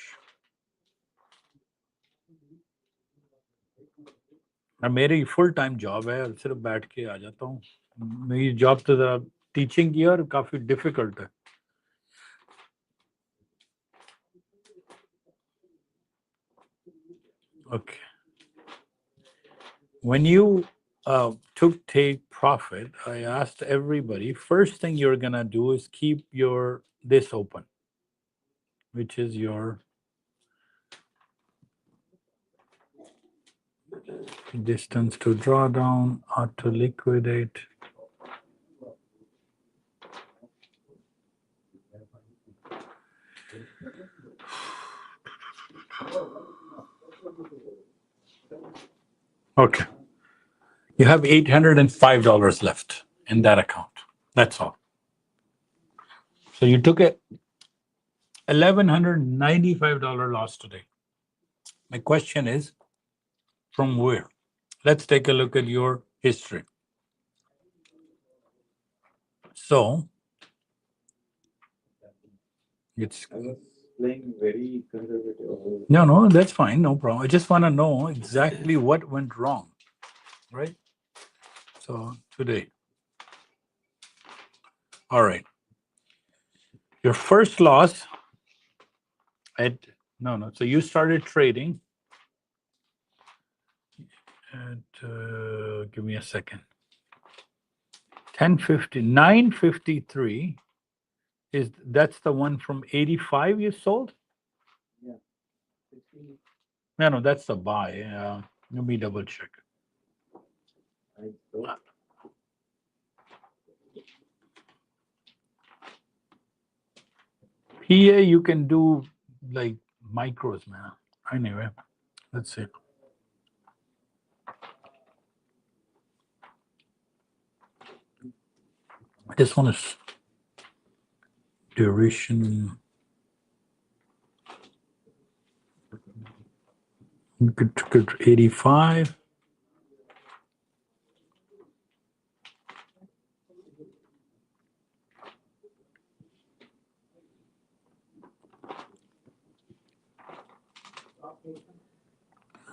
मेरी फुल टाइम जॉब है और सिर्फ बैठ के आ जाता हूँ मेरी जॉब तो जरा टीचिंग की और काफी डिफिकल्ट है okay when you take profit I asked everybody first thing you're gonna do is keep this open which is your distance to drawdown auto liquidate okay you have $805 left in that account that's all So you took a $1,195 loss today. My question is, from where? Let's take a look at your history. So it's I was playing very conservative. no, that's fine, no problem. I just want to know exactly what went wrong, right? So today, all right. Your first loss at no. So you started trading at give me a second. 10:50, 9:53 is that's the one from 85 you sold? Yeah. 16, No, that's the buy. Let me double check. I sold. PA you can do like micros, man. Anyway, let's see. I just want to duration. Good 85.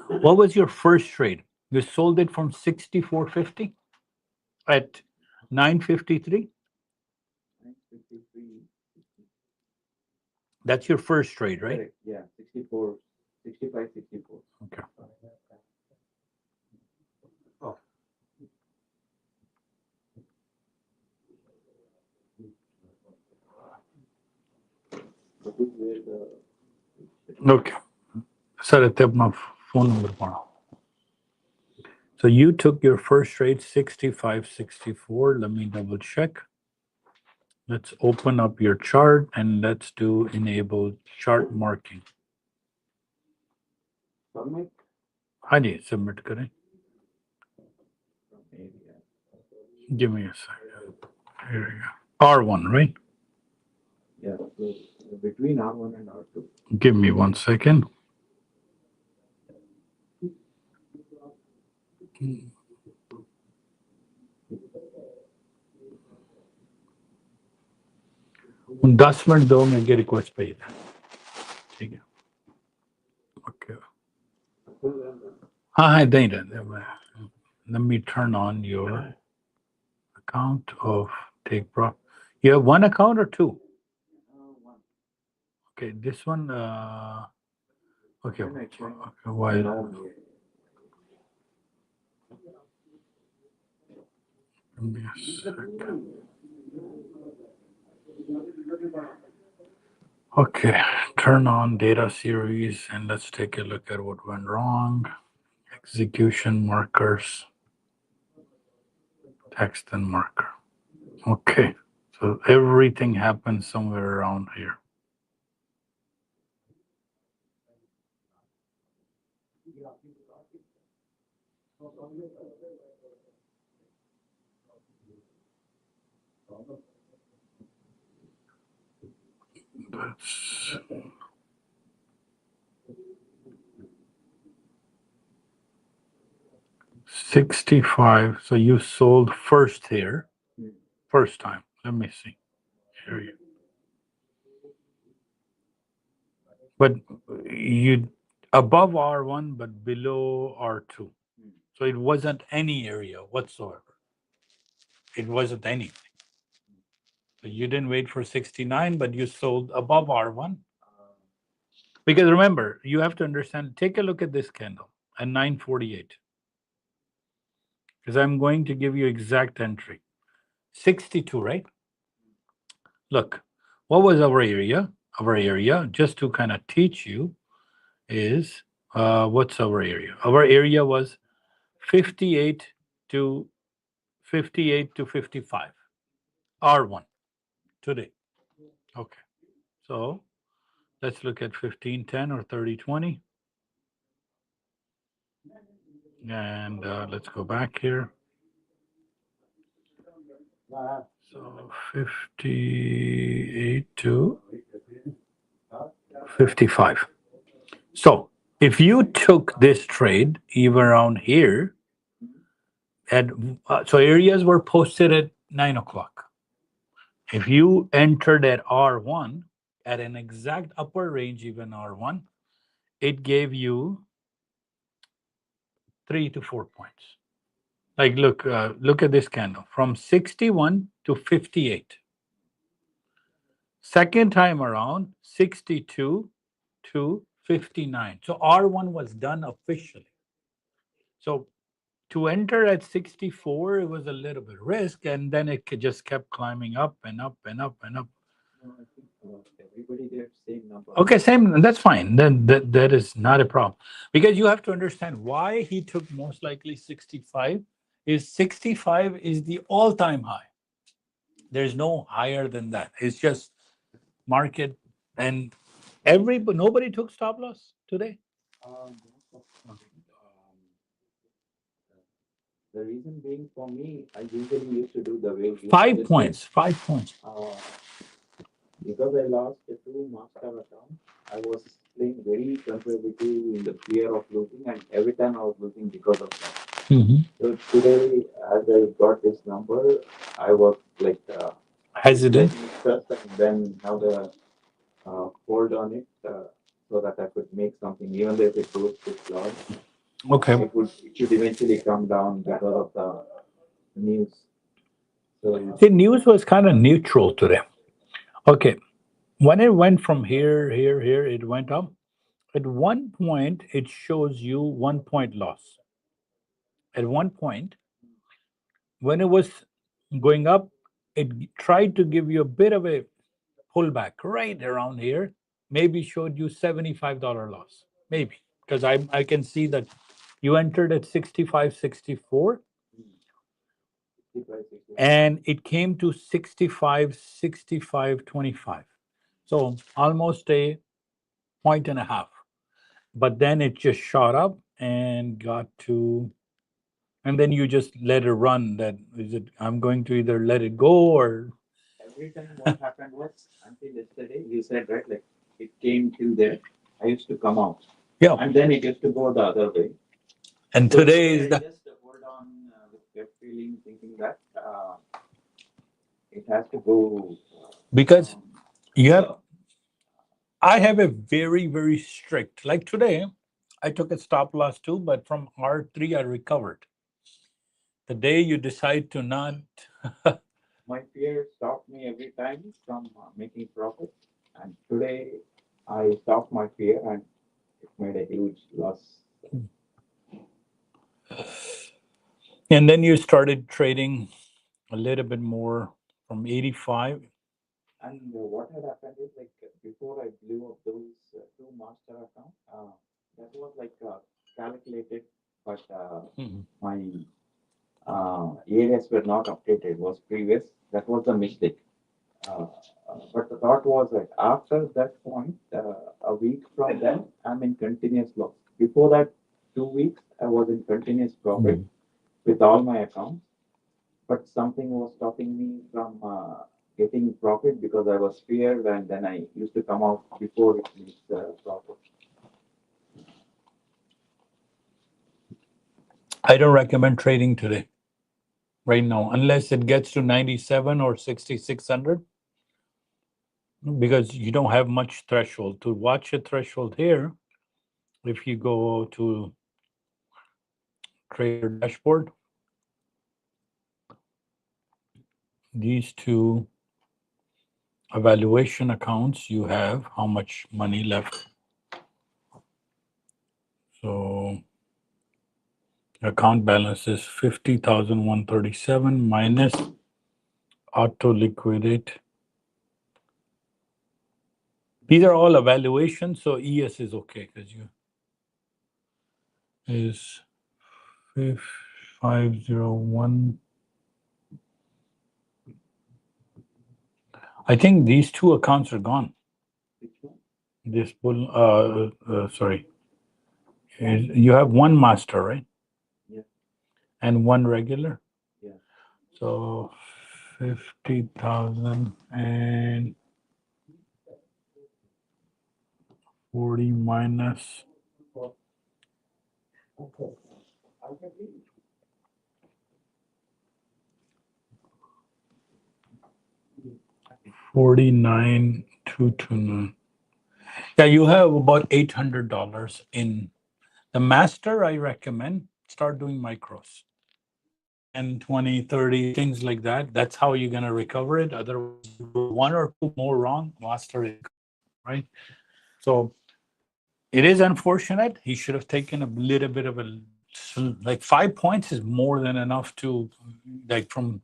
What was your first trade? You sold it from 64.50 at 9:53. 953. That's your first trade, right? Correct. Yeah. 64, 65, 64. Okay. That is where the Okay. Sir, I have my phone number tomorrow. So you took your first trade 65.64. Let me double check. Let's open up your chart and let's do enable chart marking. submit हाँ जी submit करें. from area. Give me a second. Here we go. R1, right? Yeah. So between R1 and R2. Give me 1 second. उन 10 minute दो मेरे request पे ठीक है okay हाँ हाँ नहीं let me turn on your account of take prop. You have one account or two? One. Okay, this one okay, Then I check. okay why Now, give me a second. Okay, turn on data series and let's take a look at what went wrong. Execution markers, text and marker. Okay, so everything happens somewhere around here. That's 65. So you sold first here, first time. Let me see. Here you. But you above R1, but below R2. So it wasn't any area whatsoever. It wasn't anything. So you didn't wait for 69, but you sold above R1. Because remember, you have to understand, take a look at this candle at 9:48. Because I'm going to give you exact entry. 62, right? Look, what was our area? Our area, just to kind of teach you, is what's our area? Our area was 58 to 55. R1 today. Okay. So let's look at 1510 or 3020. And let's go back here. So 58 to 55. So if you took this trade even around here, and so areas were posted at 9 o'clock. If you entered at R1 at an exact upper range, even R1, it gave you 3 to 4 points. Like look at this candle from 61 to 58. Second time around, 62 to 59. So R1 was done officially. So to enter at 64, it was a little bit risk, and then it just kept climbing up and up and up and up. No, I think everybody gets same number. Okay, same. That's fine. Then that is not a problem because you have to understand why he took most likely 65. Is 65 is the all-time high. There's no higher than that. It's just market and nobody took stop loss today. The reason being for me, I usually used to do the way you 5 suggested. points. 5 points. Because I lost the 2 master accounts, I was playing very conservative in the fear of losing, and every time I was losing because of that. So today, as I got this number, I was like Hesitant. letting it trust and then have the hold on it so that I could make something, even though if it goes too large, Okay. it should eventually come down because of the news. So The news was kind of neutral today. Okay. When it went from here, it went up. At one point, it shows you 1 point loss. At one point, when it was going up, it tried to give you a bit of a pullback right around here. Maybe showed you $75 loss. Maybe because I can see that you entered at 65, 64, and it came to 65, 65, 25. So almost a point and a half. But then it just shot up and got to, and then you just let it run. That is it. I'm going to either let it go or every time what happened was until yesterday, you said right, like it came till there. I used to come out, yeah. and then it used to go the other way. And So today I is the just hold on with gut feeling, thinking that it has to go because down. you have. I have a very strict. Like today, I took a stop loss too, but from R3 I recovered. The day you decide to not, My fear stopped me every time from making profit, and today I stopped my fear and it made a huge loss. and then you started trading a little bit more from 85. And what had happened is like before I blew up those 2 master accounts, that was like calculated, but my areas were not updated. Was previous. That was the mistake. But the thought was that after that point, a week from then, I'm in continuous loss. Before that, 2 weeks, I was in continuous profit with all my accounts. But something was stopping me from getting profit because I was feared, and then I used to come out before it makes profit. I don't recommend trading today, right now, unless it gets to 97 or 6600, because you don't have much threshold. To watch a threshold here, if you go to trader dashboard, these two evaluation accounts, you have how much money left. So account balance is 50,137 minus auto liquidate. These are all evaluations, so ES is okay because you is 501. I think these two accounts are gone. This bull, sorry. You have one master, right? Yeah. And one regular. Yeah. So 50,000 and 40 minus 49,229. Yeah, you have about $800 in the master. I recommend start doing micros. 10, 20, 30, things like that. That's how you're going to recover it. Otherwise, you do one or two more wrong, master it, right? So it is unfortunate. He should have taken a little bit of a, like 5 points is more than enough to, like from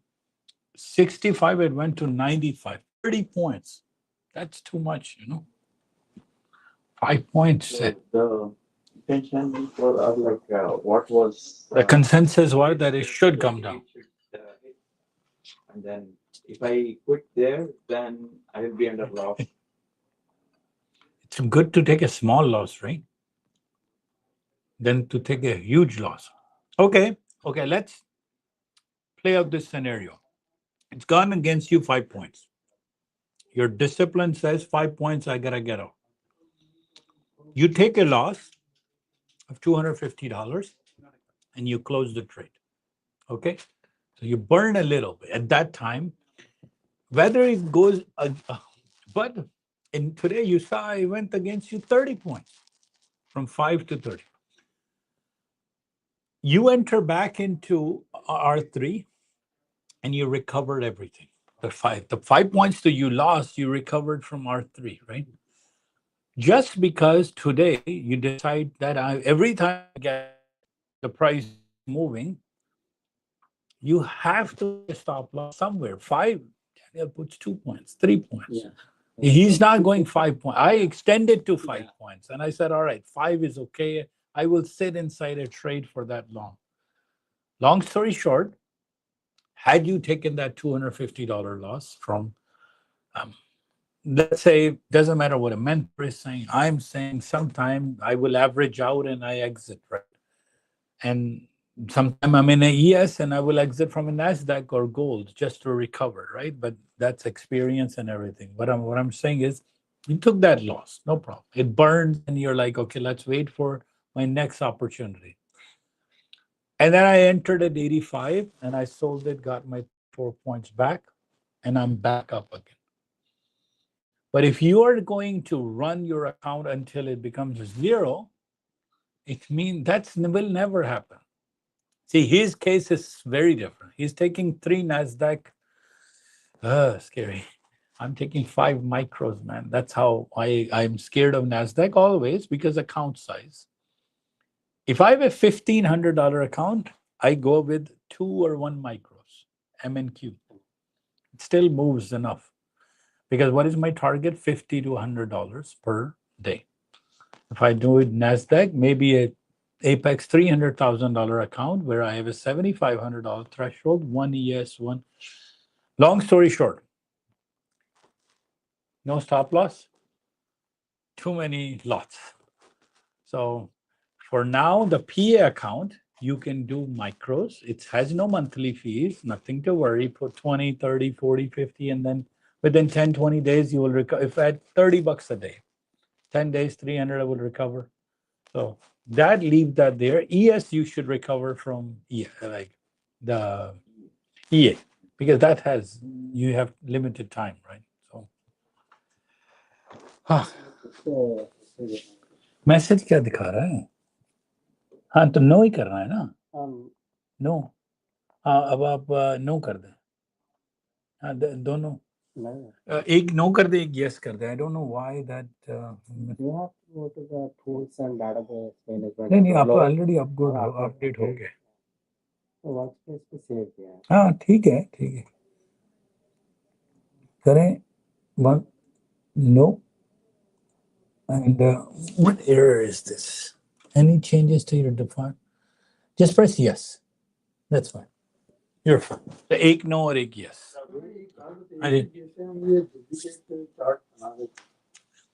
65, it went to 95, 30 points. That's too much, 5 points. So the intention was like what was The consensus was that it should come down. And then if I quit there, then I will be under loss. It's good to take a small loss, right? Than to take a huge loss. Okay, let's play out this scenario. It's gone against you 5 points. Your discipline says 5 points, I gotta get out. You take a loss of $250 and you close the trade. Okay, so you burn a little bit at that time. Whether it goes, but in today you saw it went against you 30 points from 5 to 30. You enter back into R3 and you recovered everything. The 5 points that you lost, you recovered from R3, right? Just because today you decide that every time I get the price moving, you have to stop loss somewhere. 5, Daniel puts 2 points, 3 points. Yeah. He's not going 5 points. I extended to 5 points and I said, all right, 5 is okay. I will sit inside a trade for that long. Long story short, had you taken that $250 loss from, let's say, doesn't matter what a mentor is saying, I'm saying sometime I will average out and I exit, right? And sometime I'm in a ES and I will exit from a NASDAQ or gold just to recover, right? But that's experience and everything. What I'm saying is you took that loss, no problem. It burned and you're like, okay, let's wait for my next opportunity. And then I entered at 85 and I sold it, got my 4 points back, and I'm back up again. But if you are going to run your account until it becomes 0, it means that will never happen. See, his case is very different. He's taking 3 NASDAQ. Scary. I'm taking 5 micros, man. That's how I'm scared of NASDAQ always, because account size. If I have a $1,500 account, I go with 2 or 1 micros, M and Q. It still moves enough. Because what is my target? $50 to $100 per day. If I do it NASDAQ, maybe a Apex $300,000 account where I have a $7,500 threshold, 1 ES, 1. Long story short, no stop loss, too many lots. So for now, the PA account, you can do micros. It has no monthly fees, nothing to worry. Put 20, 30, 40, 50, and then within 10, 20 days, you will recover. If I had $30 a day, 10 days, 300, I will recover. So that, leave that there. ES, you should recover from like the EA, because that has, you have limited time, right? So message क्या दिखा रहा है? हाँ, तो no ही करना है ना? No, हाँ, अब आप नो कर दें. हाँ, दोनों. एक नो कर दे, एक यस कर दे. I don't know why that. You have to go to the tools and database management. नहीं, आप ऑलरेडी अपडेट हो गए. वर्कस्पेस पे सेव किया है. हाँ, ठीक है, करें. One, no. And what error is this? Any changes to your default? Just press yes. That's fine. You're fine. तो एक नो और एक yes.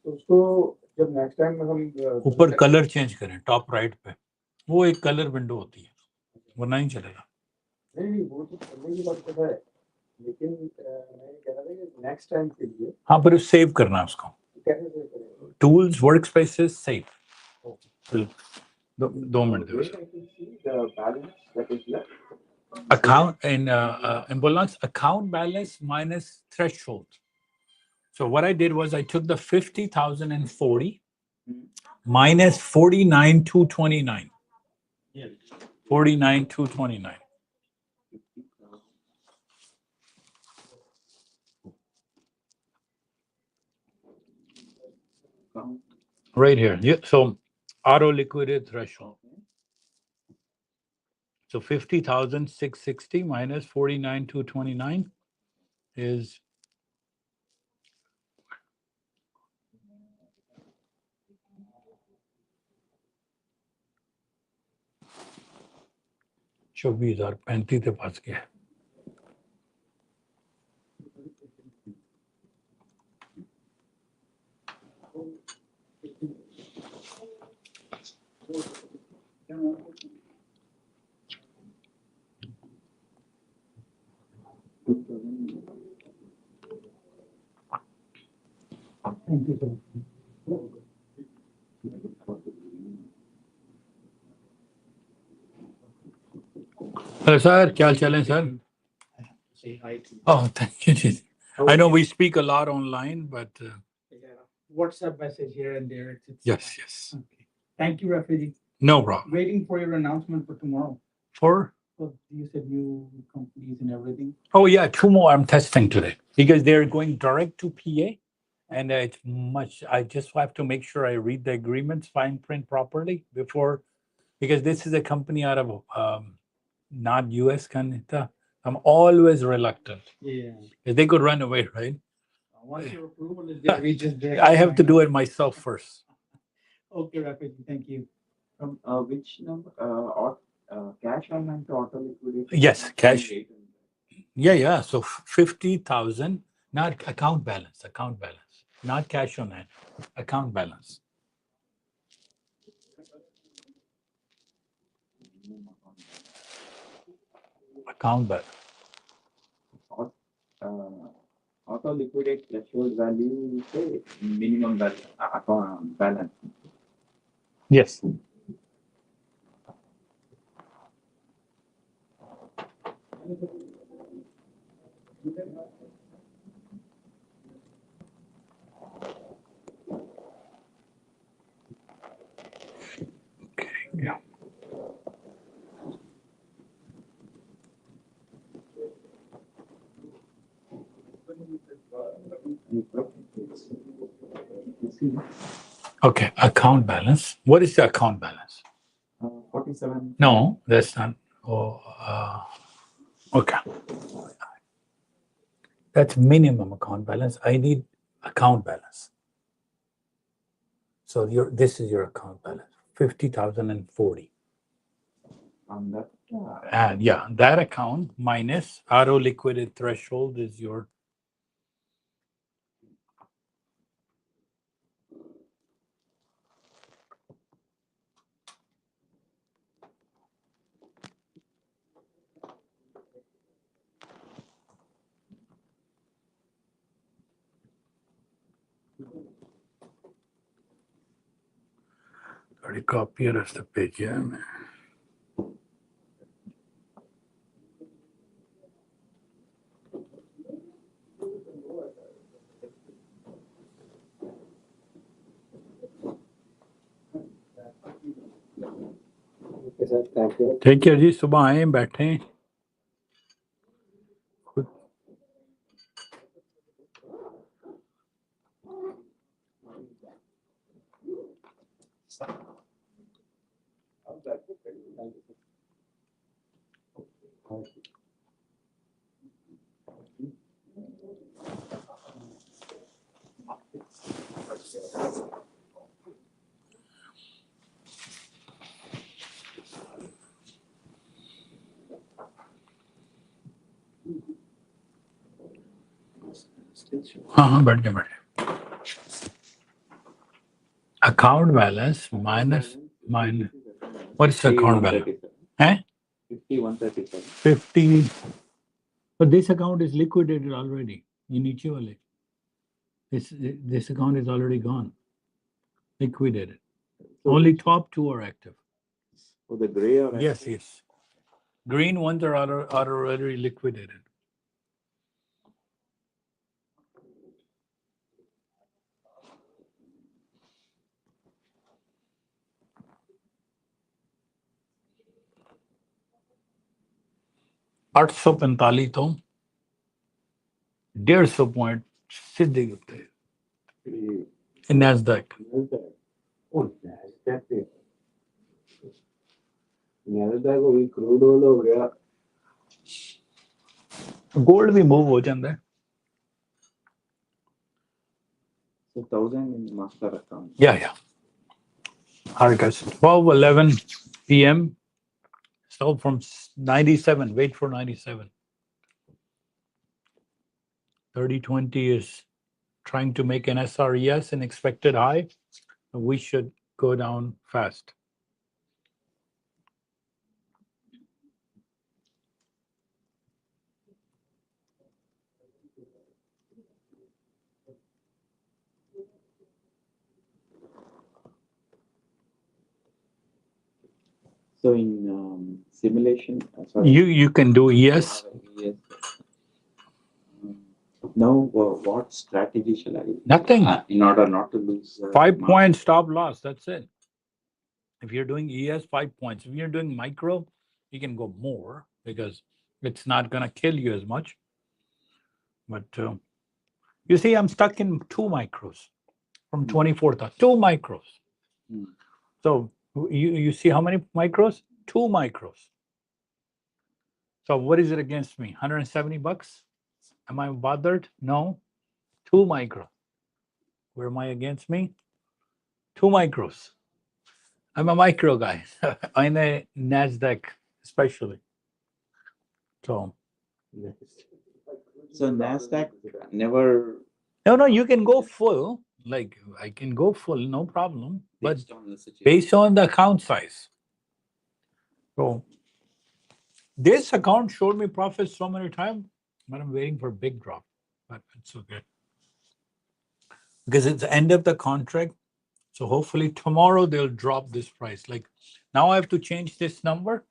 उसको जब नेक्स्ट टाइम हम ऊपर कलर चेंज करें, टॉप राइट पे वो एक कलर विंडो होती है, वो नहीं चलेगा. नहीं वो तो करने की बात है. लेकिन मैं कह रहा था कि नेक्स्ट टाइम के लिए हाँ पर सेव करना है उसको कैसे सेव करेंगे? टूल्स वर्क स्पेसेस सेव दो मिनट दो Where I can see the balance that is left. account in balance account balance minus threshold. So what I did was I took the 50,040 minus 49,229. 49,229. Right here. Yeah. So auto liquidate threshold. So 50,660 minus 49,229 is 24,035 के पास गया Thank you, sir. Hello, sir. क्या हाल चाल है, sir? Say hi to you. Oh, thank you. Ji. I know we speak a lot online, but Yeah. WhatsApp message here and there. It's yes, yes. Okay. Thank you, Rafay. No problem. Waiting for your announcement for tomorrow. For? Well, you said new companies and everything. Oh, yeah, two more I'm testing today because they're going direct to PA. And it's much, I just have to make sure I read the agreements, fine print properly before, because this is a company out of not US Canada. I'm always reluctant. Yeah. They could run away, right? Once your approval is there, we just there. I have to do it myself first. Okay, Rafay. Thank you. From which number? Cash on hand to auto liquidation? Yes, cash. 800. Yeah. So 50,000, not account balance, not cash on hand, account balance. Account balance. Auto liquidate threshold value say minimum balance, account balance. Yes. Okay. Yeah. Okay. Account balance. What is the account balance? 47. No, that's not. Oh, okay. That's minimum account balance. I need account balance. So this is your account balance, 50,040. On that. And yeah, that account minus auto liquidate threshold is your. Already copy it as the page, yeah. Okay, sir. Thank you. ठीक है जी सुबह आए बैठे हाँ बैठ जाए account balance minus what is the account balance? 5137. 50 But this account is liquidated already initially. This account is already gone, liquidated. So Only top two are active. for the gray or Yes, yes. Green ones are already liquidated. $845 तो 150 point सीधे होते हैं NASDAQ. Oh, NASDAQ पे NASDAQ को भी crude oil हो गया gold भी मूव हो जाता है. So 1000 in master account. Yeah. All right, guys. 12:11 p.m. So from 97, wait for 97. 3020 is trying to make an SRES, an expected high. We should go down fast. So in simulation, sorry. You can do yes. Yes. Now, what strategy shall I use? Nothing. In order not to lose 5 mark- points stop loss. That's it. If you're doing ES, 5 points. If you're doing micro, you can go more because it's not going to kill you as much. But you see, I'm stuck in 2 micros from 24,000. 2 micros. Hmm. So you see how many micros? 2 micros. So what is it against me? $170? Am I bothered? No. 2 micro. Where am I against me? 2 micros. I'm a micro guy. I'm a NASDAQ especially. So So NASDAQ never no, you can go full. Like I can go full, no problem. But based on the situation. based on the account size. So this account showed me profits so many times, but I'm waiting for a big drop. But it's okay. Because it's the end of the contract. So hopefully tomorrow they'll drop this price. Like now I have to change this number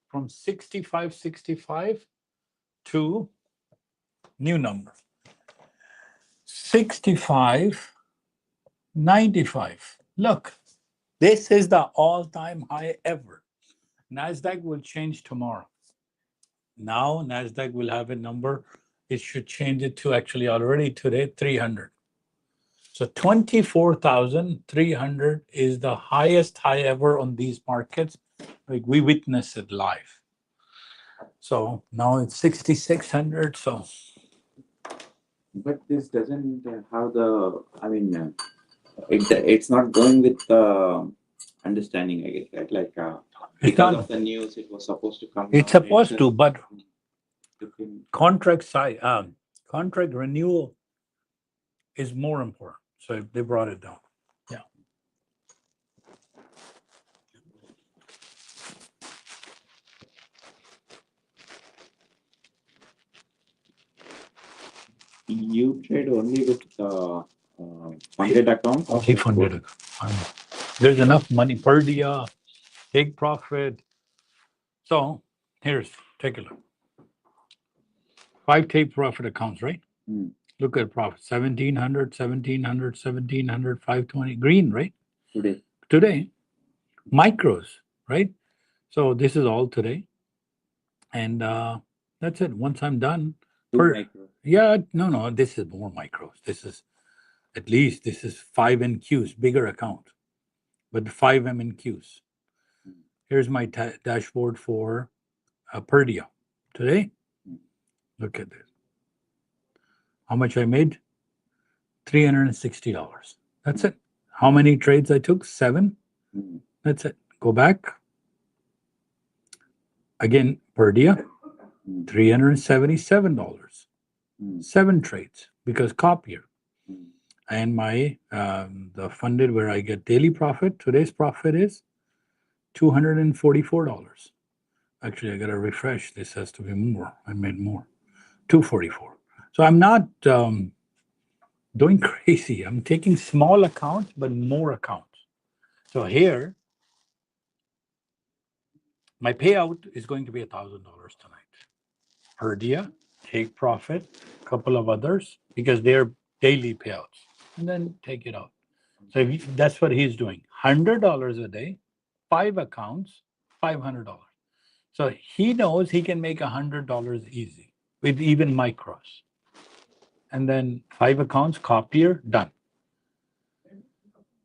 from 65.65 to new number. 65.95. Look, this is the all-time high ever. NASDAQ will change tomorrow. Now NASDAQ will have a number. It should change it to actually already today, 300. So 24,300 is the highest high ever on these markets. Like we witnessed it live. So now it's 6,600. So But this doesn't have the, I mean, it's not going with understanding, I guess, right? Like because of the news, it was supposed to come. It's down, supposed to, but different- contract size, contract renewal is more important. So they brought it down. Yeah. You trade only with funded account? He funded it. There's enough money. Purdia, take profit. So here's, take a look. 5 take profit accounts, right? Hmm. Look at profit. 1,700, 1,700, 1,700, 520. Green, right? Today. Micros, right? So this is all today. And that's it. Once I'm done. Yeah, no, this is more micros. This is at least this is 5 NQs, bigger account, but 5 MNQs. Here's my dashboard for Purdia today. Look at this. How much I made? $360. That's it. How many trades I took? 7. That's it. Go back. Again, Purdia, $377. 7 trades because copier. And my the funded where I get daily profit, today's profit is $244. Actually, I gotta refresh. This has to be more. I made more. 244. So I'm not doing crazy. I'm taking small accounts, but more accounts. So here, my payout is going to be $1,000 tonight. Purdia, take profit, a couple of others, because they're daily payouts, and then take it out. So that's what he's doing. $100 a day, 5 accounts, $500. So he knows he can make $100 easy with even micros. And then 5 accounts, copier, done.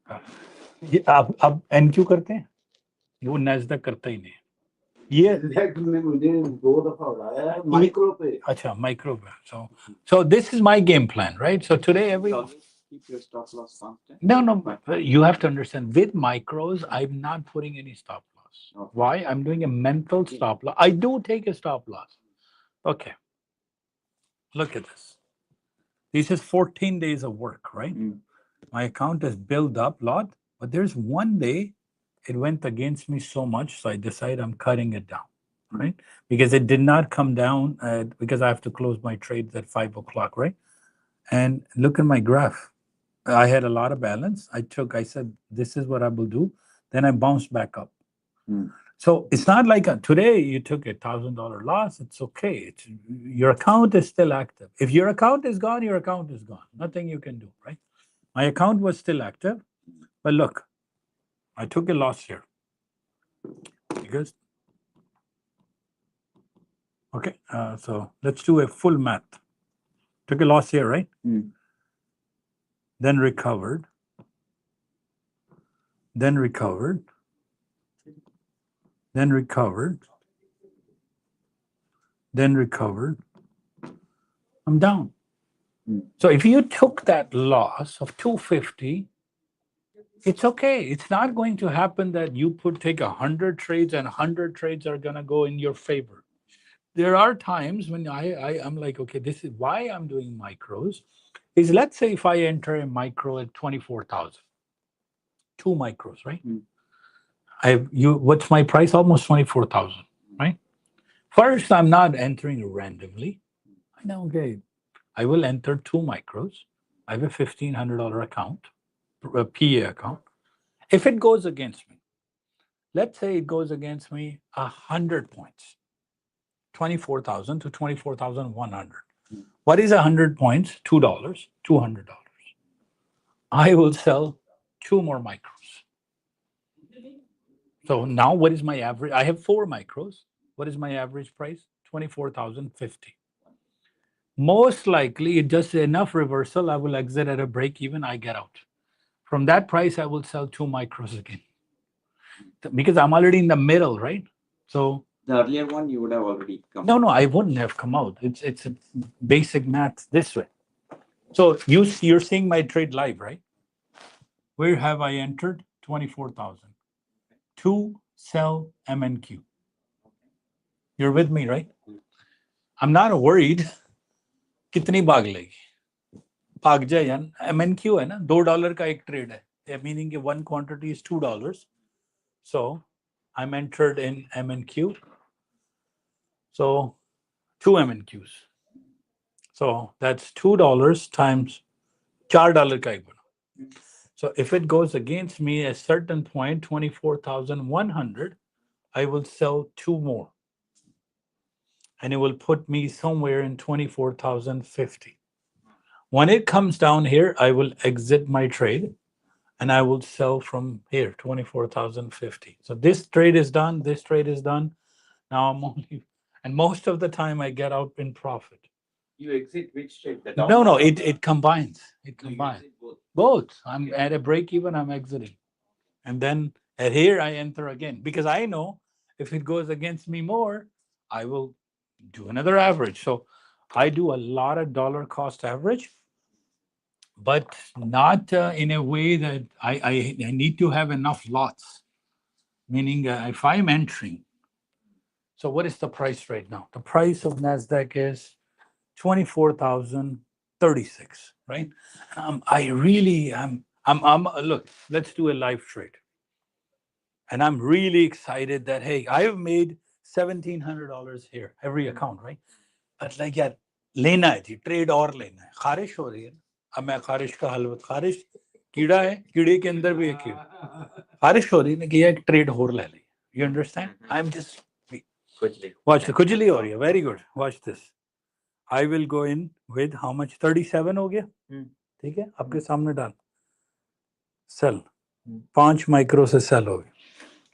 अब NQ करते हैं, वो NASDAQ करता ही नहीं है। ये ने मुझे 2 दफा उड़ाया है माइक्रो पे। अच्छा, micro पे. So this is my game plan, right? So today Keep your stop loss constant. no, you have to understand, with micros, I'm not putting any stop loss. Okay. Why? I'm doing a mental stop loss. I do take a stop loss. Okay. Look at this. This is 14 days of work, right? My account has built up a lot, but there's one day it went against me so much, so I decided I'm cutting it down, right? Because it did not come down because I have to close my trades at 5 o'clock, right? And look at my graph. I had a lot of balance. I said, this is what I will do. Then I bounced back up. So it's not like today you took $1,000 loss. It's okay. Your account is still active. If your account is gone, your account is gone. Nothing you can do, right? My account was still active, but look, I took a loss here because. Okay, so let's do a full math. Took a loss here, right? Then recovered. Then recovered. Then recovered. Then recovered. I'm down. So if you took that loss of 250, it's okay. It's not going to happen that you take 100 trades and 100 trades are going to go in your favor. There are times when I'm like, okay, this is why I'm doing micros. Is let's say if I enter a micro at 24,000, 2 micros, right? What's my price? Almost 24,000, right? First, I'm not entering randomly. I know, okay, I will enter 2 micros. I have a $1,500 account, a PA account. If it goes against me, let's say it goes against me 100 points, 24,000 to 24,100. What is 100 points? $2, $200. I will sell 2 more micros. So now what is my average? I have 4 micros. What is my average price? 24,050. Most likely, it just enough reversal. I will exit at a break even. I get out. From that price, I will sell 2 micros again because I'm already in the middle, right? So The earlier one you would have already come. no, I wouldn't have come out. It's a basic math this way. So you're seeing my trade live, right? Where have I entered? 24,000. 2 sell MNQ. You're with me, right? I'm not worried. कितनी भाग लेगी? भाग जाए यार. MNQ है ना, $2 का एक ट्रेड है. Meaning कि one quantity is $2. So I'm entered in MNQ. So 2 MNQs. So that's $2 times $4 का एक बना. So if it goes against me at a certain point, 24,100, I will sell 2 more. And it will put me somewhere in 24,050. When it comes down here, I will exit my trade and I will sell from here, 24,050. So this trade is done. This trade is done. Now I'm only, and most of the time I get out in profit. You exit which trade? No, it combines. It No, you combines. exit both. Both. I'm at a break even, I'm exiting. And then at here I enter again because I know if it goes against me more, I will do another average. So I do a lot of dollar cost average, but not in a way that I need to have enough lots. Meaning if I'm entering, so what is the price right now? The price of NASDAQ is 24,036, right? Look, let's do a live trade. And I'm really excited that, hey, I've made $1,700 here, every account, right? But like, yeah, लेना है जी, trade और लेना है। खारिश हो रही है, अब मैं खारिश का हल, खारिश कीड़ा है, कीड़े के अंदर भी एक कीड़ा, खारिश हो रही है ना कि एक ट्रेड और ले ली। You understand? I am just watch, खुजली हो रही है, very good, watch this. I will go in with how much, 37 हो गया, ठीक है, आपके सामने डाल, सेल 5 माइक्रो से सेल हो गया,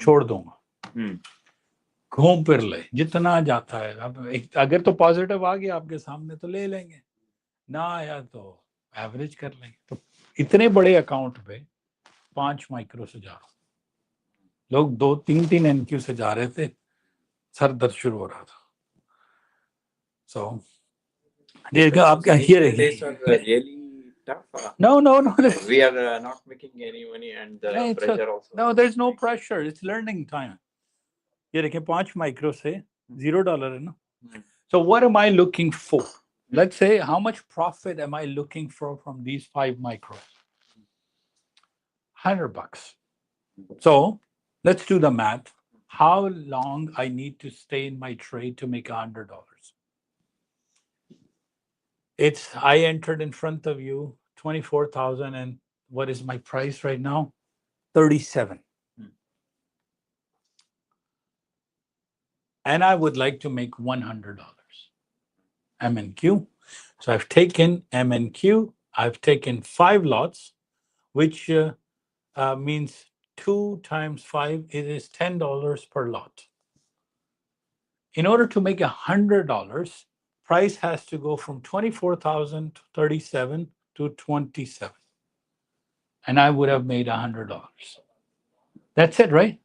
छोड़ दूंगा, घूम फिर ले जितना जाता है। अब अगर तो पॉजिटिव आ गया आपके सामने तो ले लेंगे, ना आया तो एवरेज कर लेंगे। तो इतने बड़े अकाउंट पे 5 माइक्रो से जा रहा हूं, लोग 2-3 एनक्यू से जा रहे थे, सर दर्द शुरू हो रहा था। सो आप really tough. no We are not making any money, and the pressure also. no, there's no pressure, it's learning time. ये देखें 5 माइक्रो से $0 है ना। So what am I looking for? Let's say how much profit am I looking for from these 5 micros? $100. So let's do the math. How long I need to stay in my trade to make $100? It's, I entered in front of you 24,000, and what is my price right now? 37. And I would like to make $100 MNQ. So I've taken MNQ, I've taken 5 lots, which means 2 times 5, it is $10 per lot. In order to make $100, price has to go from 24,000 to 37 to 27. And I would have made $100. That's it, right?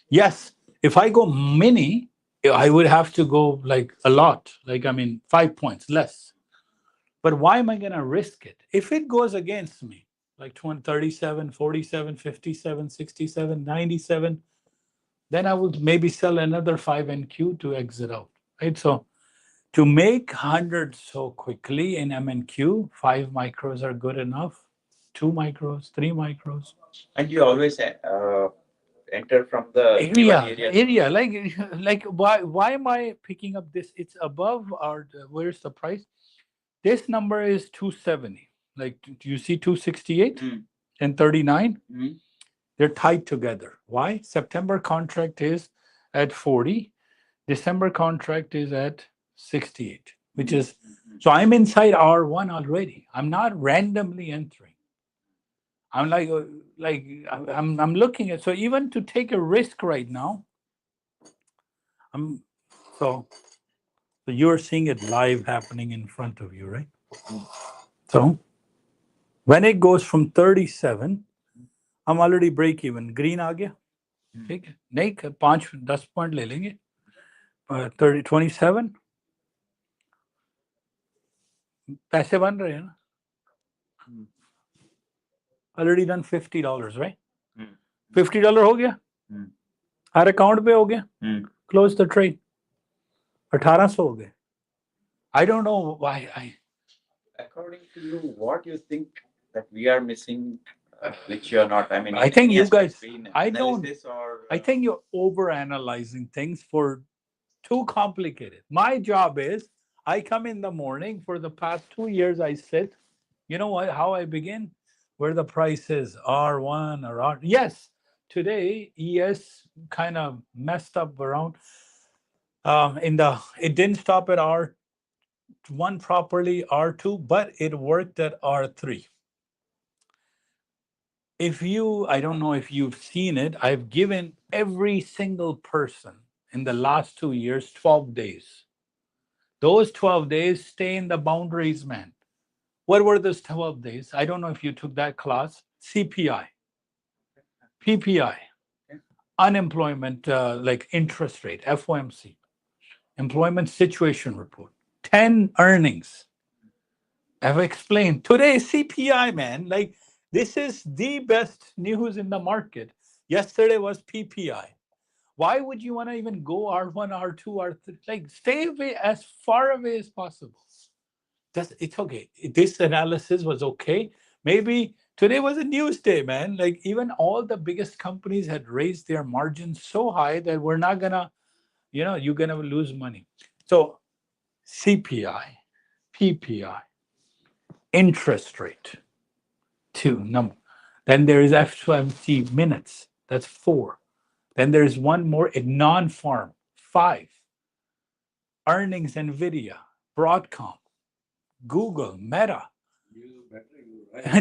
Yes, if I go mini, I would have to go like a lot, like, I mean, 5 points less. But why am I going to risk it? If it goes against me, like 37, 47, 57, 67, 97, then I would maybe sell another 5 NQ to exit out, right? So to make 100 so quickly in MNQ, 5 micros are good enough, 2 micros, 3 micros. And you always enter from the given area. Like why am I picking up this? It's above our, where's the price? This number is 270. Like, do you see 268 and 39? They're tied together. Why? September contract is at 40. December contract is at 68, which is, so I'm inside R1 already. I'm not randomly entering. I'm I'm looking at, so even to take a risk right now, so you're seeing it live happening in front of you, right? So when it goes from 37, I'm already break even. Green आ गया, ठीक है, नहीं 5-10 point ले लेंगे, 27 पैसे बन रहे हैं ना, already done $50, right? $50 हो गया, हर अकाउंट पे हो गया, close the trade, 1800 हो गए. I don't know why According to you, what you think that we are missing, which you are not? I mean, I think you guys, I think you're over analyzing things for too complicated. My job is, I come in the morning, for the past 2 years I sit, you know what, how I begin? Where the price is, R1 or R. Yes, today ES kind of messed up around. It didn't stop at R1 properly, R2, but it worked at R3. I don't know if you've seen it, I've given every single person in the last 2 years 12 days. Those 12 days stay in the boundaries, man. What were those 12 days? I don't know if you took that class. CPI, PPI, unemployment, like interest rate, FOMC, employment situation report, 10 earnings. I've explained today CPI, man. Like, this is the best news in the market. Yesterday was PPI. Why would you want to even go R1, R2, R3? Like, stay away as far away as possible. It's okay. This analysis was okay. Maybe today was a news day, man. Like, even all the biggest companies had raised their margins so high that we're not gonna, you're gonna lose money. So CPI, PPI, interest rate, 2 number. Then there is FOMC minutes, that's 4. Then there is one more, a non-farm, 5. Earnings, Nvidia, Broadcom, Google, Meta.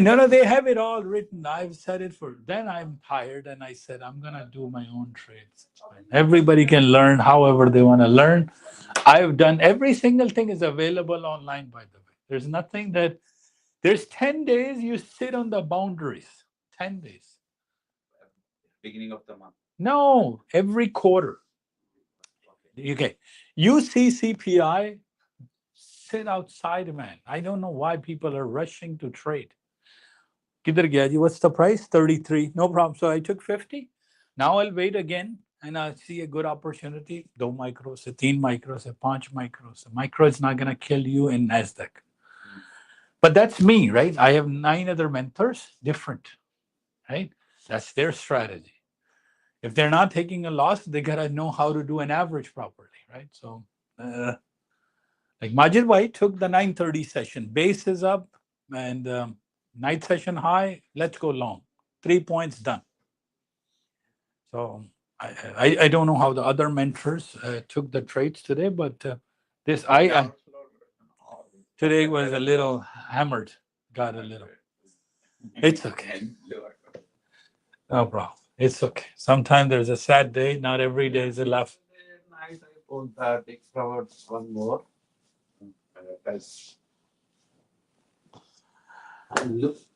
No, they have it all written. I've said it for. Then I'm tired, and I said I'm gonna do my own trades. Everybody can learn however they want to learn. I've done every single thing is available online. By the way, there's nothing that. There's 10 days you sit on the boundaries. 10 days. Beginning of the month. No, every quarter. Okay, you see CPI. Sit outside, man. I don't know why people are rushing to trade. Kidhar gaya ji? What's the price? 33. No problem. So I took 50. Now I'll wait again and I'll see a good opportunity. 2 micros, 3 micros, 5 micros. Micro is not going to kill you in NASDAQ. But that's me, right? I have 9 other mentors, different, right? That's their strategy. If they're not taking a loss, they got to know how to do an average properly, right? So, like Majid Bhai took the 9:30 session. Base is up and night session high. Let's go long. 3 points done. So I don't know how the other mentors took the trades today, but this I today was a little hammered. Got a little. It's okay. No problem. It's okay. Sometimes there's a sad day. Not every day is a laugh. Night I pulled that extrovert one more. As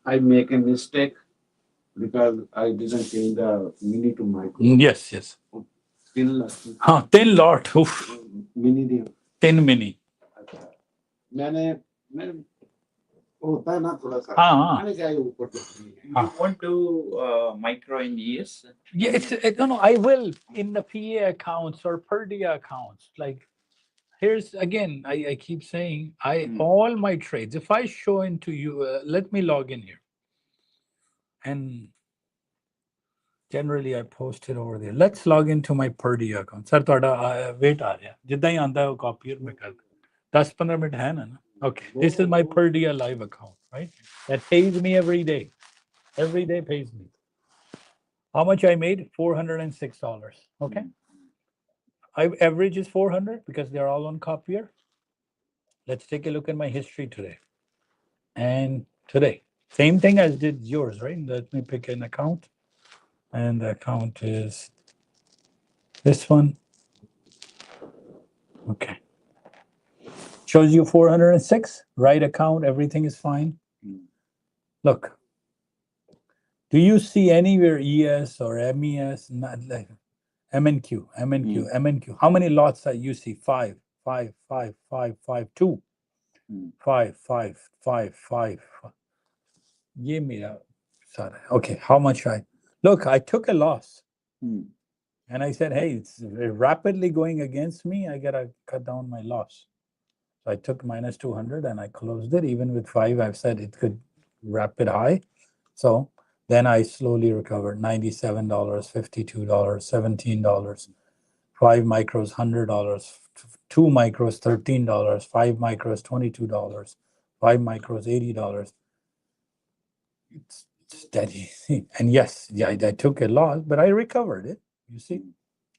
I make a mistake because I didn't change the mini to micro. Yes. Still, 10 lot. Oof. mini दिया. 10 mini. मैंने होता है ना थोड़ा सा. हाँ. मैंने क्या ये ऊपर तो नहीं है. You want to micro in years? Yeah, no. I will in the PA accounts or Purdia accounts. Like, here's again. I keep saying all my trades. If I show into you, let me log in here, and generally I post it over there. Let's log into my Purdia account. Sir, थोड़ा wait आ रहा. जितना ही आंदा है वो copier में कर. 10-15 minute है ना? Okay, this is my Purdia live account, right? That pays me every day. Every day pays me. How much I made? $406. Okay. I average is 400 because they're all on copier. Let's take a look at my history today. And today, same thing as did yours, right? Let me pick an account. And the account is this one. Okay. Shows you 406, right account, everything is fine. Look, do you see anywhere ES or MES? Not like MNQ. How many lots that you see? 5, 5, 5, 5, 5, 2. 5, 5, 5, 5. Give me that. Sorry. Okay, how much look, I took a loss. And I said, hey, it's rapidly going against me. I gotta cut down my loss. So I took minus 200 and I closed it. Even with 5, I've said it could rapid high. So then I slowly recovered. $97, $52, $17, 5 micros, $100, 2 micros, $13, 5 micros, $22, 5 micros, $80. It's steady. And yes, I took a loss, but I recovered it. You see,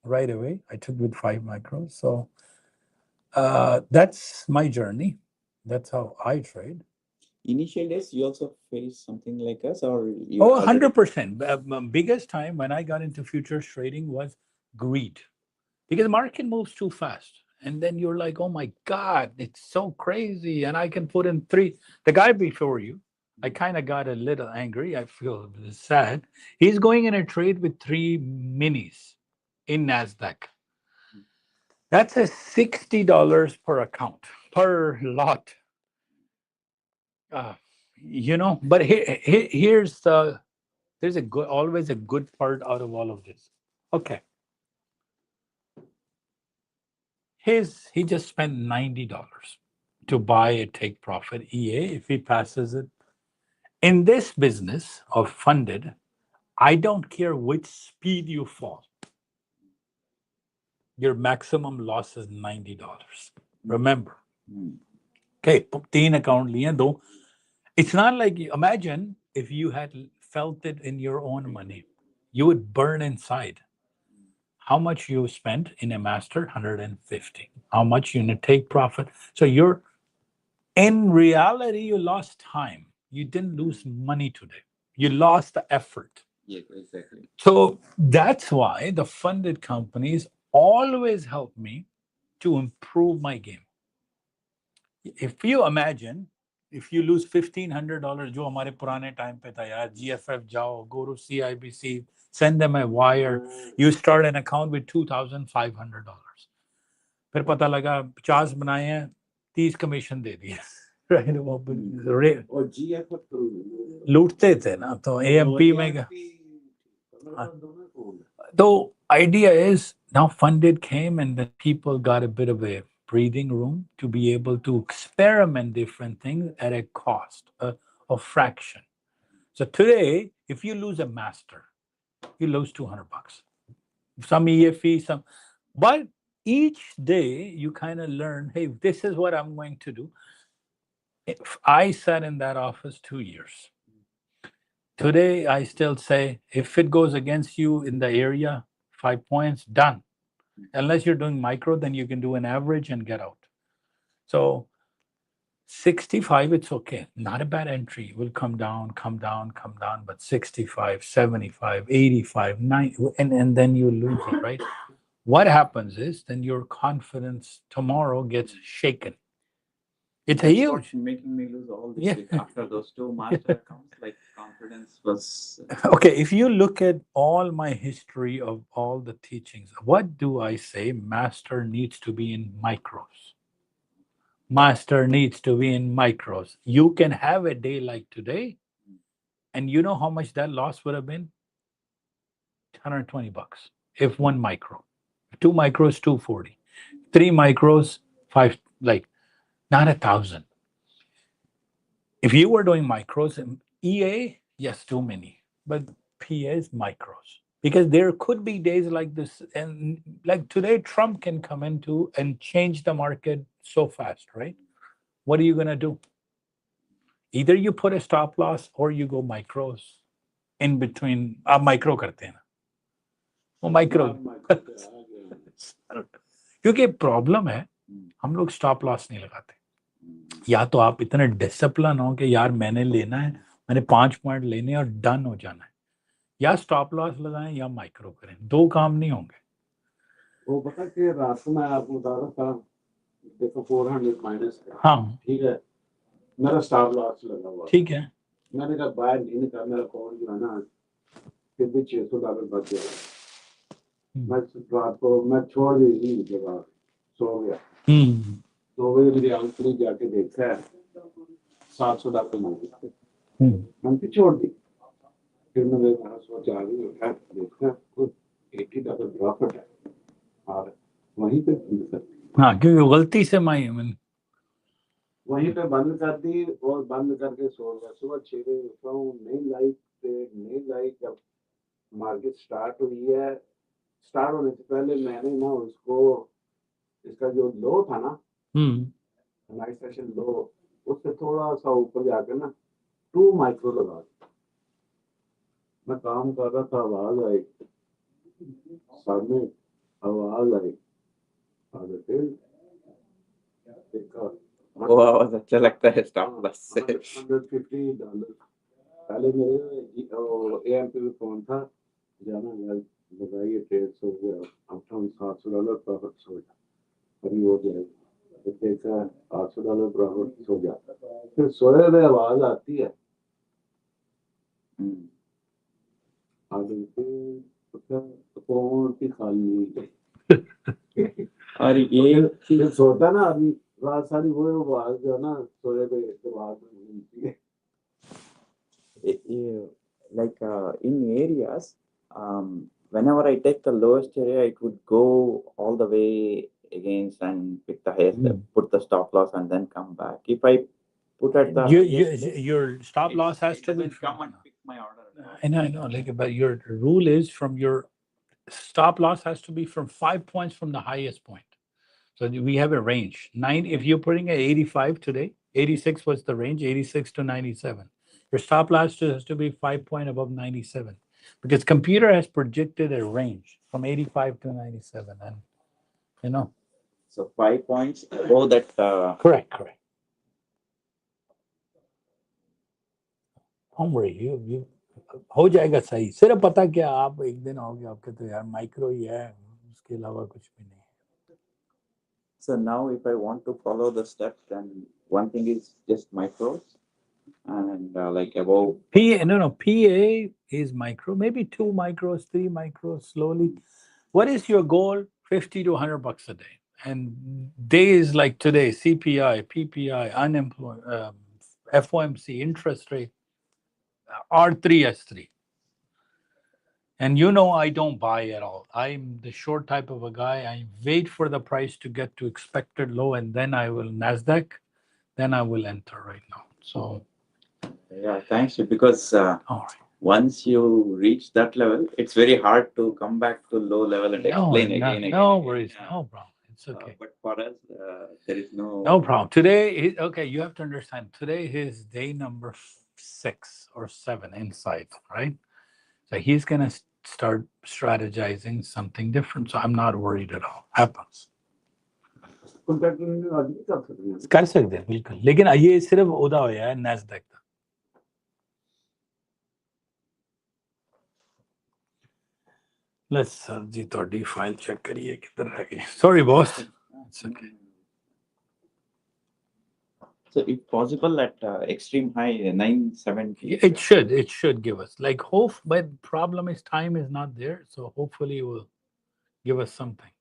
right away. I took with 5 micros. So that's my journey. That's how I trade. Initial days, you also face something like us, or you 100%. Biggest time when I got into futures trading was greed, because the market moves too fast. And then you're like, oh my God, it's so crazy. And I can put in 3. The guy before you, I kind of got a little angry. I feel sad. He's going in a trade with 3 minis in NASDAQ. That's a $60 per account, per lot. But here's there's always a good part out of all of this. Okay. He just spent $90 to buy a take profit EA if he passes it. In this business of funded, I don't care which speed you fall. Your maximum loss is $90. Remember, Okay, 3 account liye, 2. It's not like, imagine if you had felt it in your own money, you would burn inside. How much you spent in a master? 150. How much you take profit? So you're, in reality, you lost time. You didn't lose money today. You lost the effort. Yes, exactly. So that's why the funded companies always help me to improve my game. If you imagine, if you lose $1,500, जो हमारे पुराने time पे था यार, GFF जाओ, go to CIBC, send them a wire, you start an account with $2,500. फिर पता लगा 50 बनाए हैं, 30 कमीशन दे दिए, right? और GFF लूटते थे ना, तो AMP में the idea is now funded came and the people got a bit of a breathing room to be able to experiment different things at a cost, a fraction. So today, if you lose a master, you lose $200. Some EFE, some, but each day you kind of learn, hey, this is what I'm going to do. If I sat in that office 2 years. Today, I still say, if it goes against you in the area, 5 points, done. Unless you're doing micro, then you can do an average and get out. So 65, it's okay. Not a bad entry. Will come down, but 65, 75, 85, 90, and then you lose it, right? What happens is then your confidence tomorrow gets shaken. It's a That's huge. what's making me lose all this Yeah. week after those 2 master accounts. Like confidence was. Okay, if you look at all my history of all the teachings, what do I say? Master needs to be in micros. Master needs to be in micros. You can have a day like today, and you know how much that loss would have been? $120 if 1 micro. 2 micros, 240. 3 micros, 5, like not 1,000. If you were doing micros, EA, yes, too many, but PA is micros. Because there could be days like this, and like today, Trump can come into and change the market so fast, right? What are you going to do? Either you put a stop loss or you go micros in between. आप micro करते हैं ना, वो micro. क्योंकि problem है, हम लोग stop loss नहीं लगाते. या तो आप इतने डिसिप्लिन हो कि यार मैंने लेना है, मैंने 5 पॉइंट लेने और डन हो जाना है, या स्टॉप लॉस लगाएं या माइक्रो करें, 2 काम नहीं होंगे. वो पता कि रात में आपको बता रहा था, देखो 400 माइनस. हाँ, ठीक है, मेरा स्टॉप लॉस लगा हुआ. ठीक है. मैंने कहा बाहर नहीं निकला, मेरा कॉल जो है ना फिर भी $600 बच गया. मैं रात को मैं छोड़ दी नींद के बाद सो गया. 2 बजे मेरी आंख खुली, जाके देखा है $700 मिल. मैंने छोड़ दी. फिर मैंने सोच आ गई, उठा देखा कुछ $80 प्रॉफिट है और वहीं पे बंद कर दी. हाँ, क्योंकि गलती से मैं वहीं पे बंद कर दी और बंद करके सो गया. सुबह 6 बजे उठा हूँ, नहीं लाइक जब मार्केट स्टार्ट हुई है. स्टार्ट होने से पहले मैंने ना उसको, इसका जो लो था ना, नाइट सेशन लो, उससे थोड़ा सा ऊपर जाकर ना 2 माइक्रो लगा दिया. मैं काम कर रहा था, आवाज आई सामने, आवाज आई देखा वो आवाज अच्छा लगता है स्टॉप लॉस से. $150. पहले मेरे AMP में फोन था, जाना यार लगाइए ट्रेड सो गया, अब हम $700 प्रॉफिट सो गया, अभी हो जाएगा. देखा $800 प्रॉफिट सो जाता. फिर सोए में आवाज आती है, फोन की खाली. और ये फिर सोता ना अभी रात सारी वो आवाज जो है ना सोए पे आवाज में मिलती है. like in areas, whenever I take the lowest area, it would go all the way against and pick the highest, put the stop loss and then come back. If I put at the your stop loss has to be come and pick my order. I know, like, but your rule is from your stop loss has to be from 5 points from the highest point. So we have a range. If you're putting at 85 today, 86 was the range, 86 to 97. Your stop loss has to be 5 point above 97 because computer has projected a range from 85 to 97. And you know, So 5 points above that. correct. Don't worry, you हो जाएगा सही. सिर्फ पता क्या आप एक दिन आओगे आपके तो यार माइक्रो ही है उसके अलावा कुछ भी नहीं. So now if I want to follow the steps, then one thing is just micros and like above. PA is micro, maybe 2 micros, 3 micros slowly. What is your goal? 50 to 100 bucks a day. And days like today, CPI, PPI, unemployment, FOMC, interest rate, R3S3. And I don't buy at all. I'm the short type of a guy. I wait for the price to get to expected low, and then I will NASDAQ, then I will enter right now. So, yeah, thanks you. Because all right. Once you reach that level, it's very hard to come back to low level and explain again. No worries. No problem. It's okay. But for us, there is no. No problem. Today, okay, you have to understand. Today is day number 6 or 7 inside, right? So he's going to start strategizing something different. So I'm not worried at all. Happens. कर सकते हैं बिल्कुल लेकिन ये सिर्फ ओदा होया है NASDAQ का. Let's जी थोड़ी फाइल चेक करिए किधर रह गई. Sorry boss. It's okay. So if possible at extreme high 970. It should give us like hope, but problem is time is not there. So hopefully it will give us something.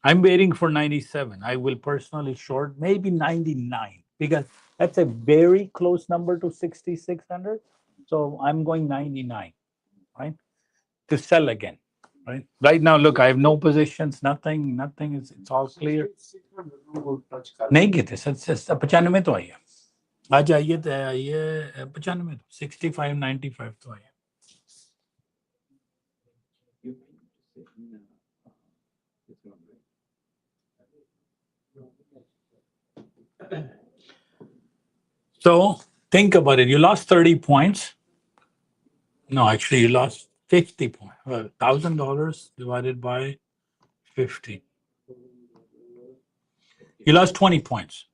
I'm waiting for 97. I will personally short maybe 99 because that's a very close number to 6,600. So I'm going 99, right? To sell again, right? Right now, look, I have no positions, nothing is, it's all clear. नहीं गिरते sir 95 तो आई है आज आइए तो आइए 95 65 95 तो आई है. So think about it. You lost 30 points. No, actually, you lost 50 points. Well, $1,000 divided by 50. You lost 20 points.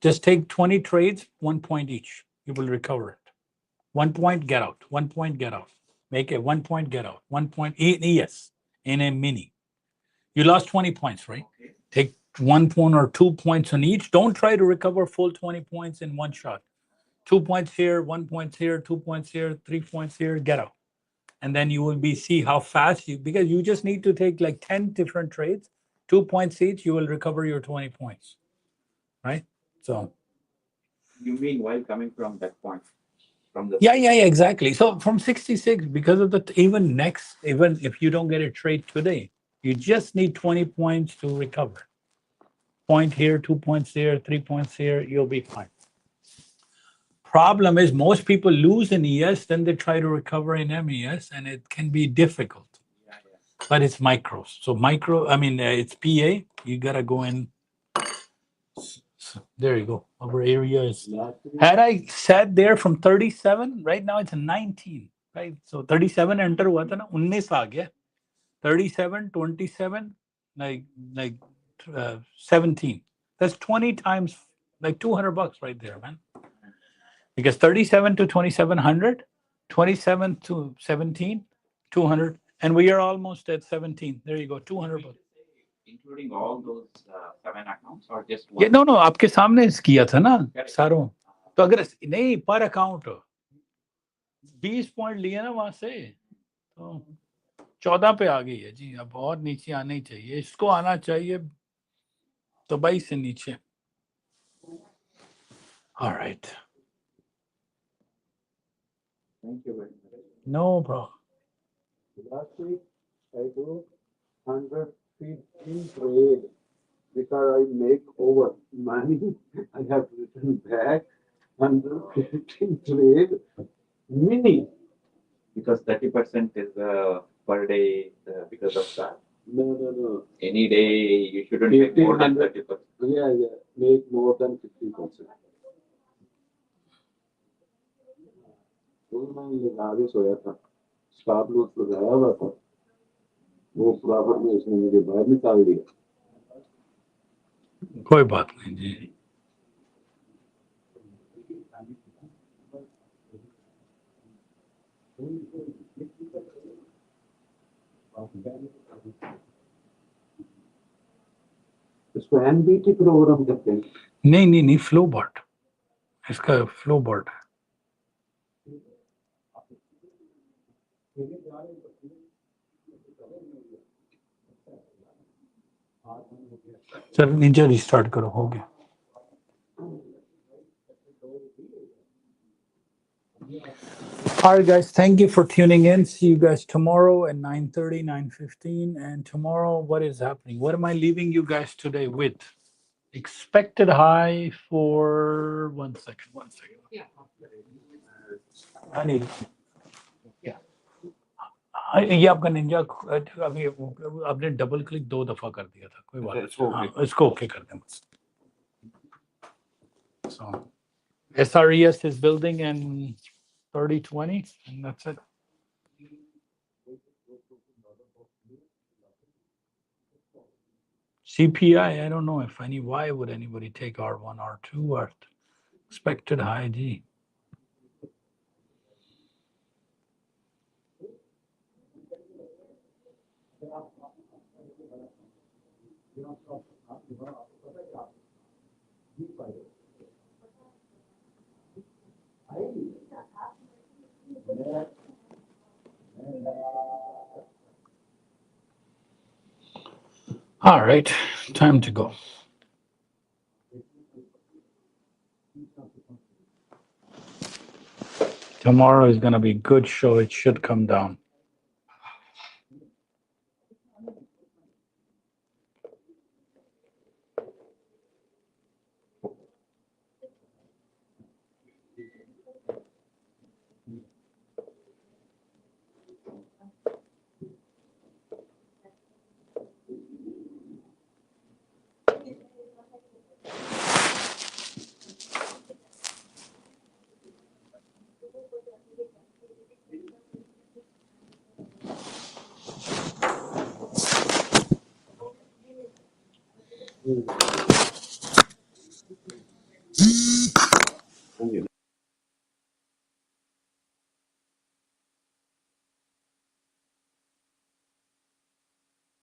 Just take 20 trades, 1 point each. You will recover it. 1 point, get out. 1 point, get out. Make it 1 point, get out. 1 point, yes, in a mini. You lost 20 points, right? Take 1 point or 2 points on each. Don't try to recover full 20 points in one shot. 2 points here, 1 point here, 2 points here, 3 points here, get out. And then you will see how fast because you just need to take like 10 different trades, 2 points each, you will recover your 20 points, right? So. You mean while coming from that point? From the. Yeah, exactly. So from 66, because of even if you don't get a trade today, you just need 20 points to recover. Point here, 2 points there, 3 points here, you'll be fine. Problem is most people lose in ES, then they try to recover in MES, and it can be difficult. But it's micros. So it's PA. You gotta go in. So there you go. Our area is. Had I sat there from 37, right now it's a 19, right? So 37 enter हुआ था ना 19 आ गया. 37, 27, like 17. That's 20 times like $200 right there, man. Because 37 to 2700, 27 to 17, 200, and we are almost at 17. There you go, $200. Including all those 7 accounts or just one? Yeah, no, आपके सामने किया था ना सारों. तो अगर नहीं पर अकाउंट 20 पॉइंट लिए ना वहां से तो 14 पे आ गई है जी. अब और नीचे आना ही चाहिए. इसको आना चाहिए तो 22 से नीचे. All right. Thank you very much. No problem. Last week, I do 115 trade because I make over money. I have written back 115 trade mini. Because 30% is per day because of that. No. Any day you shouldn't make more than 30%. Yeah. Make more than 50%. तो मैं आगे सोया था, stop loss लगाया हुआ था, वो profit में उसने मुझे बाहर निकाल दिया। कोई बात नहीं जी। इसको एनबीटी प्रोग्राम कहते हैं। नहीं, फ्लो बॉट, इसका फ्लो बॉट है। सर नीचे रिस्टार्ट करो, हो गया। All right, guys, thank you for tuning in. See you guys tomorrow at 9:30, 9:15. And tomorrow, what is happening? What am I leaving you guys today with? Expected high for 1 second. 1 second. I need. Yeah. ये आपका Ninja अभी आपने double click 2 दफा कर दिया था, कोई बात नहीं, इसको ओके कर दें बस। So SRES is building in 30-20, and that's it. CPI, I don't know if why would anybody take R1, R2, or expected high G. All right, time to go. Tomorrow is going to be a good show. It should come down.